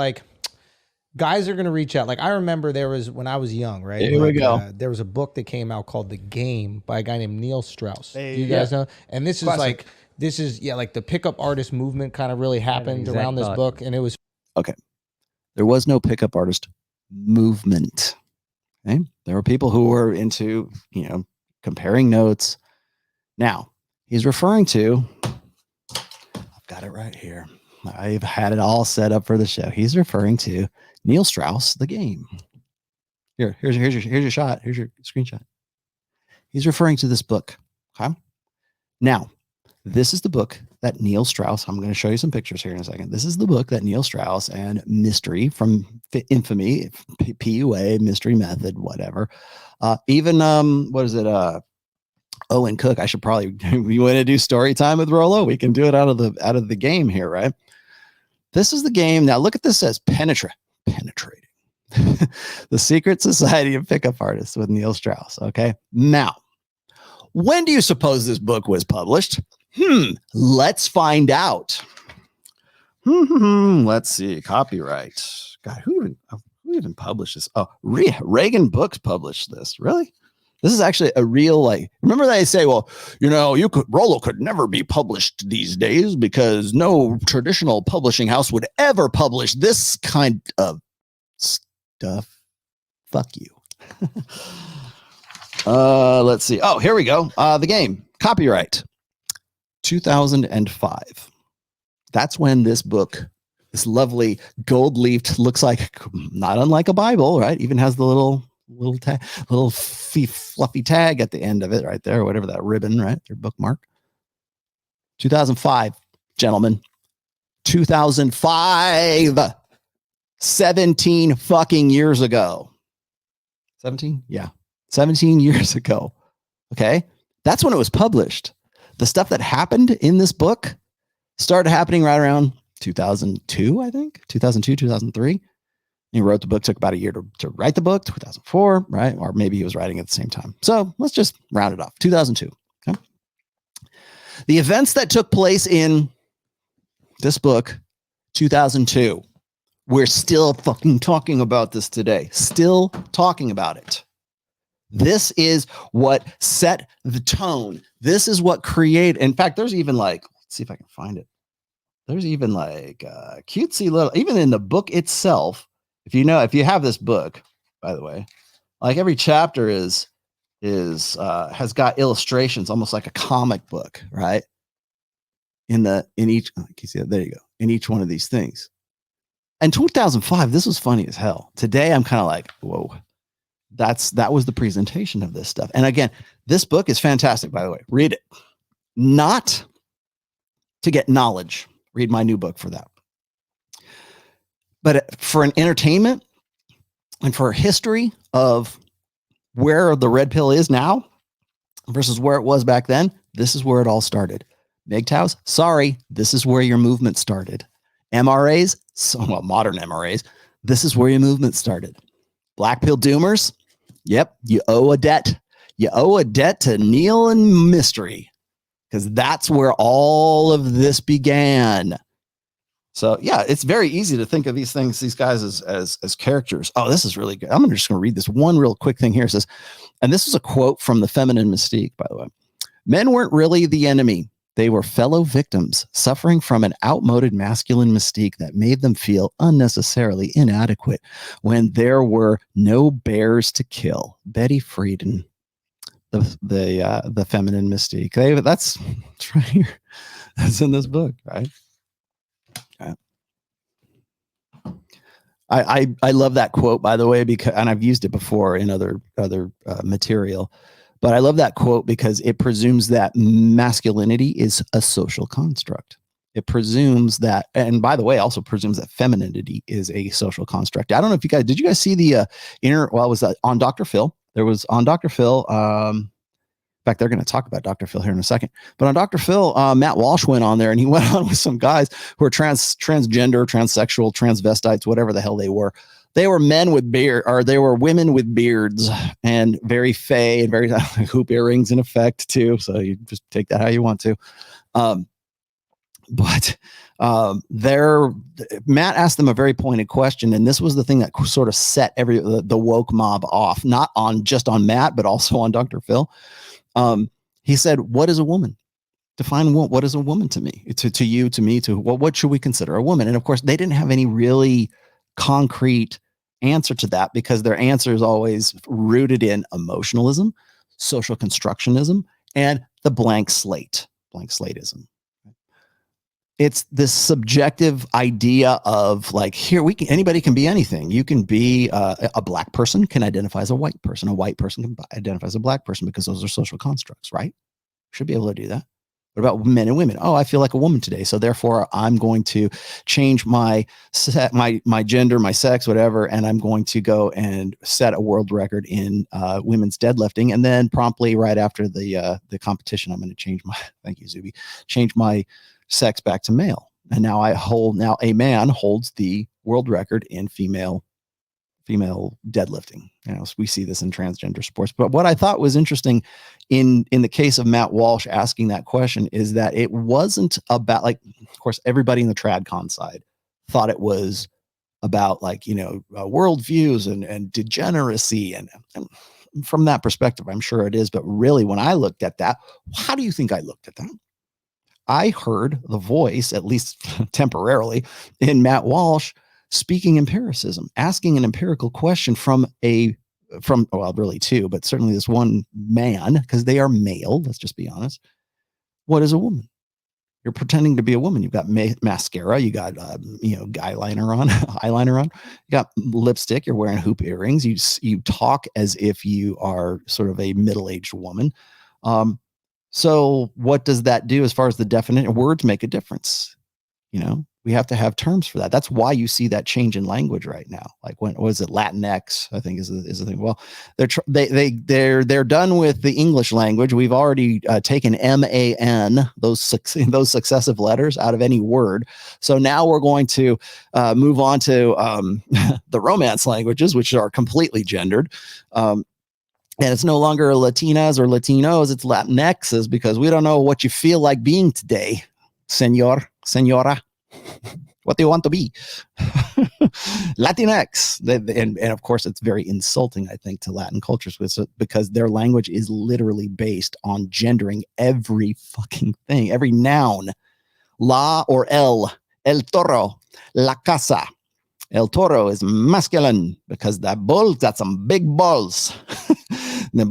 guys are going to reach out. I remember when I was young, right? Here we go. There was a book that came out called The Game by a guy named Neil Strauss. Hey, do you guys know? And this is the pickup artist movement kind of really happened around this book. And it was. Okay. There was no pickup artist movement. Okay. There were people who were into, comparing notes. Now he's referring to, I've got it right here. I've had it all set up for the show. He's referring to Neil Strauss, The Game. Here's your shot. Here's your screenshot. He's referring to this book. Okay. Now, this is the book that Neil Strauss, I'm going to show you some pictures here in a second. This is the book that Neil Strauss and Mystery from Infamy, PUA, Mystery Method, whatever. Even, what is it? Owen Cook. I should probably, you want to do story time with Rollo? We can do it out of the game here, right? This is the game. Now look at this, says penetrating. The Secret Society of Pickup Artists with Neil Strauss. Okay. Now, when do you suppose this book was published? Let's find out. Let's see. Copyright. God, who even published this? Oh, Reagan Books published this. Really? This is actually a real, like, remember they say, well, Rollo could never be published these days because no traditional publishing house would ever publish this kind of stuff. Fuck you. Let's see. Oh, here we go. The game. Copyright. 2005. That's when this book, this lovely gold-leafed, looks like not unlike a Bible, right? Even has the little fluffy tag at the end of it right there, whatever that ribbon, right? Your bookmark. 2005, gentlemen. 2005. 17 fucking years ago. 17? Yeah. 17 years ago. Okay. That's when it was published. The stuff that happened in this book started happening right around 2002, I think. 2002, 2003. He wrote the book, took about a year to write the book, 2004, right? Or maybe he was writing at the same time. So let's just round it off. 2002. Okay. The events that took place in this book, 2002, we're still fucking talking about this today. Still talking about it. This is what set the tone. This is what created. In fact, there's even like, let's see if I can find it. There's even like cutesy little, even in the book itself. If you have this book, by the way, like every chapter has got illustrations, almost like a comic book, right? In each, can you see that? There you go. In each one of these things. And 2005, this was funny as hell. Today, I'm kind of like, whoa, that was the presentation of this stuff. And again, this book is fantastic, by the way. Read it. Not to get knowledge. Read my new book for that. But for an entertainment and for a history of where the red pill is now versus where it was back then, this is where it all started. MGTOWs, sorry, this is where your movement started. MRAs, modern MRAs, this is where your movement started. Black pill doomers, yep, you owe a debt. You owe a debt to Neil and Mystery because that's where all of this began. So yeah, it's very easy to think of these guys as characters. Oh, this is really good. I'm just going to read this one real quick thing here. It says, and this is a quote from the Feminine Mystique, by the way. Men weren't really the enemy. They were fellow victims suffering from an outmoded masculine mystique that made them feel unnecessarily inadequate when there were no bears to kill. Betty Friedan, the Feminine Mystique. That's right here. That's in this book, right? I love that quote, by the way, because, and I've used it before in other material, but I love that quote because it presumes that masculinity is a social construct. It presumes that, and by the way, also presumes that femininity is a social construct. I don't know if did you guys see the was that on Dr. Phil? There was on Dr. Phil. In fact, they're going to talk about Dr. Phil here in a second. But on Dr. Phil, Matt Walsh went on there and he went on with some guys who were transgender, transsexual, transvestites, whatever the hell they were. They were men with beard, or they were women with beards and very fey and very hoop earrings in effect too. So you just take that how you want to. But Matt asked them a very pointed question, and this was the thing that sort of set the woke mob off, not just on Matt, but also on Dr. Phil. He said, "What is a woman? Define what is a woman to me, to you, to me, to what should we consider a woman?" And of course, they didn't have any really concrete answer to that because their answer is always rooted in emotionalism, social constructionism, and the blank slateism. It's this subjective idea of like, anybody can be anything. You can be a black person can identify as a white person. A white person can identify as a black person because those are social constructs, right? Should be able to do that. What about men and women? Oh, I feel like a woman today, so therefore I'm going to change my gender, my sex, whatever, and I'm going to go and set a world record in women's deadlifting. And then promptly right after the competition, I'm going to change my sex back to male. And now a man holds the world record in female deadlifting. So we see this in transgender sports. But what I thought was interesting in the case of Matt Walsh asking that question is that it wasn't about, like, of course, everybody in the TradCon side thought it was about worldviews and degeneracy and from that perspective, I'm sure it is. But really, when I looked at that, how do you think I looked at that? I heard the voice, at least temporarily, in Matt Walsh speaking empiricism, asking an empirical question from well, really two, but certainly this one man, because they are male. Let's just be honest. What is a woman? You're pretending to be a woman. You've got mascara. You got, eyeliner on, you got lipstick. You're wearing hoop earrings. You talk as if you are sort of a middle-aged woman. So what does that do as far as the definition? Words make a difference. We have to have terms for that. That's why you see that change in language right now. Like when was it Latinx? I think is the thing. Well, they're done with the English language. We've already taken MAN, those successive letters out of any word. So now we're going to move on to the Romance languages, which are completely gendered. And it's no longer Latinas or Latinos, it's Latinxes, because we don't know what you feel like being today, senora. What do you want to be? Latinx. And of course, it's very insulting, I think, to Latin cultures because their language is literally based on gendering every fucking thing, every noun. La or el toro, la casa. El toro is masculine because that bull got some big balls. The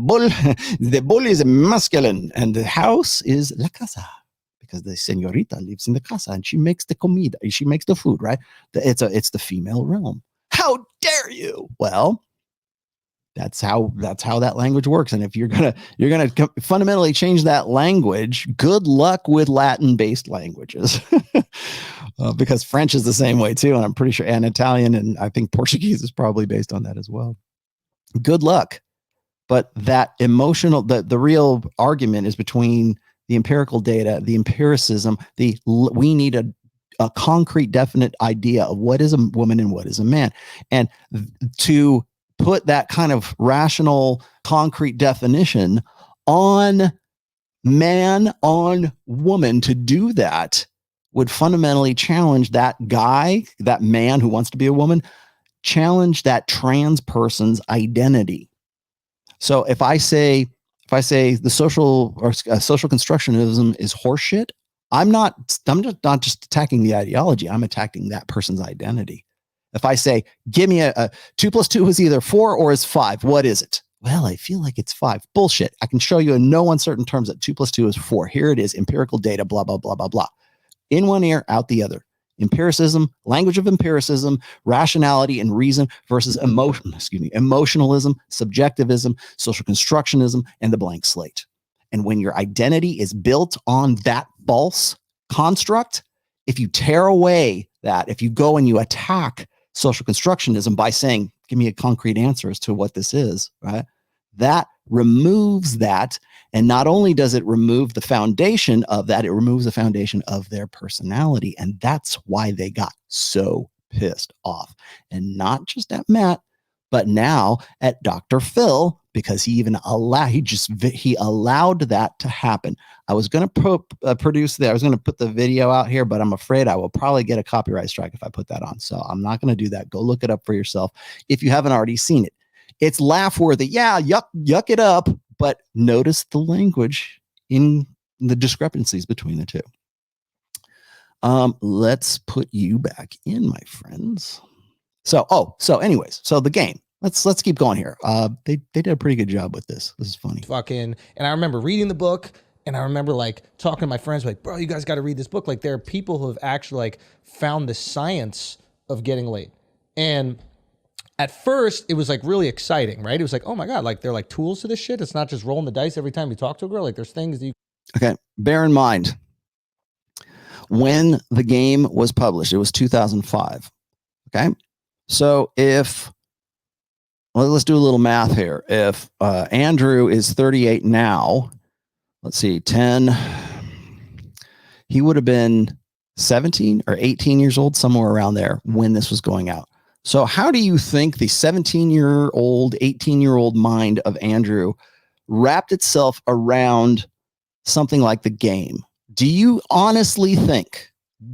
bull is masculine, and the house is la casa. Because the señorita lives in the casa and she makes the comida, she makes the food, right? It's the female realm. How dare you? Well, that's how that language works. And if you're gonna fundamentally change that language, good luck with Latin-based languages, because French is the same way too, and I'm pretty sure, and Italian, and I think Portuguese is probably based on that as well. Good luck. But that emotional, the real argument is between the empirical data, the empiricism, we need a concrete, definite idea of what is a woman and what is a man. And to put that kind of rational, concrete definition on man, on woman, to do that would fundamentally challenge that guy, that man who wants to be a woman, challenge that trans person's identity. So if I say the social constructionism is horseshit, I'm just not just attacking the ideology. I'm attacking that person's identity. If I say, give me a 2 + 2 is either 4 or is 5, what is it? Well, I feel like it's 5. Bullshit. I can show you in no uncertain terms that 2 + 2 is 4. Here it is, empirical data, blah, blah, blah, blah, blah. In one ear, out the other. Empiricism, language of empiricism, rationality and reason versus emotionalism, subjectivism, social constructionism, and the blank slate. And when your identity is built on that false construct, if you tear away that, if you go and you attack social constructionism by saying, give me a concrete answer as to what this is, right? That removes that. And not only does it remove the foundation of that, it removes the foundation of their personality. And that's why they got so pissed off. And not just at Matt, but now at Dr. Phil, because he allowed that to happen. I was going to produce that. I was going to put the video out here, but I'm afraid I will probably get a copyright strike if I put that on. So I'm not going to do that. Go look it up for yourself if you haven't already seen it. It's laugh worthy. Yeah, yuck it up. But notice the language in the discrepancies between the two. Let's put you back in, my friends. So anyways, the game. Let's keep going here. They did a pretty good job with this. This is funny. And I remember reading the book, and I remember like talking to my friends, like, bro, you guys got to read this book. Like, there are people who have actually like found the science of getting laid. And at first, it was like really exciting, right? It was like, oh my God, like they're like tools to this shit. It's not just rolling the dice every time you talk to a girl. Like there's things that you. Okay. Bear in mind, when the game was published, it was 2005. Okay. So let's do a little math here. If Andrew is 38 now, let's see, 10, he would have been 17 or 18 years old, somewhere around there when this was going out. So how do you think the 17-year-old, 18-year-old mind of Andrew wrapped itself around something like the game? Do you honestly think,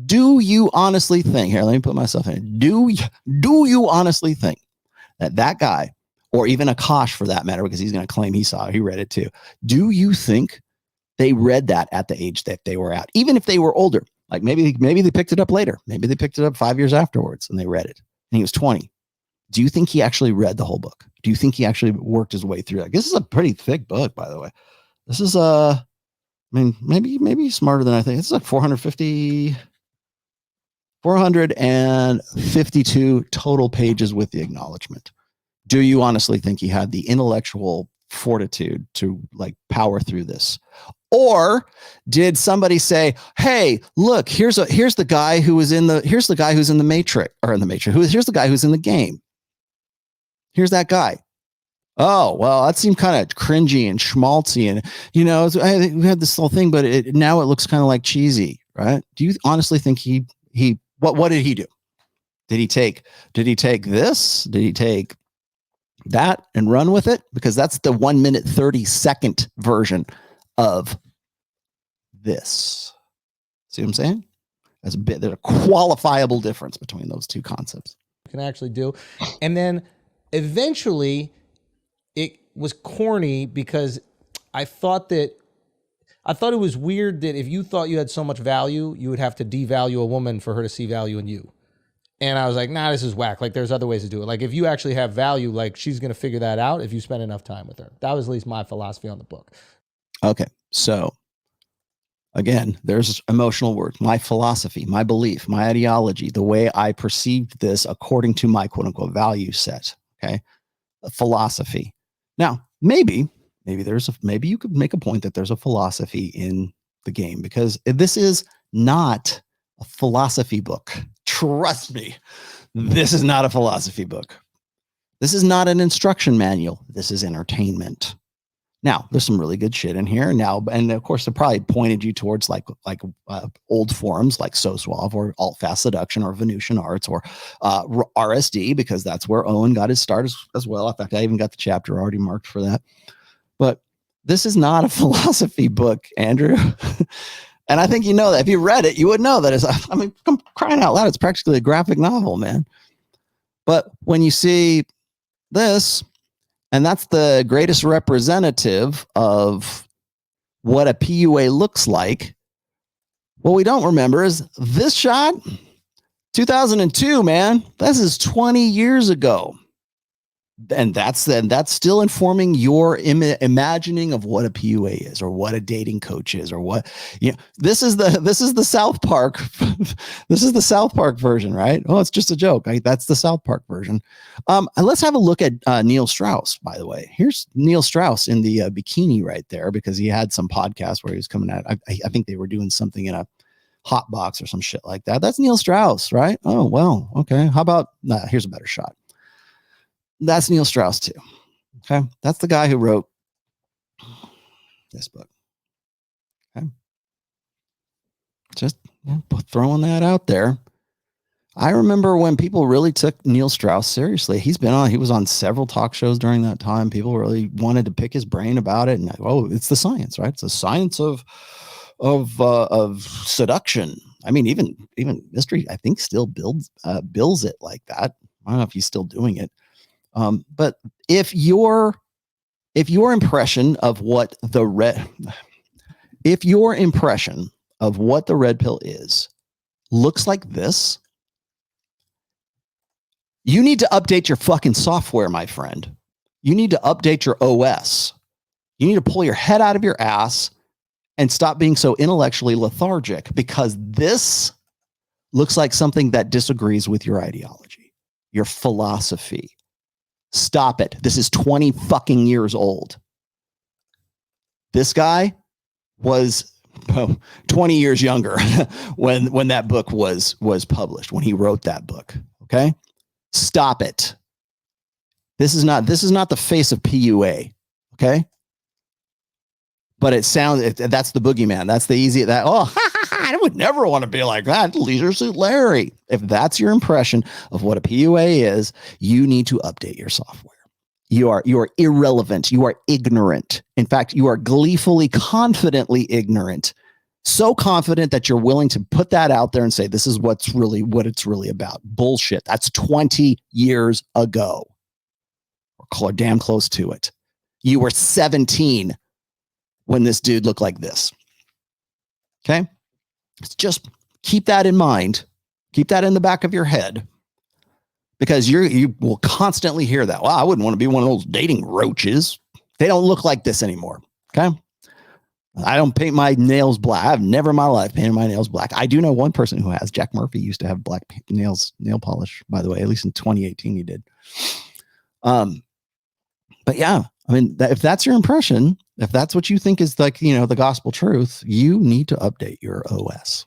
here, let me put myself in, do you honestly think that guy or even Akaash for that matter, because he's going to claim he read it too. Do you think they read that at the age that they were at, even if they were older? Like maybe they picked it up later. Maybe they picked it up 5 years afterwards and they read it and he was 20. Do you think he actually read the whole book? Do you think he actually worked his way through it? This is a pretty thick book, by the way. This is maybe smarter than I think. It's like 452 total pages with the acknowledgement. Do you honestly think he had the intellectual fortitude to like power through this? Or did somebody say, "Hey, look, here's the guy who was in the here's the guy who's in the Matrix or in the Matrix. Here's the guy who's in the game. Here's that guy. Oh, well, that seemed kind of cringy and schmaltzy, and we had this whole thing, but now it looks kind of like cheesy, right?" Do you honestly think he what did he do? Did he take this? Did he take that and run with it? Because that's the 1 minute 30-second version of this. See what I'm saying? There's a qualifiable difference between those two concepts. Can actually do. And then eventually it was corny because I thought it was weird that if you thought you had so much value, you would have to devalue a woman for her to see value in you. And I was like, nah, this is whack. Like, there's other ways to do it. Like, if you actually have value, like, she's going to figure that out if you spend enough time with her. That was at least my philosophy on the book. Okay. So, again, there's emotional work. My philosophy, my belief, my ideology, the way I perceived this according to my quote-unquote value set. Okay. A philosophy. Now, maybe you could make a point that there's a philosophy in the game, because this is not a philosophy book. Trust me, this is not a philosophy book. This is not an instruction manual. This is entertainment. Now, there's some really good shit in here now, and of course, it probably pointed you towards like old forums like So Suave or Alt Fast Seduction or Venusian Arts or RSD, because that's where Owen got his start as well. In fact, I even got the chapter already marked for that. But this is not a philosophy book, Andrew. And I think you know that. If you read it, you would know that I'm crying out loud. It's practically a graphic novel, man. But when you see this, and that's the greatest representative of what a PUA looks like, what we don't remember is this shot, 2002, man. This is 20 years ago. And that's still informing your imagining of what a PUA is, or what a dating coach is, or what, this is the South Park. This is the South Park version, right? Oh, it's just a joke. That's the South Park version. And let's have a look at Neil Strauss, by the way. Here's Neil Strauss in the bikini right there, because he had some podcast where he was coming out. I think they were doing something in a hot box or some shit like that. That's Neil Strauss, right? Oh, well, okay. How about, here's a better shot. That's Neil Strauss too. Okay. That's the guy who wrote this book. Okay. Just throwing that out there. I remember when people really took Neil Strauss seriously. He was on several talk shows during that time. People really wanted to pick his brain about it. And it's the science, right? It's the science of seduction. I mean, even Mystery, I think, still bills it like that. I don't know if he's still doing it. But if your impression of what the red pill is looks like this, you need to update your fucking software, my friend. You need to update your OS. You need to pull your head out of your ass and stop being so intellectually lethargic, because this looks like something that disagrees with your ideology, your philosophy. Stop it. This is 20 fucking years old. This guy was 20 years younger when that book was published, when he wrote that book. Okay. Stop it. This is not the face of PUA. Okay. But that's the boogeyman. That's the easy, I would never want to be like that. Leisure Suit Larry. If that's your impression of what a PUA is, you need to update your software. You are irrelevant. You are ignorant. In fact, you are gleefully, confidently ignorant. So confident that you're willing to put that out there and say, this is what it's really about. Bullshit. That's 20 years ago. damn close to it. You were 17 when this dude looked like this. Okay? Just keep that in mind. Keep that in the back of your head. Because you will constantly hear that. Well, I wouldn't want to be one of those dating roaches. They don't look like this anymore. Okay? I don't paint my nails black. I've never in my life painted my nails black. I do know one person who has. Jack Murphy used to have black nail polish, by the way. At least in 2018 he did. But yeah, I mean, if that's your impression, if that's what you think is like, the gospel truth, you need to update your OS.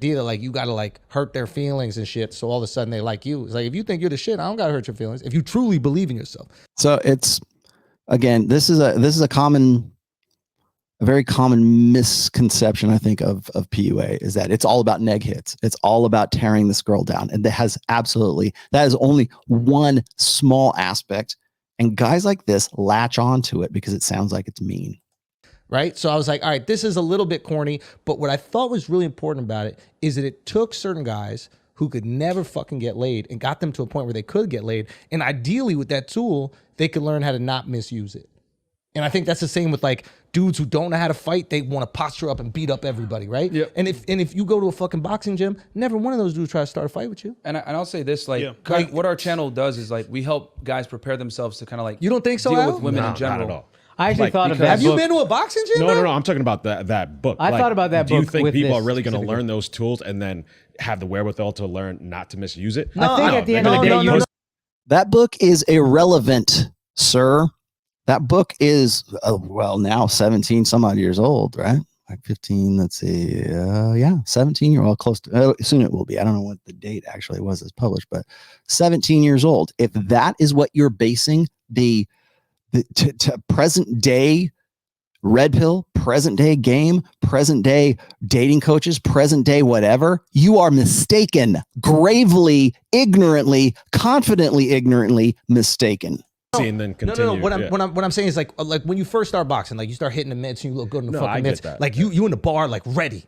That like you gotta like hurt their feelings and shit, so all of a sudden they like you. It's like, if you think you're the shit, I don't gotta hurt your feelings. If you truly believe in yourself. So it's, again, this is a very common misconception, I think, of PUA, is that it's all about neg hits. It's all about tearing this girl down, and that is only one small aspect. And guys like this latch onto it because it sounds like it's mean. Right. So I was like, all right, this is a little bit corny, but what I thought was really important about it is that it took certain guys who could never fucking get laid and got them to a point where they could get laid. And ideally with that tool, they could learn how to not misuse it. And I think that's the same with like dudes who don't know how to fight. They want to posture up and beat up everybody, right? Yep. And if you go to a fucking boxing gym, never one of those dudes try to start a fight with you. And I'll say this, like what our channel does is like we help guys prepare themselves to kind of like you don't think so, deal Al? with women in general. Not at all. I actually thought of that. Have you been to a boxing gym? No. I'm talking about that book. I thought about that book. Do you book think with people this are really going to specifically. learn those tools and then have the wherewithal to learn not to misuse it? I think at the end of the day, That book is irrelevant, sir. That book is, now 17 some odd years old, right? Like 15, let's see. 17 year old, close to, soon it will be. I don't know what the date actually was as published, but 17 years old. If that is what you're basing the present day red pill, present day game, present day dating coaches, present day whatever, you are mistaken. Gravely, ignorantly, confidently, ignorantly mistaken. And then continue. No. What I'm saying is like when you first start boxing, like you start hitting the mitts and you look good in the I fucking get mitts. that. Like you in the bar, like ready.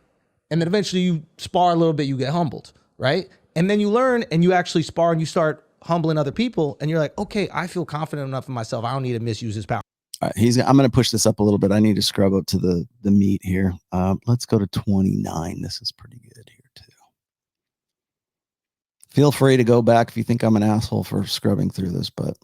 And then eventually you spar a little bit, you get humbled, right? And then you learn and you actually spar and you start humbling other people. And you're like, okay, I feel confident enough in myself. I don't need to misuse his power. All right, I'm going to push this up a little bit. I need to scrub up to the meat here. Let's go to 29. This is pretty good here too. Feel free to go back if you think I'm an asshole for scrubbing through this, but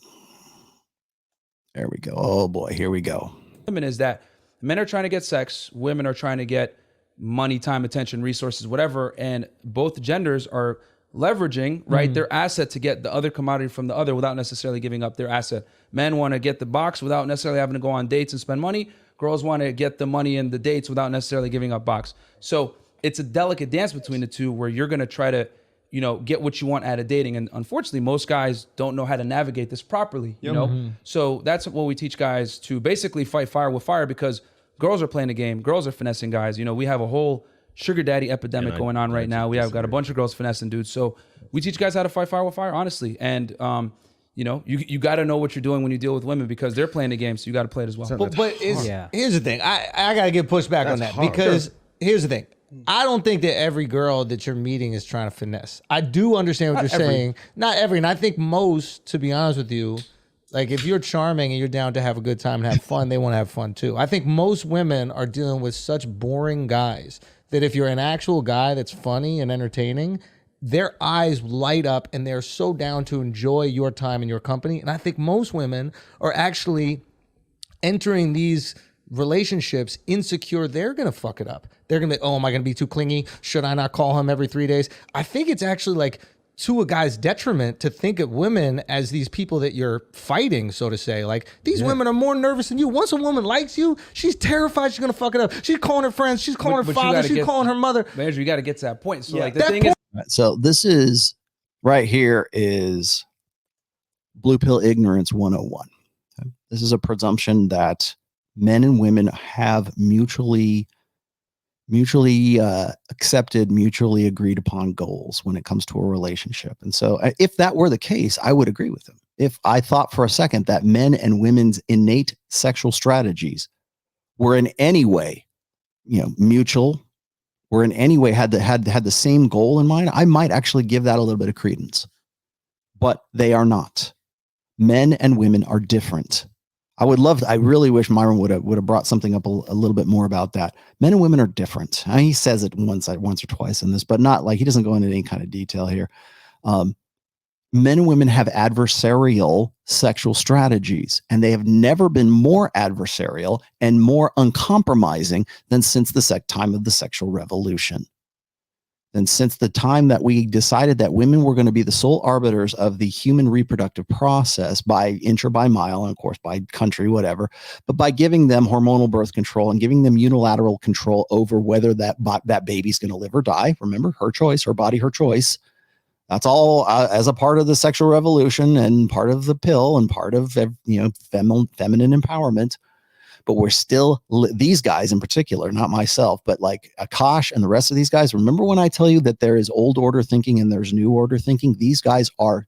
there we go. Oh boy, here we go. Women is that men are trying to get sex, women are trying to get money, time, attention, resources, whatever, and both genders are leveraging, right, their asset to get the other commodity from the other without necessarily giving up their asset. Men want to get the box without necessarily having to go on dates and spend money. Girls want to get the money and the dates without necessarily giving up box. So it's a delicate dance between the two where you're going to try to, get what you want out of dating. And unfortunately, most guys don't know how to navigate this properly, you know? So that's what we teach guys, to basically fight fire with fire, because girls are playing the game. Girls are finessing guys. We have a whole sugar daddy epidemic going on right now. We have got a bunch of girls finessing dudes. So we teach guys how to fight fire with fire, honestly. And, you got to know what you're doing when you deal with women, because they're playing the game. So you got to play it as well. But here's the thing. I got to get pushed back on that because here's the thing. I don't think that every girl that you're meeting is trying to finesse. I do understand what you're saying. Not every. And I think most, to be honest with you, like if you're charming and you're down to have a good time and have fun, they want to have fun too. I think most women are dealing with such boring guys that if you're an actual guy that's funny and entertaining, their eyes light up and they're so down to enjoy your time and your company. And I think most women are actually entering these relationships insecure. They're going to fuck it up. They're going to be, oh, am I going to be too clingy? Should I not call him every 3 days? I think it's actually like to a guy's detriment to think of women as these people that you're fighting, so to say. Like these women are more nervous than you. Once a woman likes you, she's terrified she's going to fuck it up. She's calling her friends. She's calling her father. She's calling her mother. Andrew, you got to get to that point. So like the thing is, so this is right here is blue pill ignorance 101. Okay? This is a presumption that men and women have mutually accepted, mutually agreed upon goals when it comes to a relationship. And so if that were the case, I would agree with him. If I thought for a second that men and women's innate sexual strategies were in any way, mutual, or in any way had the same goal in mind, I might actually give that a little bit of credence. But they are not. Men and women are different. I really wish Myron would have brought something up a little bit more about that. Men and women are different. He says it once or twice in this, but not like he doesn't go into any kind of detail here. Men and women have adversarial sexual strategies, and they have never been more adversarial and more uncompromising than since the time of the sexual revolution. And since the time that we decided that women were going to be the sole arbiters of the human reproductive process by inch or by mile, and of course by country, whatever, but by giving them hormonal birth control and giving them unilateral control over whether that baby's going to live or die. Remember, her choice, her body, her choice. That's all as a part of the sexual revolution and part of the pill and part of, feminine empowerment. But we're still, these guys in particular, not myself, but like Akaash and the rest of these guys. Remember when I tell you that there is old order thinking and there's new order thinking? These guys are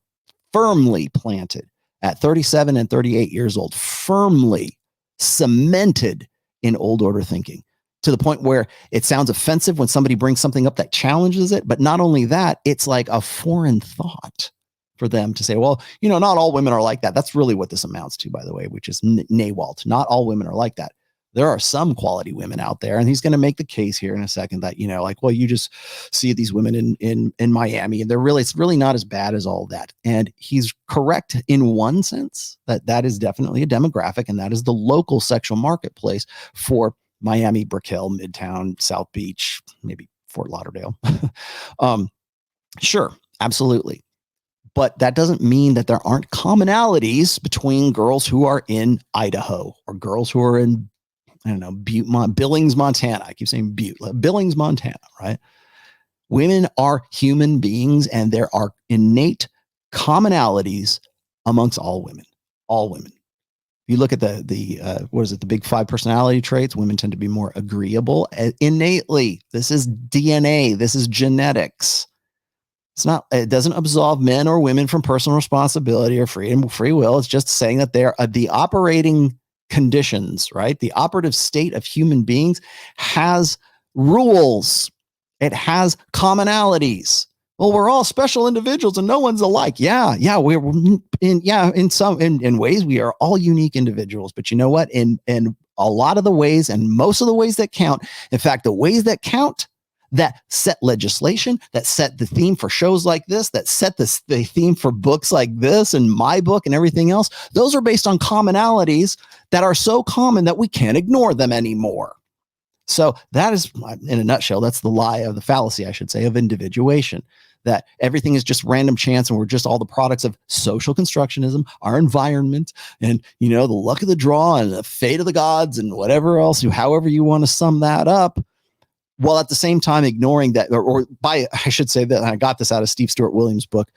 firmly planted at 37 and 38 years old, firmly cemented in old order thinking, to the point where it sounds offensive when somebody brings something up that challenges it. But not only that, it's like a foreign thought for them to say, well, not all women are like that. That's really what this amounts to, by the way, which is NAWALT. Not all women are like that. There are some quality women out there. And he's going to make the case here in a second that, well, you just see these women in Miami and it's really not as bad as all that. And he's correct in one sense that is definitely a demographic, and that is the local sexual marketplace for Miami, Brick Hill, Midtown, South Beach, maybe Fort Lauderdale. Sure, absolutely. But that doesn't mean that there aren't commonalities between girls who are in Idaho or girls who are in, Billings, Montana. I keep saying Billings, Montana, right? Women are human beings, and there are innate commonalities amongst all women. All women. If you look at the big 5 personality traits, women tend to be more agreeable innately. This is DNA. This is genetics. It doesn't absolve men or women from personal responsibility or free will. It's just saying that they're the operating conditions, right? The operative state of human beings has rules. It has commonalities. Well, we're all special individuals and no one's alike. Yeah. In ways we are all unique individuals, but you know what? In a lot of the ways, and most of the ways that count, in fact, the ways that count, that set legislation, that set the theme for shows like this, that set the theme for books like this and my book and everything else, those are based on commonalities that are so common that we can't ignore them anymore. So that is, in a nutshell, that's the lie of the fallacy, I should say, of individuation, that everything is just random chance and we're just all the products of social constructionism, our environment, and, the luck of the draw and the fate of the gods and whatever else, however you want to sum that up. While at the same time ignoring that, I should say that I got this out of Steve Stuart Williams' book,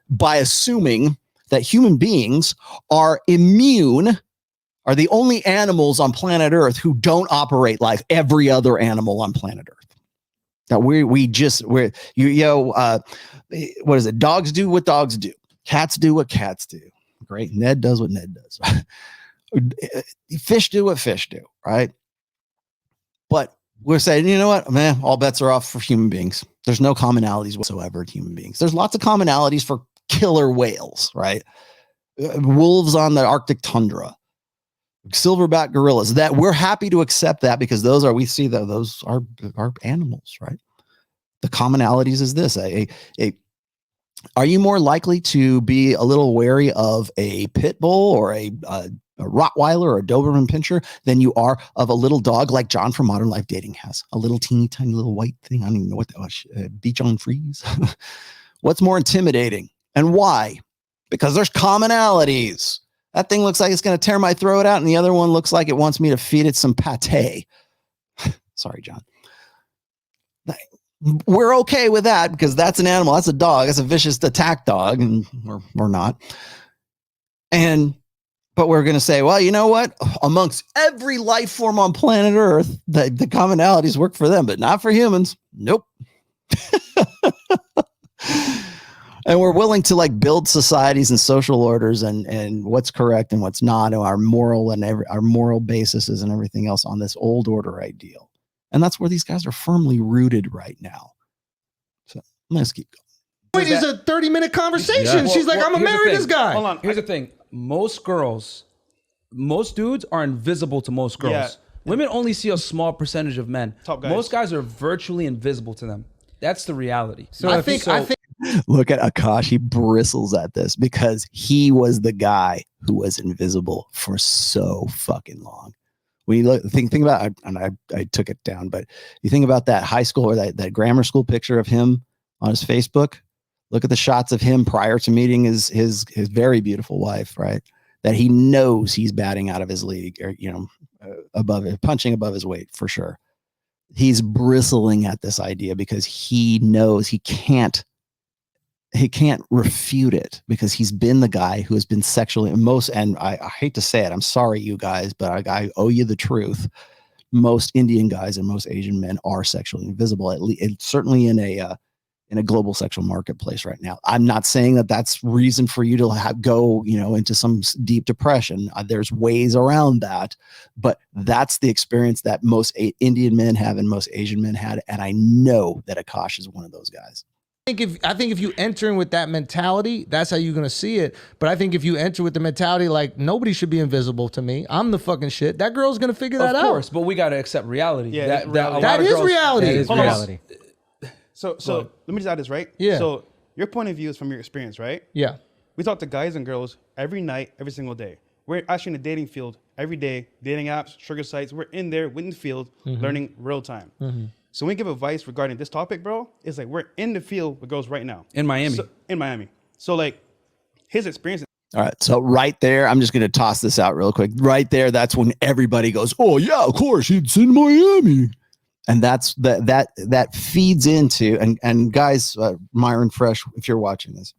by assuming that human beings are the only animals on planet Earth who don't operate like every other animal on planet Earth. That what is it? Dogs do what dogs do. Cats do what cats do. Great. Ned does what Ned does. Fish do what fish do, right? But we're saying, you know what, man, all bets are off for human beings. There's no commonalities whatsoever in human beings. There's lots of commonalities for killer whales, right? Wolves on the Arctic tundra, silverback gorillas, that we're happy to accept that because those are animals, right? The commonalities is this, are you more likely to be a little wary of a pit bull or a Rottweiler or a Doberman Pinscher than you are of a little dog like John from Modern Life Dating has? A little teeny tiny little white thing. I don't even know what that was. Beach on Freeze. What's more intimidating and why? Because there's commonalities. That thing looks like it's going to tear my throat out, and the other one looks like it wants me to feed it some pate. Sorry, John. We're okay with that because that's an animal. That's a dog. That's a vicious attack dog, and we're not. But we're going to say, well, you know what? Amongst every life form on planet Earth, the commonalities work for them, but not for humans. Nope. And we're willing to build societies and social orders and what's correct and what's not, and our moral bases and everything else on this old order ideal. And that's where these guys are firmly rooted right now. So let's keep going. Wait, it's a 30-minute conversation. Yeah. She's like, I'm gonna here's the marry thing. this guy. Hold on. Here's the thing. Most dudes are invisible to most girls. Yeah. Women only see a small percentage of men. Top guys. Most guys are virtually invisible to them. That's the reality. So I think Look at Akaash. He bristles at this because he was the guy who was invisible for so fucking long. When you look, think about, and I took it down, but you think about that high school or that grammar school picture of him on his Facebook. Look at the shots of him prior to meeting his very beautiful wife, right? That he knows he's batting out of his league, or above it, punching above his weight for sure. He's bristling at this idea because he knows he can't refute it, because he's been the guy who has been sexually and I hate to say it, I'm sorry you guys, but I owe you the truth. Most Indian guys and most Asian men are sexually invisible, at least certainly in a global sexual marketplace right now. I'm not saying that that's reason for you to go into some deep depression. There's ways around that, but that's the experience that most Indian men have and most Asian men had, and I know that Akaash is one of those guys. I think if you enter in with that mentality, that's how you're gonna see it. But I think if you enter with the mentality like nobody should be invisible to me, I'm the fucking shit, that girl's gonna figure that out. Of course, but we gotta accept reality. Yeah, that is reality. That is reality. So let me just add this, right? Yeah. So your point of view is from your experience, right? Yeah. We talk to guys and girls every night, every single day. We're actually in the dating field every day, dating apps, sugar sites. We're in there in the field, learning real time. So when we give advice regarding this topic, bro, it's like we're in the field with girls right now. In Miami. So like his experience. All right. So right there, I'm just going to toss this out real quick. Right there, that's when everybody goes, oh yeah, of course, it's in Miami. And that's that feeds into, and guys, Myron Fresh, if you're watching this,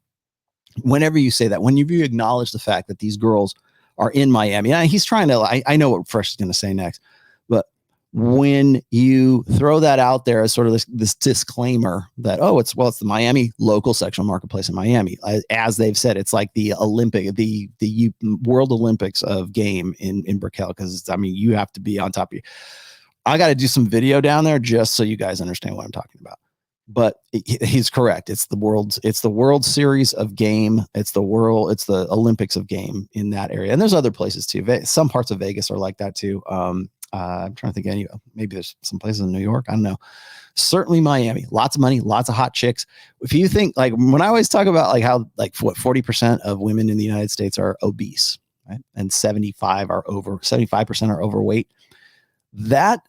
whenever you say that, when you acknowledge the fact that these girls are in Miami, he's trying to, I know what Fresh is going to say next, but when you throw that out there as sort of this disclaimer that, it's the Miami local sexual marketplace in Miami, as they've said, it's like the the World Olympics of game in Brickell, because you have to be on top of you. I got to do some video down there just so you guys understand what I'm talking about. But he's correct. It's the World Series of game. It's the Olympics of game in that area. And there's other places too. Some parts of Vegas are like that too. I'm trying to think maybe there's some places in New York. I don't know. Certainly Miami, lots of money, lots of hot chicks. If you think, like, when I always talk about like how like 40% of women in the United States are obese, right? And 75% are overweight. That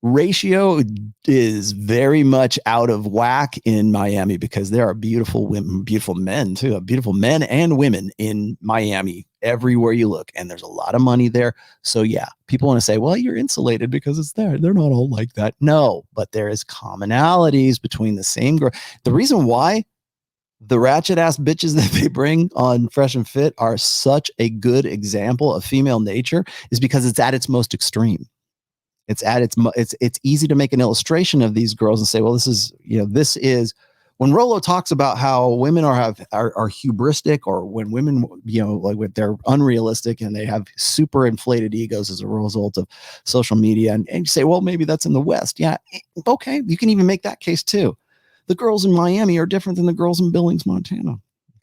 ratio is very much out of whack in Miami, because there are beautiful women, beautiful men too, beautiful men and women in Miami everywhere you look, and there's a lot of money there. So yeah, people want to say, well, you're insulated because it's there. They're not all like that. No, but there is commonalities between the same girl. The reason why the ratchet ass bitches that they bring on Fresh and Fit are such a good example of female nature is because it's at its most extreme. It's easy to make an illustration of these girls and say, well, this is when Rollo talks about how women are hubristic, or when women, like they're unrealistic and they have super inflated egos as a result of social media. And you say, well, maybe that's in the West. Yeah. Okay. You can even make that case too. The girls in Miami are different than the girls in Billings, Montana.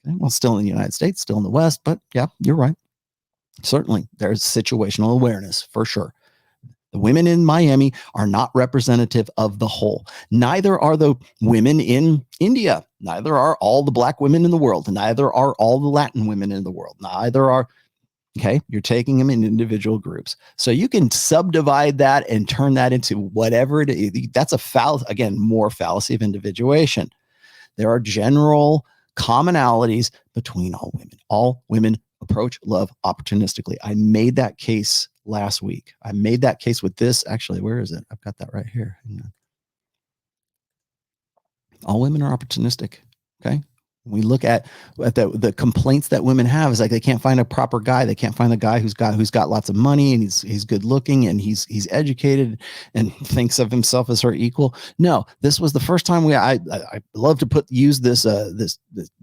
Okay? Well, still in the United States, still in the West, but yeah, you're right. Certainly there's situational awareness for sure. The women in Miami are not representative of the whole. Neither are the women in India. Neither are all the black women in the world. Neither are all the Latin women in the world. Neither are, okay, you're taking them in individual groups. So you can subdivide that and turn that into whatever it is. That's more fallacy of individuation. There are general commonalities between all women. All women approach love opportunistically. I made that case last week. I made that case with this. Actually, where is it? I've got that right here. All women are opportunistic. Okay. We look at the complaints that women have is like they can't find a proper guy. They can't find a guy who's got lots of money and he's good looking and he's educated and thinks of himself as her equal. No, this was the first time I love to use this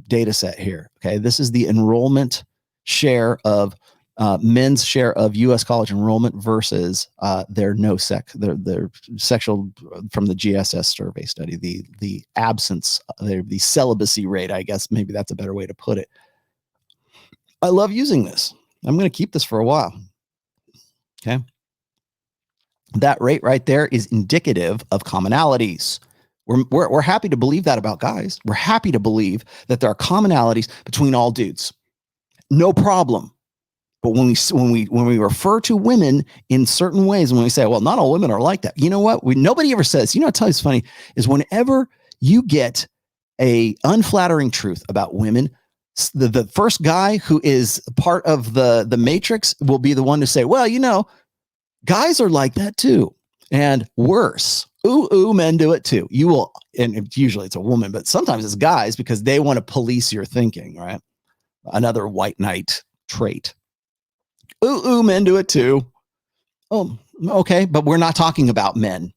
data set here. Okay. This is the enrollment share of men's share of U.S. college enrollment versus their their sexual from the GSS survey study, the absence, the celibacy rate, I guess maybe that's a better way to put it. I love using this. I'm going to keep this for a while. Okay. That rate right there is indicative of commonalities. We're happy to believe that about guys. We're happy to believe that there are commonalities between all dudes. No problem. But when we refer to women in certain ways, and when we say, well, not all women are like that, you know what? Nobody ever says, you know, what I tell you is funny is whenever you get a unflattering truth about women, the first guy who is part of the matrix will be the one to say, well, you know, guys are like that too. And worse, men do it too. You will, and usually it's a woman, but sometimes it's guys because they want to police your thinking, right? Another white knight trait. Men do it too. Oh, okay. But we're not talking about men.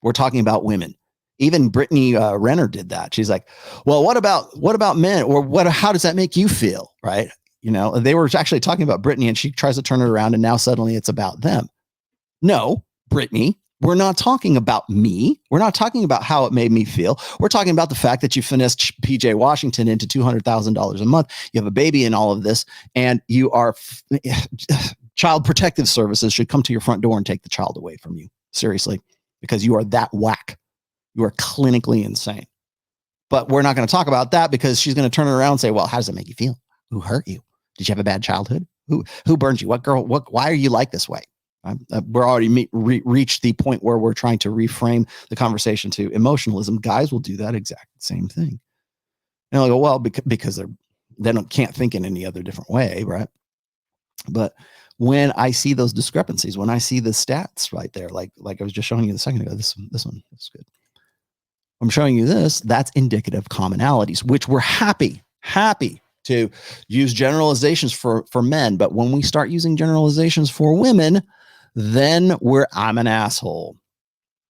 We're talking about women. Even Brittany Renner did that. She's like, well, what about men? Or how does that make you feel? Right. You know, they were actually talking about Brittany and she tries to turn it around and now suddenly it's about them. No, Brittany, we're not talking about me. We're not talking about how it made me feel. We're talking about the fact that you finessed PJ Washington into $200,000 a month. You have a baby in all of this, and you are Child Protective Services should come to your front door and take the child away from you. Seriously, because you are that whack. You are clinically insane. But we're not going to talk about that because she's going to turn it around and say, well, how does it make you feel? Who hurt you? Did you have a bad childhood? Who burned you? What girl? Why are you like this way? We're already reached the point where we're trying to reframe the conversation to emotionalism. Guys will do that exact same thing. And they'll go, well, because they can't think in any other different way, right? But when I see those discrepancies, when I see the stats right there, like I was just showing you a second ago, this one is good. I'm showing you this. That's indicative commonalities, which we're happy to use generalizations for men. But when we start using generalizations for women, then I'm an asshole.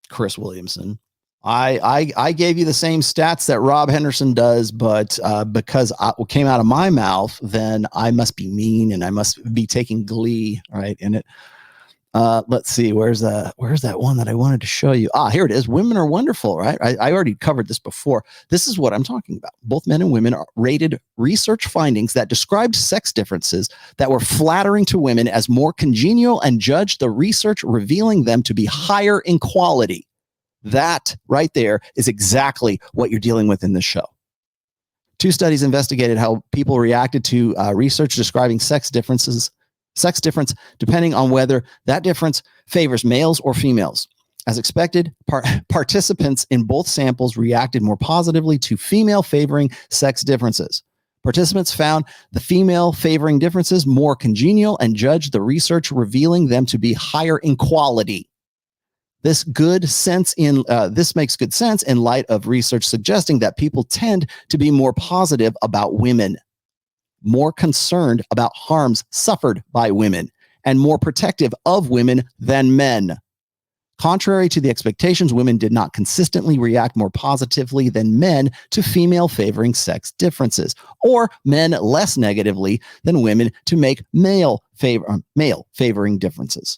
Chris Williamson. I gave you the same stats that Rob Henderson does, but because what came out of my mouth, then I must be mean and I must be taking glee, right, in it. Let's see, where's that one that I wanted to show you? Here it is. Women are wonderful, right? I already covered this before. This is what I'm talking about. Both men and women are rated research findings that described sex differences that were flattering to women as more congenial and judged the research revealing them to be higher in quality. That right there is exactly what you're dealing with in this show. 2 studies investigated how people reacted to research describing sex difference depending on whether that difference favors males or females. As expected, participants in both samples reacted more positively to female favoring sex differences. Participants found the female favoring differences more congenial and judged the research revealing them to be higher in quality. This makes good sense in light of research suggesting that people tend to be more positive about women, more concerned about harms suffered by women, and more protective of women than men. Contrary to the expectations, women did not consistently react more positively than men to female favoring sex differences, or men less negatively than women to make male favoring differences.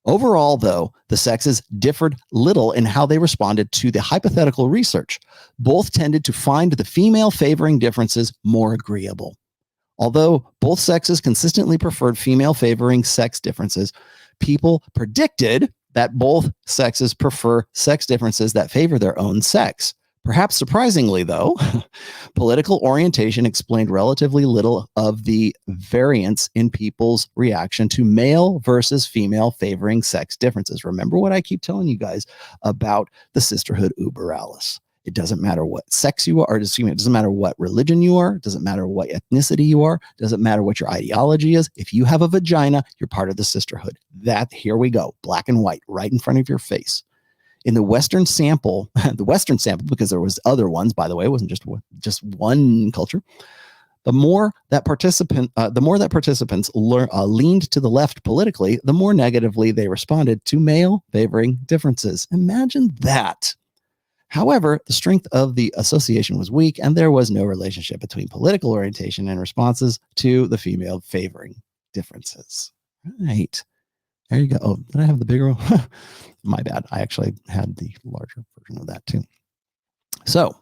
Overall, though, the sexes differed little in how they responded to the hypothetical research. Both tended to find the female favoring differences more agreeable. Although both sexes consistently preferred female favoring sex differences, people predicted that both sexes prefer sex differences that favor their own sex. Perhaps surprisingly, though, political orientation explained relatively little of the variance in people's reaction to male versus female favoring sex differences. Remember what I keep telling you guys about the sisterhood uber alles. It doesn't matter what sex you are, or it doesn't matter what religion you are, it doesn't matter what ethnicity you are, it doesn't matter what your ideology is. If you have a vagina, you're part of the sisterhood. Here we go, black and white, right in front of your face. In the Western sample, because there was other ones, by the way, it wasn't just one culture. The more that participants leaned to the left politically, the more negatively they responded to male favoring differences. Imagine that. However, the strength of the association was weak, and there was no relationship between political orientation and responses to the female favoring differences. Right. There you go. Oh, did I have the bigger one? My bad. I actually had the larger version of that too. So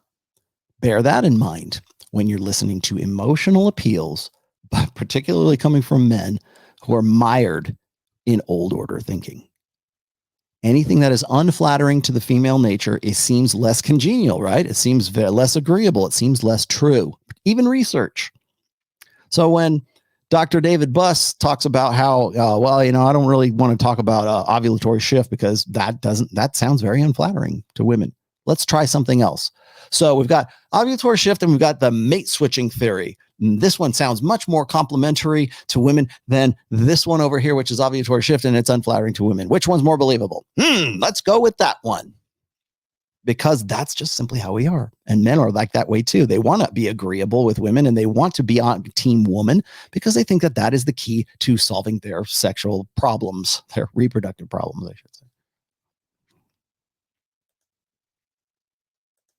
bear that in mind when you're listening to emotional appeals, particularly coming from men who are mired in old order thinking. Anything that is unflattering to the female nature, it seems less congenial, right? It seems less agreeable. It seems less true. Even research. So when Dr. David Buss talks about how, well, you know, I don't really want to talk about ovulatory shift because that sounds very unflattering to women. Let's try something else. So we've got ovulatory shift and we've got the mate switching theory. This one sounds much more complimentary to women than this one over here, which is ovulatory shift, and it's unflattering to women. Which one's more believable? Let's go with that one. Because that's just simply how we are. And men are like that way too. They want to be agreeable with women and they want to be on team woman because they think that that is the key to solving their sexual problems, their reproductive problems, I should say.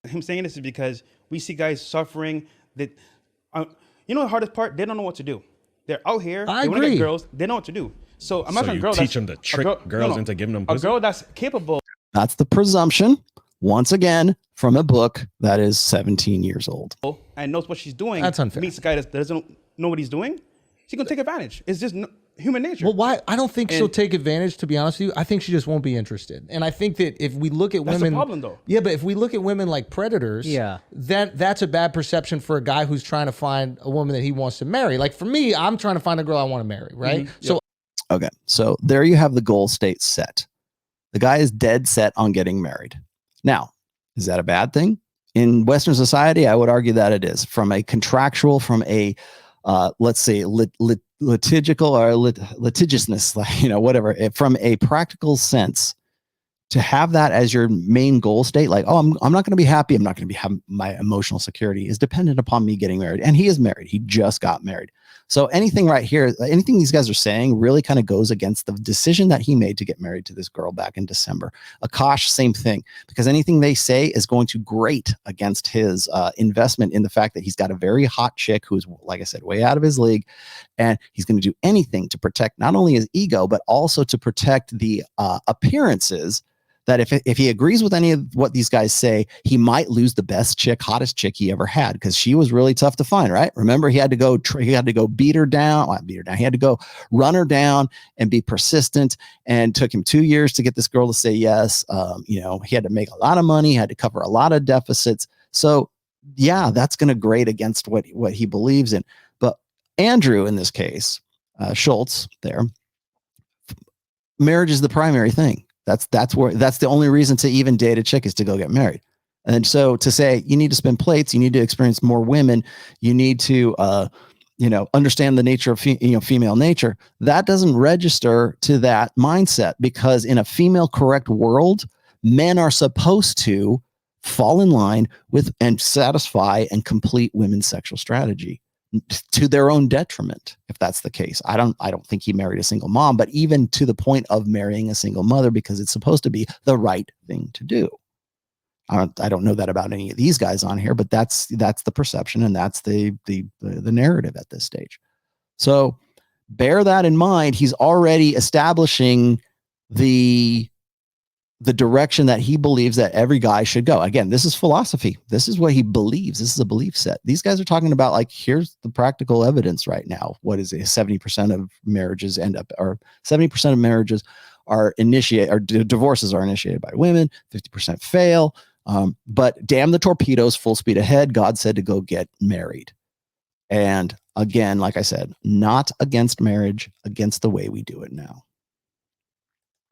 Him saying this is because we see guys suffering that, you know, the hardest part, they don't know what to do. They're out here, I they want to agree. get girls, they know what to do. So I'm not So a you girl teach them to trick girls into giving them a pussy? girl that's capable. That's the presumption, once again, from a book that is 17 years old. And knows what she's doing. That's unfair. Meets a guy that doesn't know what he's doing. She's gonna take advantage. It's just human nature. Well, why? I don't think she'll take advantage, to be honest with you. I think she just won't be interested. And I think that if we look at That's women, the problem, though. Yeah, but if we look at women like predators, Yeah. that's a bad perception for a guy who's trying to find a woman that he wants to marry. Like for me, I'm trying to find a girl I want to marry, right? So Okay, so there you have the goal state set. The guy is dead set on getting married. Now, is that a bad thing? In Western society, I would argue that it is. From a contractual, from a, let's say, litigical or litigiousness, like, you know, whatever, from a practical sense, to have that as your main goal state, like, oh, I'm not going to be happy, I'm not going to be having my emotional security is dependent upon me getting married. And he is married. He just got married. So anything right here, anything these guys are saying really kind of goes against the decision that he made to get married to this girl back in December. Akaash, same thing, because anything they say is going to grate against his investment in the fact that he's got a very hot chick who's, like I said, way out of his league. And he's going to do anything to protect not only his ego, but also to protect the appearances that if he agrees with any of what these guys say, he might lose the best chick, hottest chick he ever had, because she was really tough to find, right? Remember, he had to go beat her down. Well, beat her down. He had to go run her down and be persistent, and took him 2 years to get this girl to say yes. You know, he had to make a lot of money, had to cover a lot of deficits. So yeah, that's going to grate against what he believes in. But Andrew, in this case, Schulz there, marriage is the primary thing. That's the only reason to even date a chick is to go get married. And so to say you need to spin plates, you need to experience more women, you need to understand the nature of female nature, that doesn't register to that mindset, because in a female correct world, men are supposed to fall in line with and satisfy and complete women's sexual strategy to their own detriment, if that's the case. I don't think he married a single mom, but even to the point of marrying a single mother, because it's supposed to be the right thing to do. I don't know that about any of these guys on here, but that's the perception, and that's the narrative at this stage. So bear that in mind. He's already establishing the direction that he believes that every guy should go. Again, this is philosophy. This is what he believes. This is a belief set. These guys are talking about, like, here's the practical evidence right now. What is it? 70% of marriages or 70% of marriages are initiated, or divorces are initiated by women. 50% fail. But damn the torpedoes, full speed ahead. God said to go get married. And again, like I said, not against marriage, against the way we do it now.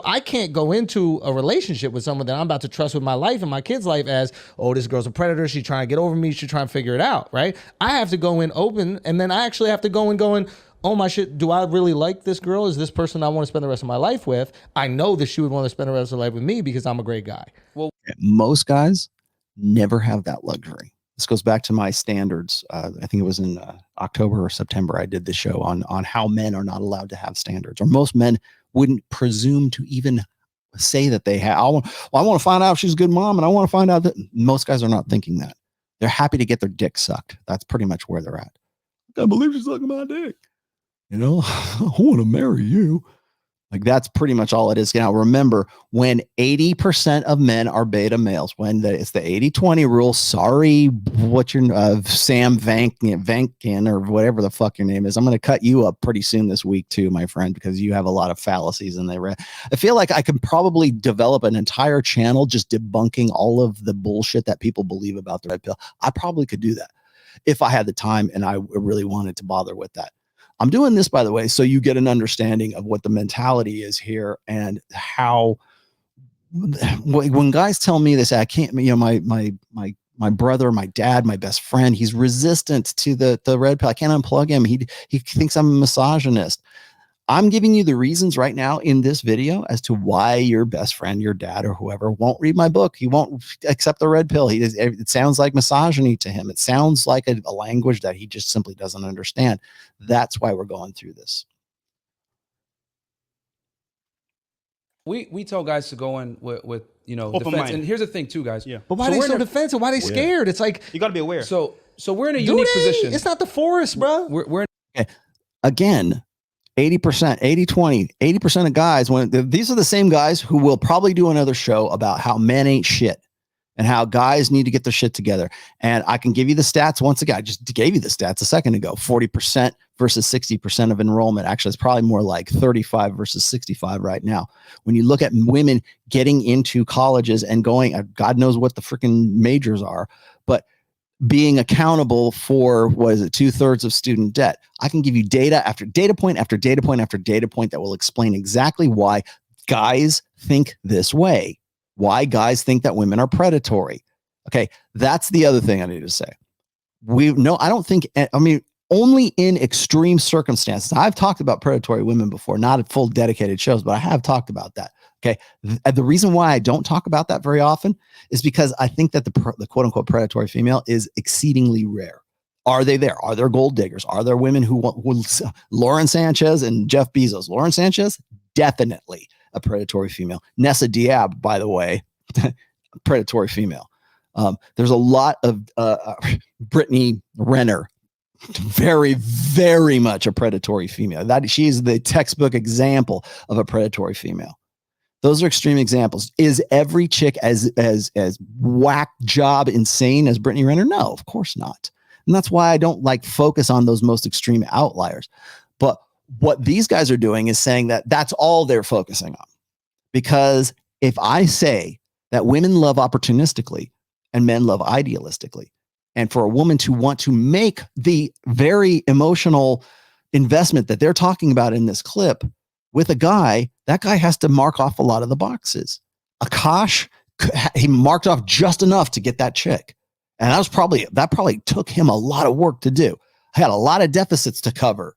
I can't go into a relationship with someone that I'm about to trust with my life and my kid's life as, oh, this girl's a predator, she's trying to get over me, she's trying to figure it out, right? I have to go in open, and then I actually have to go in going, oh my shit, do I really like this girl? Is this person I want to spend the rest of my life with? I know that she would want to spend the rest of her life with me because I'm a great guy. Well, most guys never have that luxury. This goes back to my standards. I think it was in October or September, I did this show on how men are not allowed to have standards, or most men wouldn't presume to even say that they have. I want to find out if she's a good mom, and I want to find out that most guys are not thinking that. They're happy to get their dick sucked. That's pretty much where they're at. I can't believe she's sucking my dick. You know, I want to marry you. Like that's pretty much all it is. Now, remember, when 80% of men are beta males, it's the 80-20 rule. Sorry, what your Sam Vankin or whatever the fuck your name is. I'm going to cut you up pretty soon this week too, my friend, because you have a lot of fallacies in there. I feel like I could probably develop an entire channel just debunking all of the bullshit that people believe about the red pill. I probably could do that if I had the time and I really wanted to bother with that. I'm doing this, by the way, so you get an understanding of what the mentality is here and how when guys tell me this, I can't, you know, my brother, my dad, my best friend, he's resistant to the red pill. I can't unplug him. He thinks I'm a misogynist. I'm giving you the reasons right now in this video as to why your best friend, your dad, or whoever won't read my book. He won't accept the red pill. It sounds like misogyny to him. It sounds like a language that he just simply doesn't understand. That's why we're going through this. We tell guys to go in with you know, Open defense. mind. And here's the thing too, guys. Yeah. But why are they so defensive? Why are they scared? It's like you got to be aware. So we're in a unique position. It's not the forest, bro. We're again. 80%, 80-20, 80% of guys, these are the same guys who will probably do another show about how men ain't shit and how guys need to get their shit together. And I can give you the stats once again. I just gave you the stats a second ago. 40% versus 60% of enrollment. Actually, it's probably more like 35 versus 65 right now. When you look at women getting into colleges and going, God knows what the freaking majors are, but being accountable for, 2/3 of student debt. I can give you data after data point after data point after data point that will explain exactly why guys think this way, why guys think that women are predatory. Okay, that's the other thing I need to say. I don't think, I mean, only in extreme circumstances. I've talked about predatory women before, not at full dedicated shows, but I have talked about that. Okay. The reason why I don't talk about that very often is because I think that the quote unquote predatory female is exceedingly rare. Are they there? Are there gold diggers? Are there women who Lauren Sanchez and Jeff Bezos? Lauren Sanchez, definitely a predatory female. Nessa Diab, by the way, predatory female. There's a lot of Brittany Renner, very, very much a predatory female. That she's the textbook example of a predatory female. Those are extreme examples. Is every chick as whack job insane as Brittany Renner? No, of course not. And that's why I don't like focus on those most extreme outliers. But what these guys are doing is saying that that's all they're focusing on. Because if I say that women love opportunistically and men love idealistically, and for a woman to want to make the very emotional investment that they're talking about in this clip with a guy, that guy has to mark off a lot of the boxes. Akaash, he marked off just enough to get that chick. And that probably took him a lot of work to do. He had a lot of deficits to cover.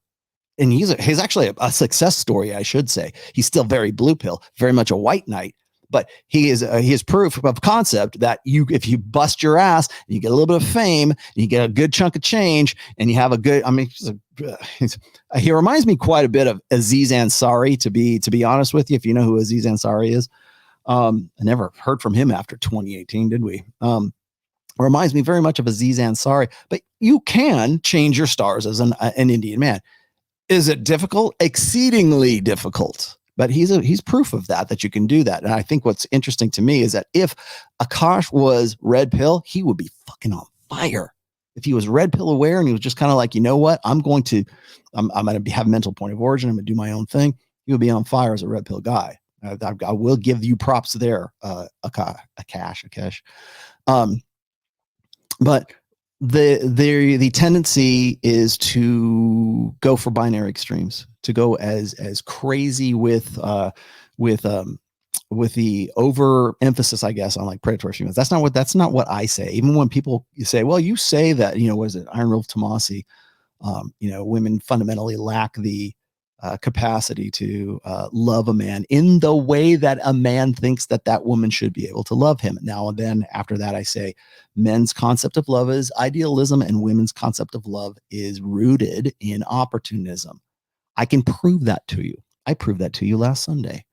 And he's actually a success story, I should say. He's still very blue pill, very much a white knight. But he is proof of concept that if you bust your ass and you get a little bit of fame, and you get a good chunk of change, and you have a good, I mean, he reminds me quite a bit of Aziz Ansari, to be honest with you, if you know who Aziz Ansari is. I never heard from him after 2018, did we? Reminds me very much of Aziz Ansari, but you can change your stars as an Indian man. Is it difficult? Exceedingly difficult. But he's proof of that you can do that. And I think what's interesting to me is that if Akaash was red pill, he would be fucking on fire. If he was red pill aware and he was just kind of like, you know what, I'm going to have mental point of origin. I'm going to do my own thing. He would be on fire as a red pill guy. I will give you props there, Akaash. But the tendency is to go for binary extremes, to go as crazy with the overemphasis, I guess, on like predatory females. That's not what I say. Even when people say, well, you say that, what is it? Iron Wolf Tomassi, women fundamentally lack the capacity to love a man in the way that a man thinks that woman should be able to love him. Now and then after that, I say men's concept of love is idealism and women's concept of love is rooted in opportunism. I can prove that to you. I proved that to you last Sunday.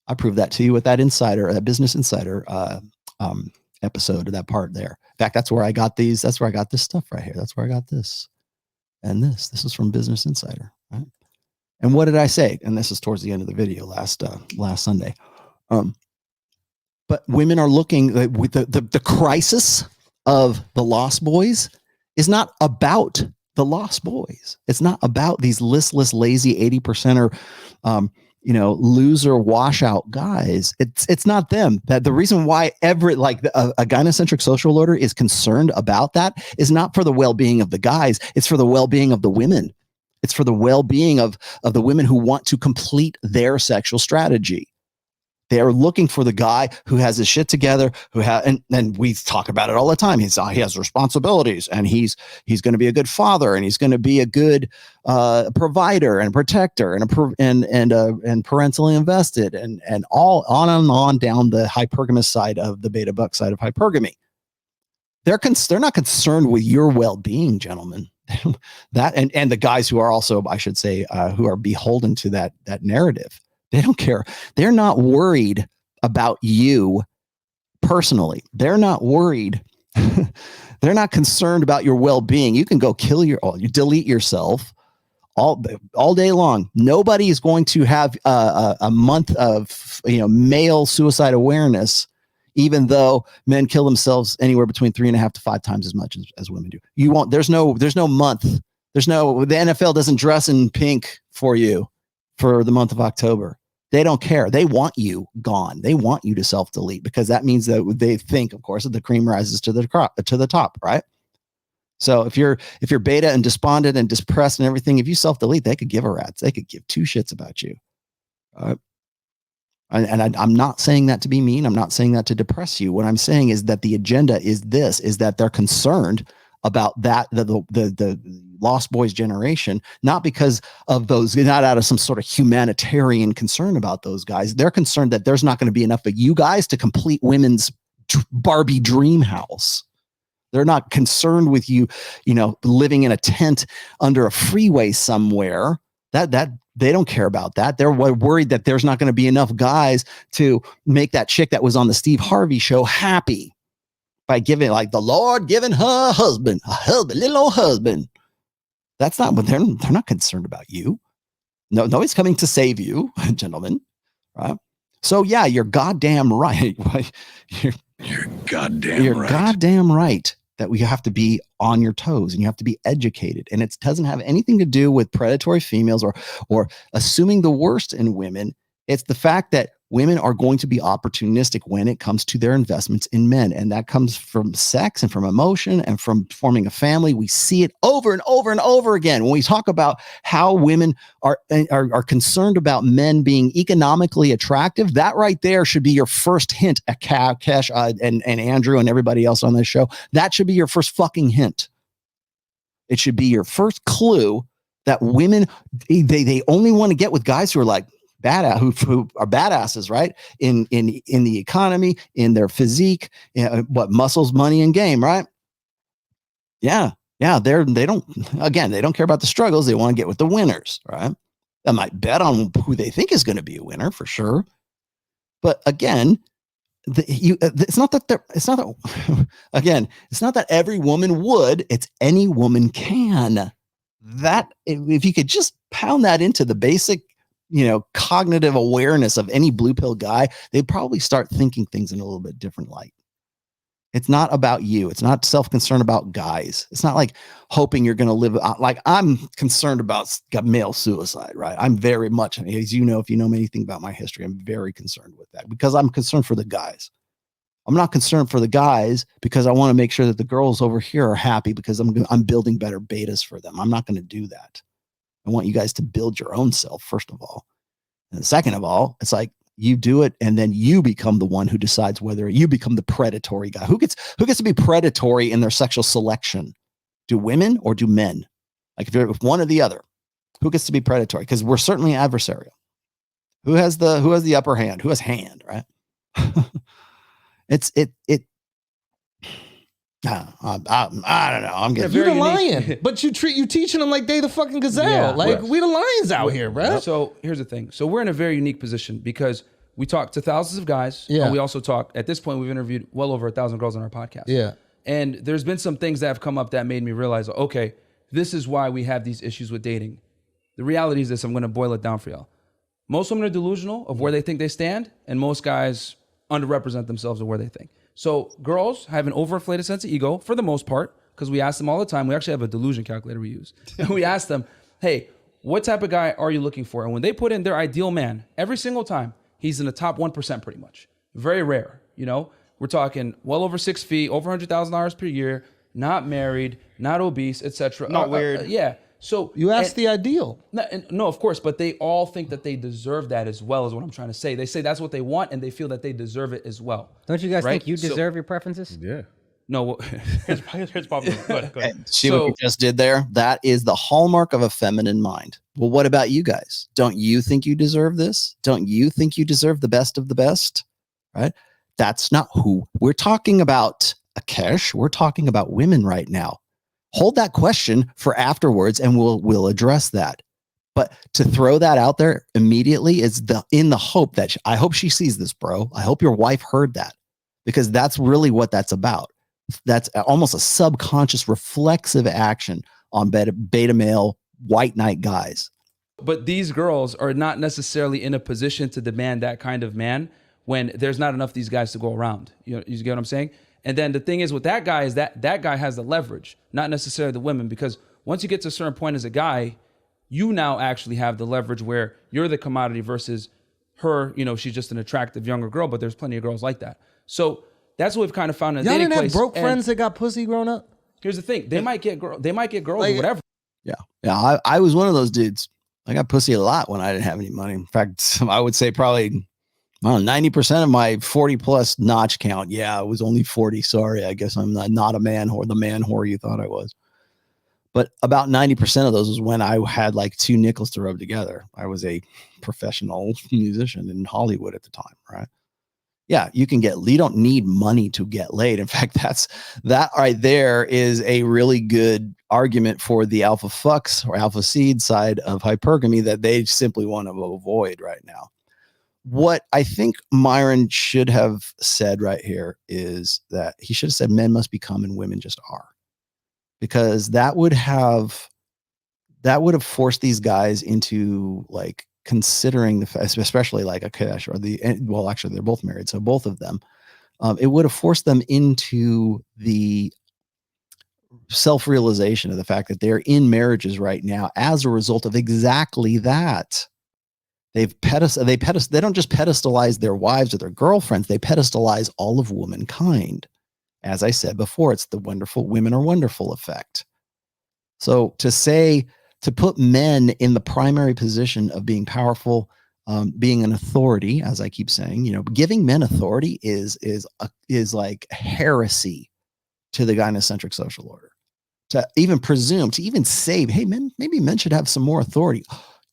I proved that to you with that Business Insider episode of that part there. In fact, that's where I got these. That's where I got this stuff right here. That's where I got this. And this is from Business Insider, right? And what did I say? And this is towards the end of the video last Sunday. But women are looking with the crisis of the Lost Boys is not about the Lost Boys. It's not about these listless, lazy 80%er, loser washout guys. It's not them. That the reason why a gynocentric social order is concerned about that is not for the well-being of the guys. It's for the well-being of the women. It's for the well-being of the women who want to complete their sexual strategy. They are looking for the guy who has his shit together, and we talk about it all the time. He has responsibilities, and he's going to be a good father, and he's going to be a good provider and protector, and parentally invested, and all on down the hypergamous side of the beta buck side of hypergamy. They're not concerned with your well-being, gentlemen. That and the guys who are also, I should say, who are beholden to that narrative. They don't care. They're not worried about you personally. They're not worried. They're not concerned about your well-being. You can go you delete yourself all day long. Nobody is going to have a month of male suicide awareness, even though men kill themselves anywhere between 3.5 to 5 times as much as women do. You won't. There's no month. The NFL doesn't dress in pink for you for the month of October. They don't care. They want you gone. They want you to self-delete, because that means that they think, of course, that the cream rises to the top, right? So if you're beta and despondent and depressed and everything, if you self-delete, they could give a rat's. They could give 2 shits about you. I'm not saying that to be mean. I'm not saying that to depress you. What I'm saying is that the agenda is that they're concerned about that, the Lost Boys generation, not because of those, not out of some sort of humanitarian concern about those guys. They're concerned that there's not going to be enough of you guys to complete women's Barbie dream house. They're not concerned with you, living in a tent under a freeway somewhere. That they don't care about that. They're worried that there's not going to be enough guys to make that chick that was on the Steve Harvey show happy by giving, like, the Lord giving her husband, little old husband. That's not what they're not concerned about you. Nobody's coming to save you, gentlemen. Right? So yeah, you're goddamn right. You're goddamn right that we have to be on your toes and you have to be educated. And it doesn't have anything to do with predatory females or assuming the worst in women. It's the fact that women are going to be opportunistic when it comes to their investments in men. And that comes from sex and from emotion and from forming a family. We see it over and over and over again. When we talk about how women are concerned about men being economically attractive, that right there should be your first hint at Cash and Andrew and everybody else on this show. That should be your first fucking hint. It should be your first clue that women, they only want to get with guys who are like, who are badasses, right? In the economy, in their physique, muscles, money, and game, right? Yeah. They don't care about the struggles. They want to get with the winners, right? They might bet on who they think is going to be a winner for sure. But again, it's not that every woman would. It's any woman can. That if you could just pound that into the basic, cognitive awareness of any blue pill guy, they probably start thinking things in a little bit different light. It's not about you. It's not self-concern about guys. It's not like hoping you're going to live. Like, I'm concerned about male suicide, right? I'm very much, as you know, if you know anything about my history, I'm very concerned with that because I'm concerned for the guys. I'm not concerned for the guys because I want to make sure that the girls over here are happy because I'm building better betas for them. I'm not going to do that. I want you guys to build your own self, first of all. And second of all, it's like you do it and then you become the one who decides whether you become the predatory guy. Who gets to be predatory in their sexual selection? Do women or do men? Like if one or the other, who gets to be predatory? Because we're certainly adversarial. Who has the upper hand? Who has hand, right? I don't know. I'm getting you're the lion, but you teaching them like they the fucking gazelle. We the lions out here, bro. So here's the thing. So we're in a very unique position because we talk to thousands of guys. Yeah. And we also talk, at this point, we've interviewed well over 1,000 girls on our podcast. Yeah. And there's been some things that have come up that made me realize, okay, this is why we have these issues with dating. The reality is this, I'm going to boil it down for y'all. Most women are delusional of where they think they stand, and most guys underrepresent themselves of where they think. So girls have an overinflated sense of ego for the most part, because we ask them all the time. We actually have a delusion calculator we use. And we ask them, hey, what type of guy are you looking for? And when they put in their ideal man, every single time, he's in the top 1% pretty much. Very rare, you know? We're talking well over 6 feet, over $100,000 per year, not married, not obese, etc. Not weird. Yeah. So You asked the ideal. no, of course, but they all think that they deserve that as well, is what I'm trying to say. They say that's what they want, and they feel that they deserve it as well. Don't you guys Right? think you deserve your preferences? Yeah. No, Here's Bob. Go ahead. See what you just did there? That is the hallmark of a feminine mind. Well, what about you guys? Don't you think you deserve this? Don't you think you deserve the best of the best? Right? That's not who we're talking about, Akaash. We're talking about women right now. Hold that question for afterwards, and we'll address that. But to throw that out there immediately is in the hope that I hope she sees this, bro. I hope your wife heard that, because that's really what that's about. That's almost a subconscious reflexive action on beta male white knight guys. but these girls are not necessarily in a position to demand that kind of man when there's not enough of these guys to go around. You get what I'm saying? And then the thing is with that guy is that guy has the leverage, not necessarily the women, because once you get to a certain point as a guy, you now actually have the leverage where you're the commodity versus her. You know, she's just an attractive younger girl, but there's plenty of girls like that. So that's what we've kind of found in a Y'all dating didn't have place. broke And friends that got pussy growing up? here's the thing: they might get girls Like- or whatever. Yeah. I was one of those dudes. I got pussy a lot when I didn't have any money. In fact, I would say probably 90% of my 40 plus notch count. Yeah, it was only 40. Sorry. I guess I'm not a man whore, the man whore you thought I was. But about 90% of those was when I had like 2 nickels to rub together. I was a professional musician in Hollywood at the time, right? Yeah, you don't need money to get laid. In fact, that right there is a really good argument for the alpha fucks or alpha seed side of hypergamy that they simply want to avoid right now. What I think Myron should have said right here is that he should have said men must become and women just are. Because that would have forced these guys into like considering the fact, especially like Akaash or actually they're both married, so both of them, it would have forced them into the self-realization of the fact that they're in marriages right now as a result of exactly that. They don't just pedestalize their wives or their girlfriends, they pedestalize all of womankind. As I said before, it's the wonderful women are wonderful effect. So to put men in the primary position of being powerful, being an authority, as I keep saying, giving men authority is like heresy to the gynocentric social order. To even presume, to even say, hey, maybe men should have some more authority.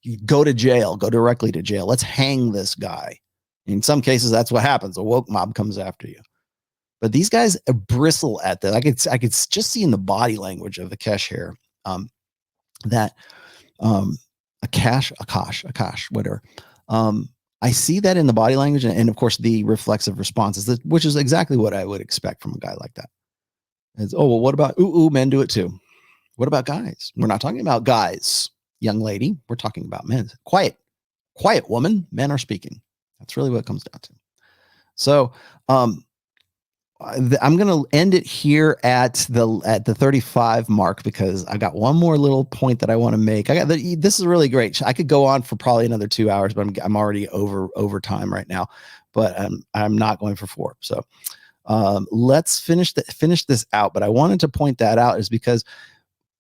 You go to jail, go directly to jail. Let's hang this guy. In some cases, that's what happens. A woke mob comes after you. But these guys bristle at that. I could just see in the body language of Akaash here that Akaash, whatever. I see that in the body language and of course the reflexive responses, which is exactly what I would expect from a guy like that. It's, oh, well, what about men do it too? What about guys? We're not talking about guys, young lady. We're talking about men. Quiet woman. Men are speaking. That's really what it comes down to. So, I'm going to end it here at the 35 mark because I got one more little point that I want to make. This is really great. I could go on for probably another 2 hours, but I'm already over time right now. But I'm not going for 4. So let's finish this out. But I wanted to point that out is because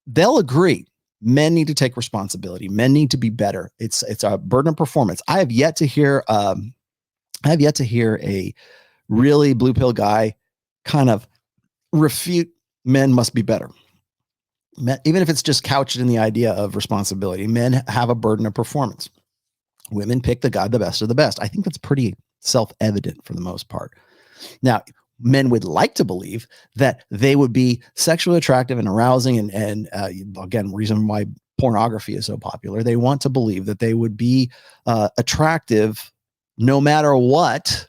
they'll agree. Men need to take responsibility. Men need to be better. It's a burden of performance. I have yet to hear a really blue pill guy kind of refute men must be better. Men, even if it's just couched in the idea of responsibility, men have a burden of performance. Women pick the best of the best. I think that's pretty self-evident for the most part. Now, men would like to believe that they would be sexually attractive and arousing and again, reason why pornography is so popular. They want to believe that they would be attractive no matter what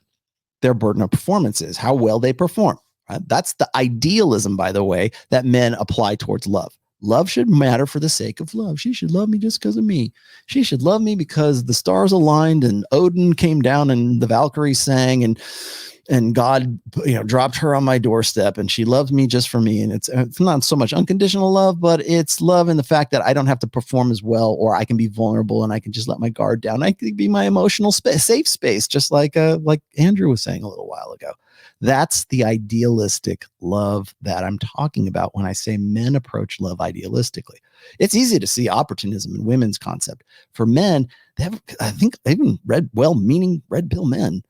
their burden of performance is, how well they perform. Right? That's the idealism, by the way, that men apply towards love. Love should matter for the sake of love. She should love me just because of me. She should love me because the stars aligned and Odin came down and the Valkyries sang and God, dropped her on my doorstep and she loves me just for me. And it's not so much unconditional love, but it's love in the fact that I don't have to perform as well, or I can be vulnerable and I can just let my guard down. I can be my emotional safe space, just like Andrew was saying a little while ago. That's the idealistic love that I'm talking about when I say men approach love idealistically. It's easy to see opportunism in women's concept. For men, I think even well-meaning red pill men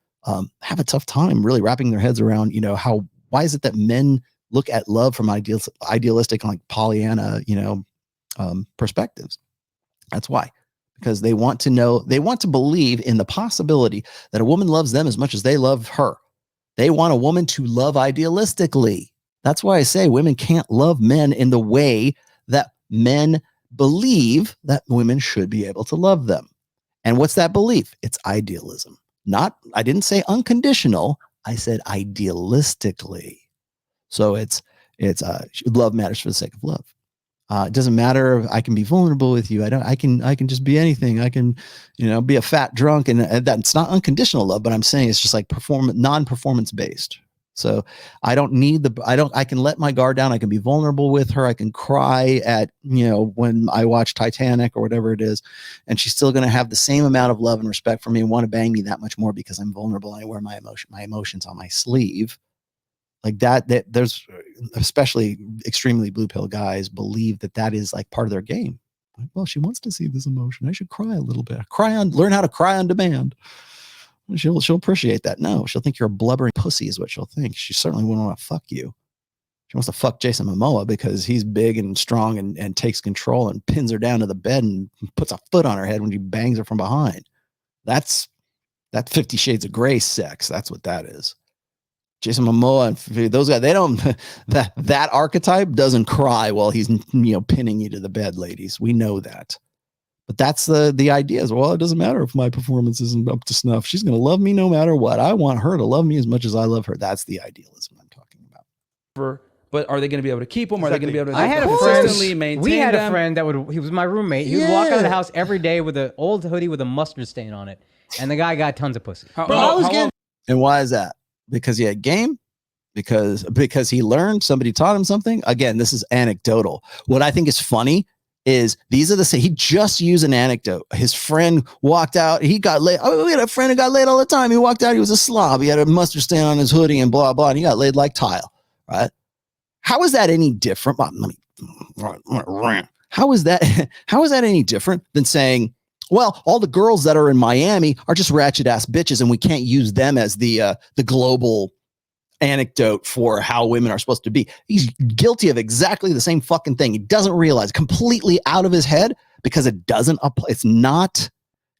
have a tough time really wrapping their heads around, why is it that men look at love from idealistic, like Pollyanna, perspectives? That's why. Because they want to believe in the possibility that a woman loves them as much as they love her. They want a woman to love idealistically. That's why I say women can't love men in the way that men believe that women should be able to love them. And what's that belief? It's idealism. I didn't say unconditional. I said idealistically. So it's love matters for the sake of love. It doesn't matter if I can be vulnerable with you. I can just be anything. I can, be a fat drunk, and that's not unconditional love, but I'm saying it's just like non-performance based. So I can let my guard down. I can be vulnerable with her. I can cry at, when I watch Titanic or whatever it is, and she's still going to have the same amount of love and respect for me and want to bang me that much more because I'm vulnerable and I wear my emotions on my sleeve. Like that there's especially extremely blue pill guys believe that is like part of their game. Like, well, she wants to see this emotion. I should cry a little bit. Learn how to cry on demand. She'll appreciate that. No, she'll think you're a blubbering pussy is what she'll think. She certainly wouldn't want to fuck you. She wants to fuck Jason Momoa because he's big and strong and takes control and pins her down to the bed and puts a foot on her head when he bangs her from behind. That's 50 Shades of Grey sex. That's what that is. Jason Momoa and those guys, they don't, that archetype doesn't cry while he's, pinning you to the bed, ladies. We know that. But that's the idea is, well, it doesn't matter if my performance isn't up to snuff. She's going to love me no matter what. I want her to love me as much as I love her. That's the idealism I'm talking about. But are they going to be able to keep them? Are they going to be able to consistently maintain We had them? a friend he was my roommate. He would walk out of the house every day with an old hoodie with a mustard stain on it. And the guy got tons of pussy. And why is that? Because he had game? Because he learned, somebody taught him something? Again, this is anecdotal. What I think is funny is these are the same. He just used an anecdote. His friend walked out. He got laid. Oh, we had a friend who got laid all the time. He walked out. He was a slob. He had a mustard stain on his hoodie and blah, blah. And he got laid like tile. Right? How is that any different? How is that any different than saying, well, all the girls that are in Miami are just ratchet ass bitches, and we can't use them as the global anecdote for how women are supposed to be. He's guilty of exactly the same fucking thing. He doesn't realize, completely out of his head, because it doesn't apply. It's not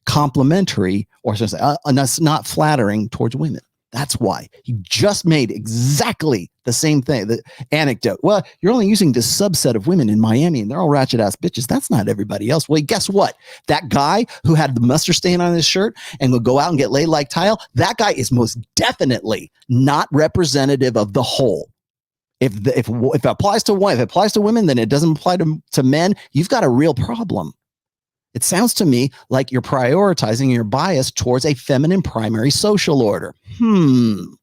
complimentary, or that's not flattering towards women. That's why he just made exactly the same thing. The anecdote. Well, you're only using this subset of women in Miami and they're all ratchet ass bitches. That's not everybody else. Well, guess what? That guy who had the mustard stain on his shirt and would go out and get laid like tile, that guy is most definitely not representative of the whole. If it applies to women, then it doesn't apply to men. You've got a real problem. It sounds to me like you're prioritizing your bias towards a feminine primary social order. Am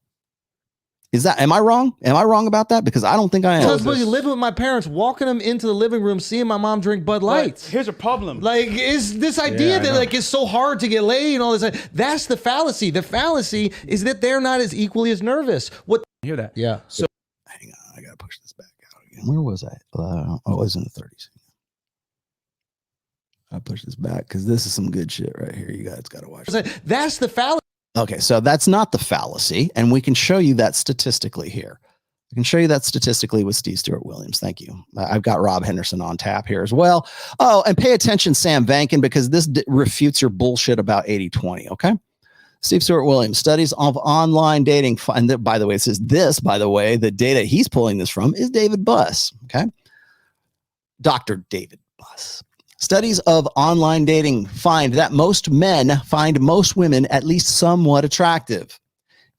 I wrong? Am I wrong about that? Because I don't think I am. Because you're living with my parents, walking them into the living room, seeing my mom drink Bud Lights. But here's a problem. Like, is this idea that like it's so hard to get laid and all this? That's the fallacy. The fallacy is that they're not as equally as nervous. What? Hear that? Yeah. So hang on, I gotta push this back out again. Where was I? I was in the 30s. I push this back because this is some good shit right here. You guys got to watch. That's the fallacy. Okay, so that's not the fallacy, and we can show you that statistically here. I can show you that statistically with Steve Stewart Williams. Thank you. I've got Rob Henderson on tap here as well. Oh, and pay attention, Sam Vankin, because this refutes your bullshit about 80-20, okay? Steve Stewart Williams, studies of online dating. And by the way, the data he's pulling this from is David Buss, okay? Dr. David Buss. Studies of online dating find that most men find most women at least somewhat attractive.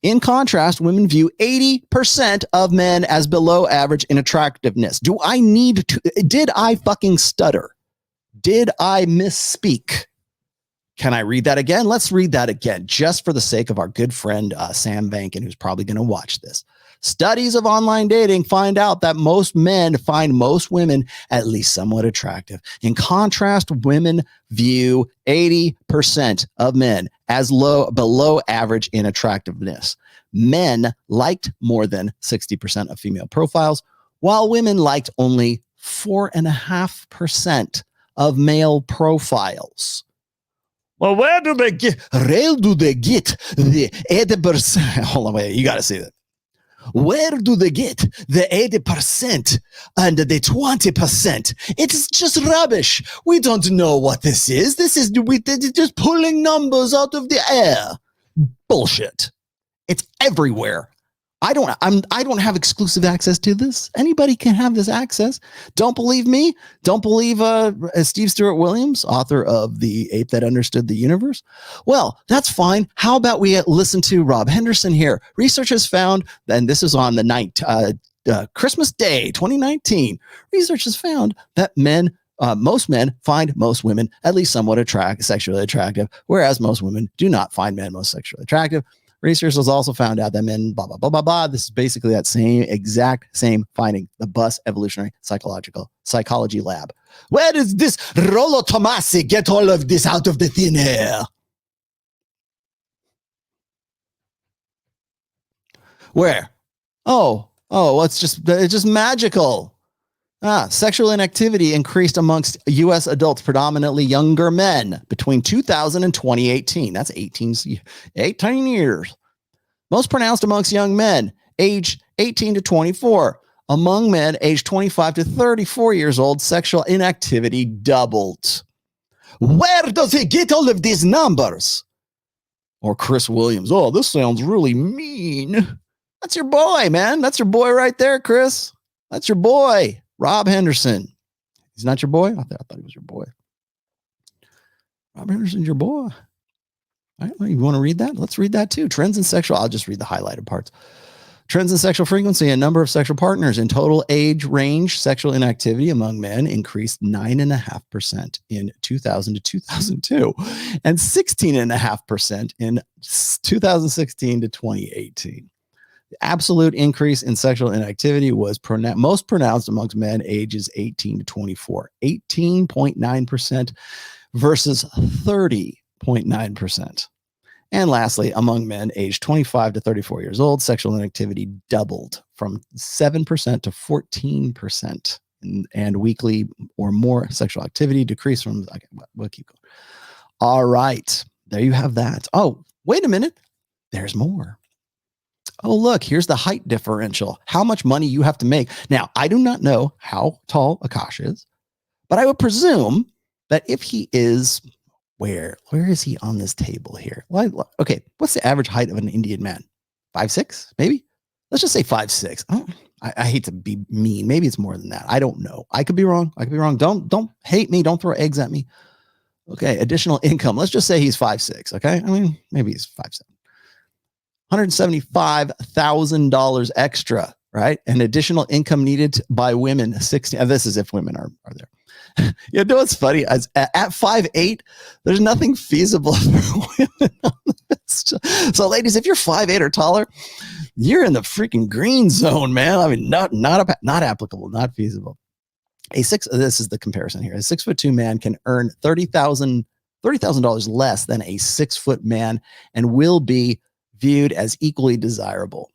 In contrast, women view 80% of men as below average in attractiveness. Did I fucking stutter? Did I misspeak? Can I read that again? Let's read that again, just for the sake of our good friend, Sam Bankin, who's probably going to watch this. Studies of online dating find out that most men find most women at least somewhat attractive. In contrast, women view 80% of men as below average in attractiveness. Men liked more than 60% of female profiles, while women liked only 4.5% of male profiles. Well, where do they get the 80%? Hold on, wait, you got to see that. Where do they get the 80% and the 20%? It's just rubbish. We don't know what this is. They're just pulling numbers out of the air. Bullshit. It's everywhere. I don't have exclusive access to this. Anybody can have this access. Don't believe me? Don't believe Steve Stewart Williams, author of The Ape That Understood the Universe? Well, that's fine. How about we listen to Rob Henderson here? Research has found, and this is on the night Christmas Day 2019. Research has found that most men find most women at least somewhat sexually attractive, whereas most women do not find men most sexually attractive. Research has also found out that men, blah, blah, blah, blah, blah. This is basically that exact same finding, the Bus Evolutionary Psychology Lab. Where does this Rollo Tomassi get all of this out of the thin air? Where? Oh, it's just magical. Sexual inactivity increased amongst U.S. adults, predominantly younger men, between 2000 and 2018. That's 18 years. Most pronounced amongst young men, age 18 to 24. Among men, age 25 to 34 years old, sexual inactivity doubled. Where does he get all of these numbers? Or Chris Williams. Oh, this sounds really mean. That's your boy, man. That's your boy right there, Chris. That's your boy. Rob Henderson. He's not your boy? I thought he was your boy. Rob Henderson's your boy. All right, well, you want to read that? Let's read that too. Trends in sexual. I'll just read the highlighted parts. Trends in sexual frequency and number of sexual partners. In total age range, sexual inactivity among men increased 9.5% in 2000 to 2002 and 16.5% in 2016 to 2018. The absolute increase in sexual inactivity was most pronounced amongst men ages 18 to 24, 18.9% versus 30.9%. And lastly, among men aged 25 to 34 years old, sexual inactivity doubled from 7% to 14%. And weekly or more sexual activity decreased from, okay, we'll keep going. All right, there you have that. Oh, wait a minute. There's more. Oh, look, here's the height differential. How much money you have to make. Now, I do not know how tall Akaash is, but I would presume that if he is, where is he on this table here? Well, okay, what's the average height of an Indian man? 5'6", maybe? Let's just say 5'6". I hate to be mean. Maybe it's more than that. I don't know. I could be wrong. Don't hate me. Don't throw eggs at me. Okay, additional income. Let's just say he's 5'6", okay? I mean, maybe he's 5'7". $175,000 extra, right? And additional income needed by women. 60. This is if women are there. You know what's funny? At 5'8", there's nothing feasible for women on this. So, ladies, if you're 5'8" or taller, you're in the freaking green zone, man. I mean, not applicable, not feasible. This is the comparison here. A 6'2" man can earn $30,000 less than a 6' man and will be viewed as equally desirable.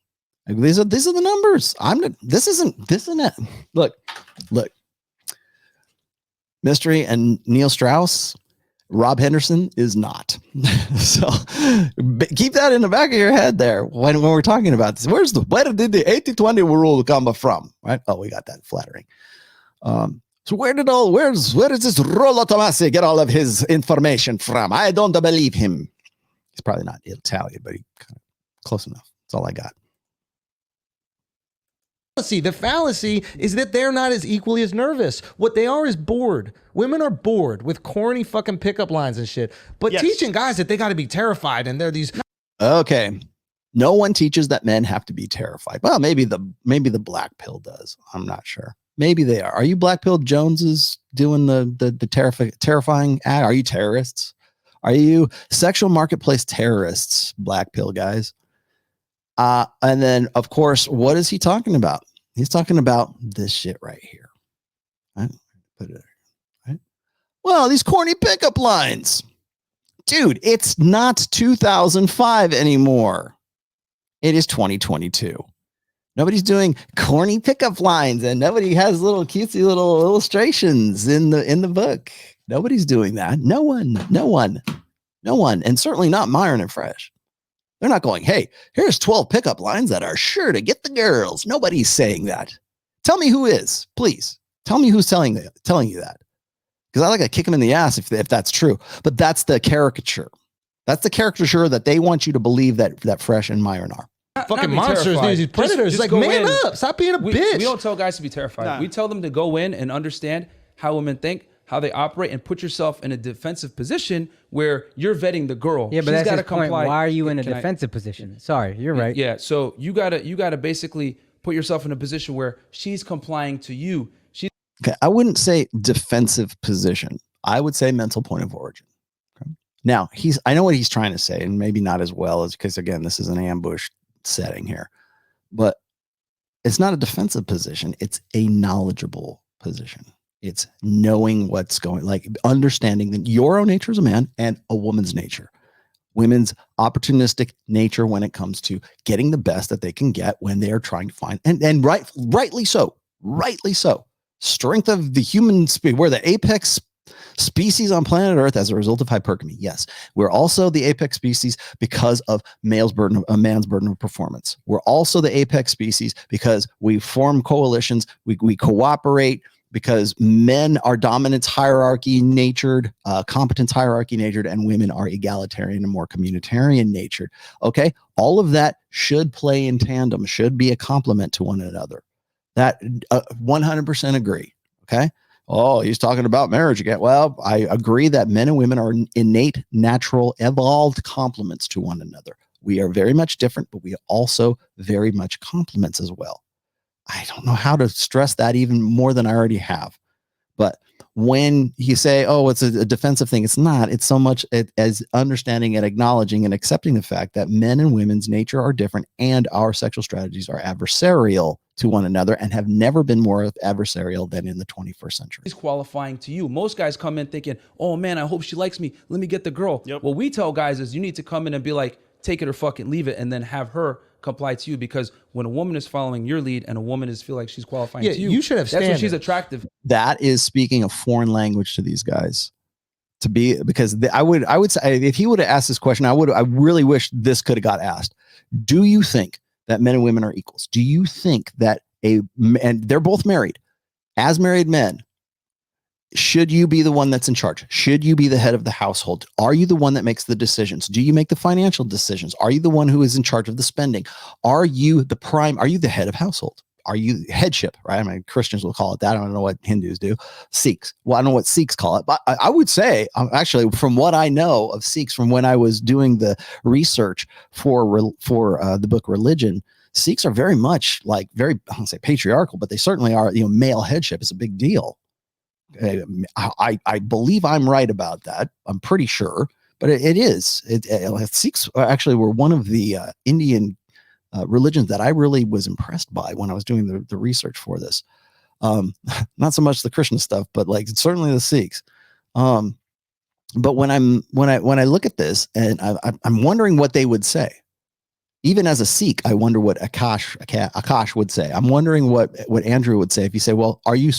Like, these are the numbers. This isn't it. Look. Mystery and Neil Strauss, Rob Henderson is not. So keep that in the back of your head there when we're talking about this. Where did the 80-20 rule come from? Right? Oh, we got that flattering. So where does this Rollo Tomassi get all of his information from? I don't believe him. He's probably not Italian, but he kind of close enough. That's all I got. The fallacy is that they're not as equally as nervous. What they are is bored. Women are bored with corny fucking pickup lines and shit. But teaching guys that they got to be terrified and they're these. Okay. No one teaches that men have to be terrified. Well, maybe the black pill does. I'm not sure. Maybe they are. Are you black pill Joneses doing the terrifying act? Are you terrorists? Are you sexual marketplace terrorists, black pill guys? And then, of course, what is he talking about? He's talking about this shit right here. Right? Put it there. Right? Well, these corny pickup lines. Dude, it's not 2005 anymore. It is 2022. Nobody's doing corny pickup lines, and nobody has little cutesy little illustrations in the book. Nobody's doing that. No one, and certainly not Myron and Fresh. They're not going, hey, here's 12 pickup lines that are sure to get the girls. Nobody's saying that. Tell me who is, please. Tell me who's telling you that. Because I like to kick them in the ass if that's true. But that's the caricature. That's the caricature that they want you to believe that Fresh and Myron are. Fucking monsters, dude. These predators. Just like, man up. Stop being a bitch. We don't tell guys to be terrified. Nah. We tell them to go in and understand how women think, how they operate, and put yourself in a defensive position where you're vetting the girl. Yeah, but that's his point. Why are you in a defensive position? Sorry, you're right. Yeah, so you gotta basically put yourself in a position where she's complying to you. Okay, I wouldn't say defensive position. I would say mental point of origin. Okay? Now, I know what he's trying to say, and maybe not as well as, because again, this is an ambush setting here, but it's not a defensive position. It's a knowledgeable position. It's knowing what's going, like understanding that your own nature as a man and a woman's nature, women's opportunistic nature when it comes to getting the best that they can get when they are trying to find, and rightly so, strength of the human species. We're the apex species on planet Earth as a result of hypergamy. Yes, we're also the apex species because of a man's burden of performance. We're also the apex species because we form coalitions, we cooperate, because men are dominance hierarchy natured, competence hierarchy natured, and women are egalitarian and more communitarian natured. Okay, all of that should play in tandem, should be a complement to one another. That 100% agree. Okay. Oh, he's talking about marriage again. Well, I agree that men and women are innate, natural, evolved complements to one another. We are very much different, but we are also very much complements as well. I don't know how to stress that even more than I already have. But when you say, oh, it's a defensive thing, it's not. It's so much as understanding and acknowledging and accepting the fact that men and women's nature are different and our sexual strategies are adversarial to one another and have never been more adversarial than in the 21st century. He's qualifying to you. Most guys come in thinking, oh man, I hope she likes me. Let me get the girl. Yep. What we tell guys is you need to come in and be like, take it or fucking leave it, and then have her comply to you, because when a woman is following your lead and a woman is feel like she's qualifying to you should have that's standards. when she's attractive. That is speaking a foreign language to these guys. To be, because I would say, if he would have asked this question, I really wish this could have got asked. Do you think that men and women are equals? Do you think that and they're both married, as married men, should you be the one that's in charge? Should you be the head of the household? Are you the one that makes the decisions? Do you make the financial decisions? Are you the one who is in charge of the spending? Are you the head of household? Are you headship, right? I mean, Christians will call it that. I don't know what Hindus do. Sikhs. Well, I don't know what Sikhs call it, but I would say, actually, from what I know of Sikhs, from when I was doing the research for the book Religion, Sikhs are very much like I don't say patriarchal, but they certainly are, male headship is a big deal. I believe I'm right about that. I'm pretty sure, but it is. Sikhs actually were one of the Indian religions that I really was impressed by when I was doing the research for this. Not so much the Christian stuff, but like certainly the Sikhs. But when I look at this, and I'm wondering what they would say. Even as a Sikh, I wonder what Akaash would say. I'm wondering what Andrew would say if you say, well, are you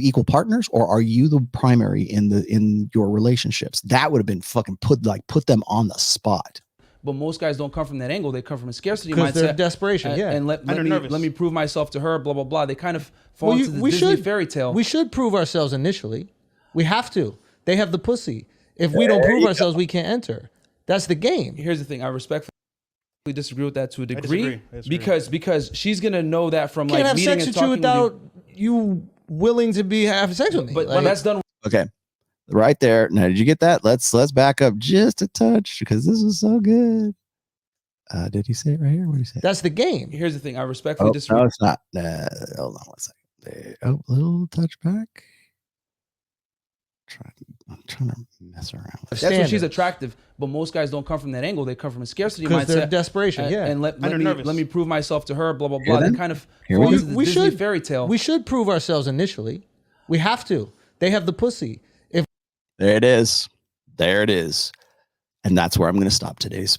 equal partners, or are you the primary in your relationships? That would have been fucking put them on the spot. But most guys don't come from that angle. They come from a scarcity mindset. Because they're desperation, and let me prove myself to her, blah, blah, blah. They kind of fall into the Disney fairy tale. We should prove ourselves initially. We have to. They have the pussy. If we don't prove ourselves, we can't enter. That's the game. Here's the thing. I respectfully disagree with that to a degree. I disagree. Because she's gonna know that from can't like have meeting sex and with talking you without you willing to have sex with me. But when that's done. Okay, right there. Now, did you get that? Let's back up just a touch because this is so good. Did he say it right here? What did he say? That's the game. Here's the thing. I respectfully Oh, disagree. no, it's not. Hold on one second. There. Oh, little touchback. I'm trying to mess around. That's when she's attractive, but most guys don't come from that angle. They come from a scarcity mindset. They're desperation, yeah. And let me prove myself to her, blah, blah, blah. They kind of Here fall into the Disney fairy tale. We should prove ourselves initially. We have to. They have the pussy. There it is. There it is. And that's where I'm going to stop today's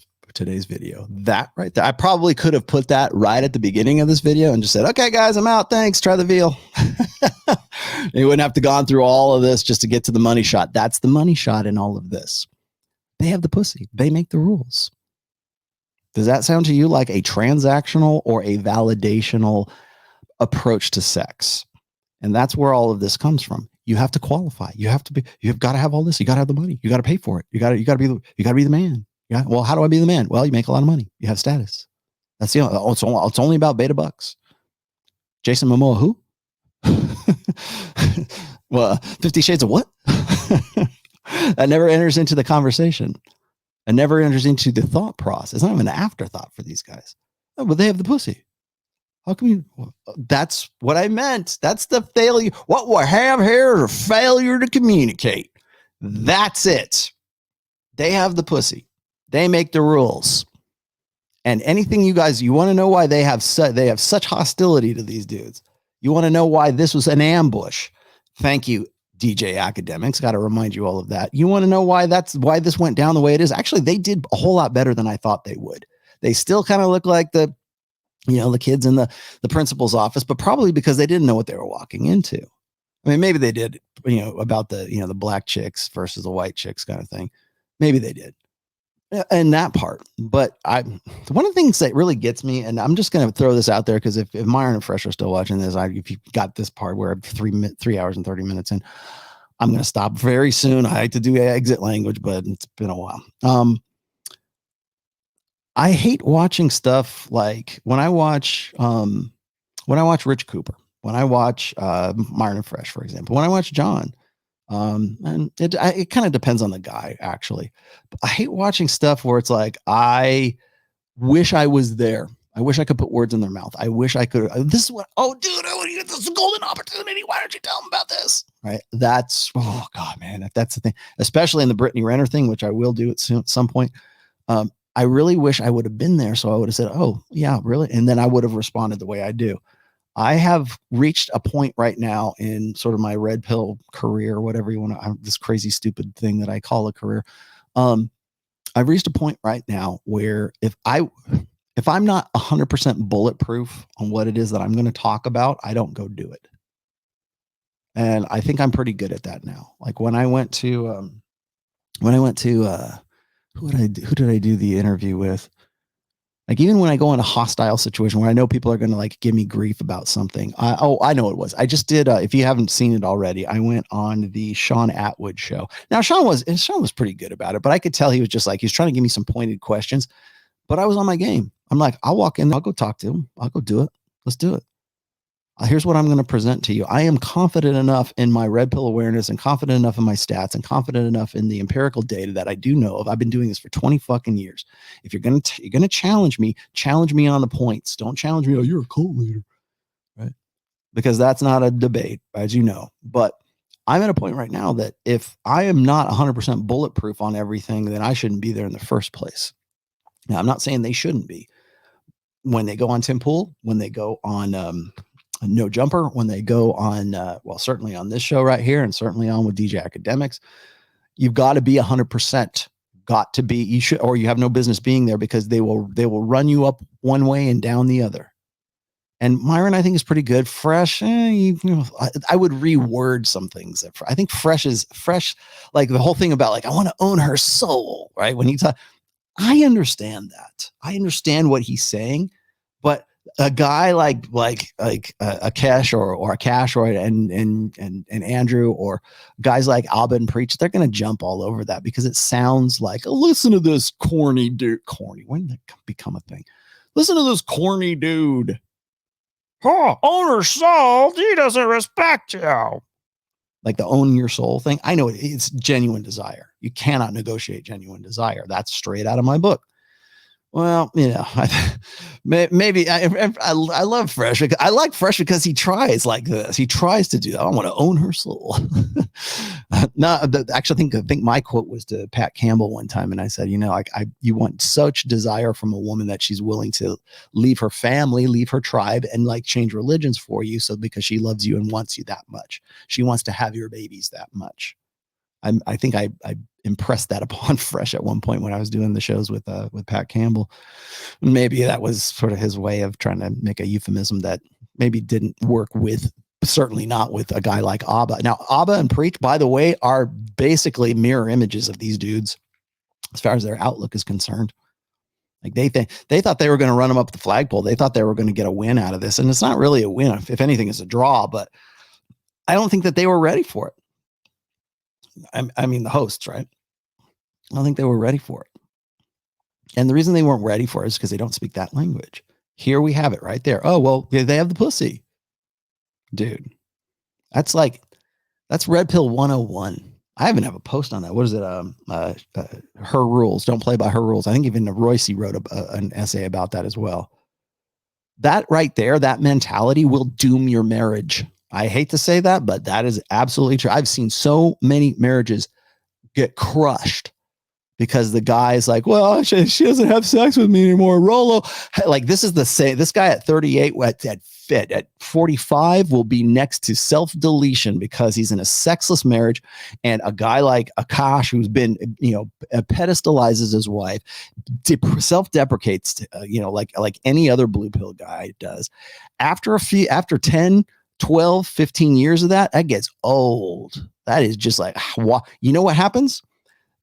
video. That right there. I probably could have put that right at the beginning of this video and just said, okay, guys, I'm out. Thanks. Try the veal. You wouldn't have to gone through all of this just to get to the money shot. That's the money shot in all of this. They have the pussy. They make the rules. Does that sound to you like a transactional or a validational approach to sex? And that's where all of this comes from. You have to qualify. You've got to have all this. You got to have the money. You got to pay for it. You got to be the man. Yeah. Well, how do I be the man? Well, you make a lot of money. You have status. That's the only, it's only about beta bucks. Jason Momoa, who? Well, 50 Shades of what? That never enters into the conversation. It never enters into the thought process. It's not even an afterthought for these guys. Oh, but they have the pussy. How come you? That's what I meant. That's the failure. What we have here is a failure to communicate. That's it. They have the pussy. They make the rules. And anything you want to know why they have such hostility to these dudes. You want to know why this was an ambush. Thank you, DJ Akademiks. Got to remind you all of that. You want to know why this went down the way it is? Actually, they did a whole lot better than I thought they would. They still kind of look like the kids in the principal's office, but probably because they didn't know what they were walking into. I mean, maybe they did, about the black chicks versus the white chicks kind of thing. Maybe they did. In that part. But one of the things that really gets me, and I'm just going to throw this out there because if Myron and Fresh are still watching this, if you got this part where 3 hours and 30 minutes in, I'm going to stop very soon. I hate to do exit language, but it's been a while. I hate watching stuff like when I watch Rich Cooper, when I watch Myron and Fresh, for example, when I watch John. And it kind of depends on the guy, actually. But I hate watching stuff where it's like, I wish I was there. I wish I could put words in their mouth. I wish I could. This is what, this is a golden opportunity. Why don't you tell them about this? Right. That's, oh God, man, that's the thing, especially in the Brittany Renner thing, which I will do at some point. I really wish I would have been there. So I would have said, oh yeah, really? And then I would have responded the way I do. I have reached a point right now in sort of my red pill career, whatever you want to, this crazy, stupid thing that I call a career. I've reached a point right now where if I'm not 100% bulletproof on what it is that I'm going to talk about, I don't go do it. And I think I'm pretty good at that now. Like when I went to who did I do the interview with? Like even when I go in a hostile situation where I know people are going to like give me grief about something. I know what it was. I just did. If you haven't seen it already, I went on the Sean Atwood show. Now Sean was pretty good about it, but I could tell he was just like, he was trying to give me some pointed questions, but I was on my game. I'm like, I'll walk in, I'll go talk to him. I'll go do it. Let's do it. Here's what I'm going to present to you. I am confident enough in my red pill awareness and confident enough in my stats and confident enough in the empirical data that I do know of. I've been doing this for 20 fucking years. If you're going to challenge me on the points. Don't challenge me. Oh, you're a cult leader. Right. Because that's not a debate, as you know, but I'm at a point right now that if I am not 100% bulletproof on everything, then I shouldn't be there in the first place. Now, I'm not saying they shouldn't be. When they go on Tim Pool, when they go on, No Jumper, when they go on, certainly on this show right here and certainly on with DJ Akademiks, you've got to be 100%. Got to be, you should, or you have no business being there because they will run you up one way and down the other. And Myron, I think, is pretty good. Fresh, I would reword some things. I think Fresh is fresh, like the whole thing about like, I want to own her soul, right? When he talks, I understand that. I understand what he's saying, but a guy like Akaash or Akaash or and Andrew or guys like Alba and Preach, they're going to jump all over that because it sounds like, listen to this corny dude. Corny. When did that become a thing? Listen to this corny dude. Oh, owner soul. He doesn't respect you. Like the own your soul thing. I know it's genuine desire. You cannot negotiate genuine desire. That's straight out of my book. Well, maybe I love Fresh. I like Fresh because he tries like this. He tries to do that. I want to own her soul. No, actually, I think my quote was to Pat Campbell one time, and I said, you want such desire from a woman that she's willing to leave her family, leave her tribe, and like change religions for you, so because she loves you and wants you that much, she wants to have your babies that much. I think I impressed that upon Fresh at one point when I was doing the shows with Pat Campbell. Maybe that was sort of his way of trying to make a euphemism that maybe didn't work with, certainly not with a guy like Abba. Now, Abba and Preach, by the way, are basically mirror images of these dudes as far as their outlook is concerned. Like they thought they were going to run them up the flagpole. They thought they were going to get a win out of this. And it's not really a win. If anything, it's a draw, but I don't think that they were ready for it. I mean, the hosts, right? I don't think they were ready for it. And the reason they weren't ready for it is because they don't speak that language. Here we have it right there. Oh, well, they have the pussy. Dude, that's Red Pill 101. I even have a post on that. What is it? Her rules. Don't play by her rules. I think even Royce wrote an essay about that as well. That right there, that mentality will doom your marriage. I hate to say that, but that is absolutely true. I've seen so many marriages get crushed because the guy is like, well, she doesn't have sex with me anymore. Rollo. Like, this is the same. This guy at 38, at 45 will be next to self-deletion because he's in a sexless marriage. And a guy like Akaash, who's been, pedestalizes his wife, self-deprecates, like any other blue pill guy does. After 10, 12, 15 years of that gets old. That is just like, you know what happens?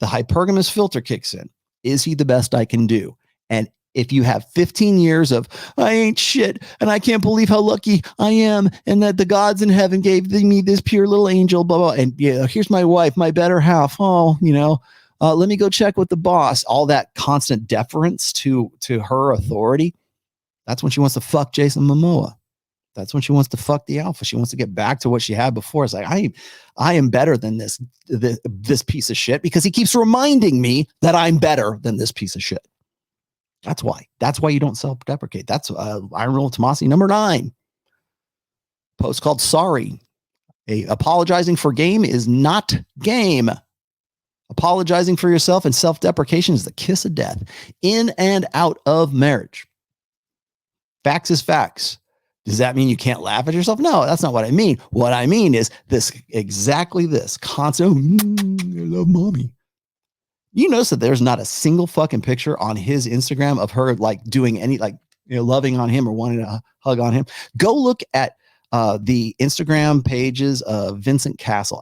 The hypergamous filter kicks in. Is he the best I can do? And if you have 15 years of, I ain't shit, and I can't believe how lucky I am, and that the gods in heaven gave me this pure little angel, blah, blah, and here's my wife, my better half. Oh, let me go check with the boss. All that constant deference to her authority. That's when she wants to fuck Jason Momoa. That's when she wants to fuck the alpha. She wants to get back to what she had before. It's like, I am better than this piece of shit because he keeps reminding me that I'm better than this piece of shit. That's why. That's why you don't self-deprecate. That's Iron Roll Tomassi number 9. Post called Sorry. Apologizing for game is not game. Apologizing for yourself and self-deprecation is the kiss of death in and out of marriage. Facts is facts. Does that mean you can't laugh at yourself? No, that's not what I mean. What I mean is exactly this constant, I love mommy. You notice that there's not a single fucking picture on his Instagram of her like doing any, like, loving on him or wanting to hug on him. Go look at the Instagram pages of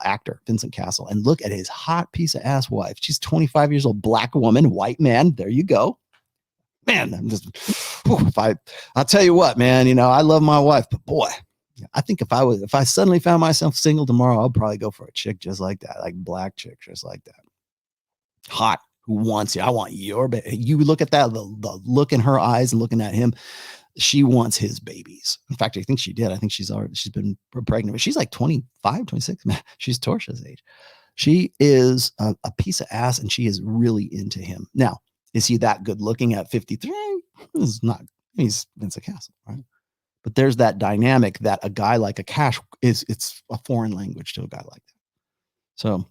actor Vincent Castle, and look at his hot piece of ass wife. She's 25 years old, black woman, white man. There you go. Man, I'm just, I'll tell you what, man, I love my wife, but boy, I think if I suddenly found myself single tomorrow, I'll probably go for a chick just like that, like black chick, just like that. Hot, who wants you. I want your baby. You look at that, the look in her eyes and looking at him, she wants his babies. In fact, I think she did. I think she's been pregnant, but she's like 25, 26. Man, she's Torcha's age. She is a piece of ass, and she is really into him. Now, is he that good looking at 53? He's not. He's Vincent Castle, right? But there's that dynamic that a guy like Akaash it's a foreign language to a guy like that.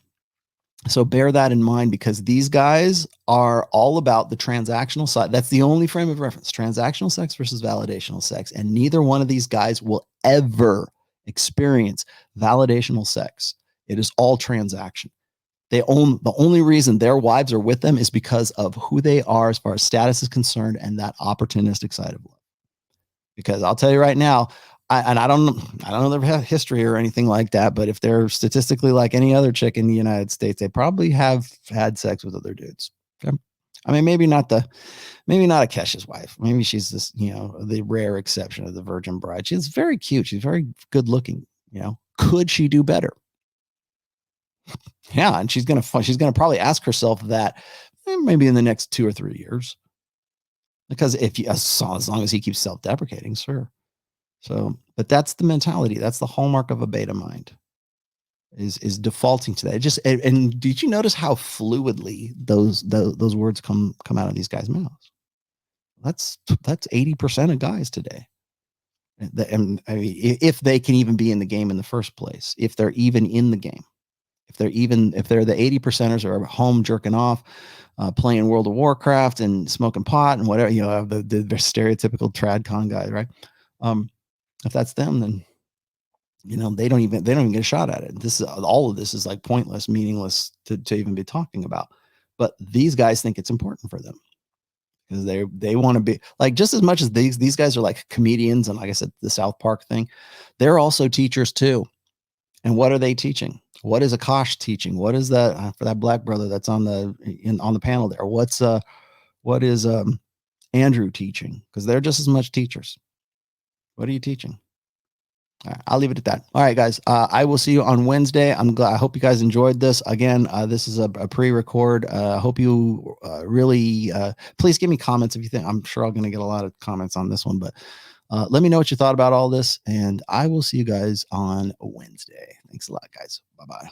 So bear that in mind, because these guys are all about the transactional side. That's the only frame of reference, transactional sex versus validational sex. And neither one of these guys will ever experience validational sex. It is all transaction. The only reason their wives are with them is because of who they are as far as status is concerned and that opportunistic side of love. Because I'll tell you right now, I don't know their history or anything like that, but if they're statistically like any other chick in the United States, they probably have had sex with other dudes. Okay? I mean, maybe not Akesh's wife. Maybe she's this, the rare exception of the virgin bride. She's very cute. She's very good looking. Could she do better? Yeah, and she's gonna probably ask herself that maybe in the next 2 or 3 years, because as long as he keeps self-deprecating, sure. So, but that's the mentality. That's the hallmark of a beta mind. Is defaulting to that. And did you notice how fluidly those words come out of these guys' mouths? That's 80% of guys today. And I mean, if they can even be in the game in the first place, if they're even in the game, if they're the 80%ers who are home jerking off, playing World of Warcraft and smoking pot and whatever, the stereotypical tradcon guys, right? If that's them, then they don't even get a shot at it. All of this is like pointless, meaningless to even be talking about. But these guys think it's important for them because they want to be like, just as much as these guys are like comedians and, like I said, the South Park thing, they're also teachers too. And what are they teaching? What is Akaash teaching? What is that for that black brother that's on the panel there? What is Andrew teaching? Because they're just as much teachers. What are you teaching? All right, I'll leave it at that. All right, guys. I will see you on Wednesday. I hope you guys enjoyed this. Again, this is a pre-record. I hope you really please give me comments if you think. I'm sure I'm going to get a lot of comments on this one, but let me know what you thought about all this, and I will see you guys on Wednesday. Thanks a lot, guys. Bye-bye.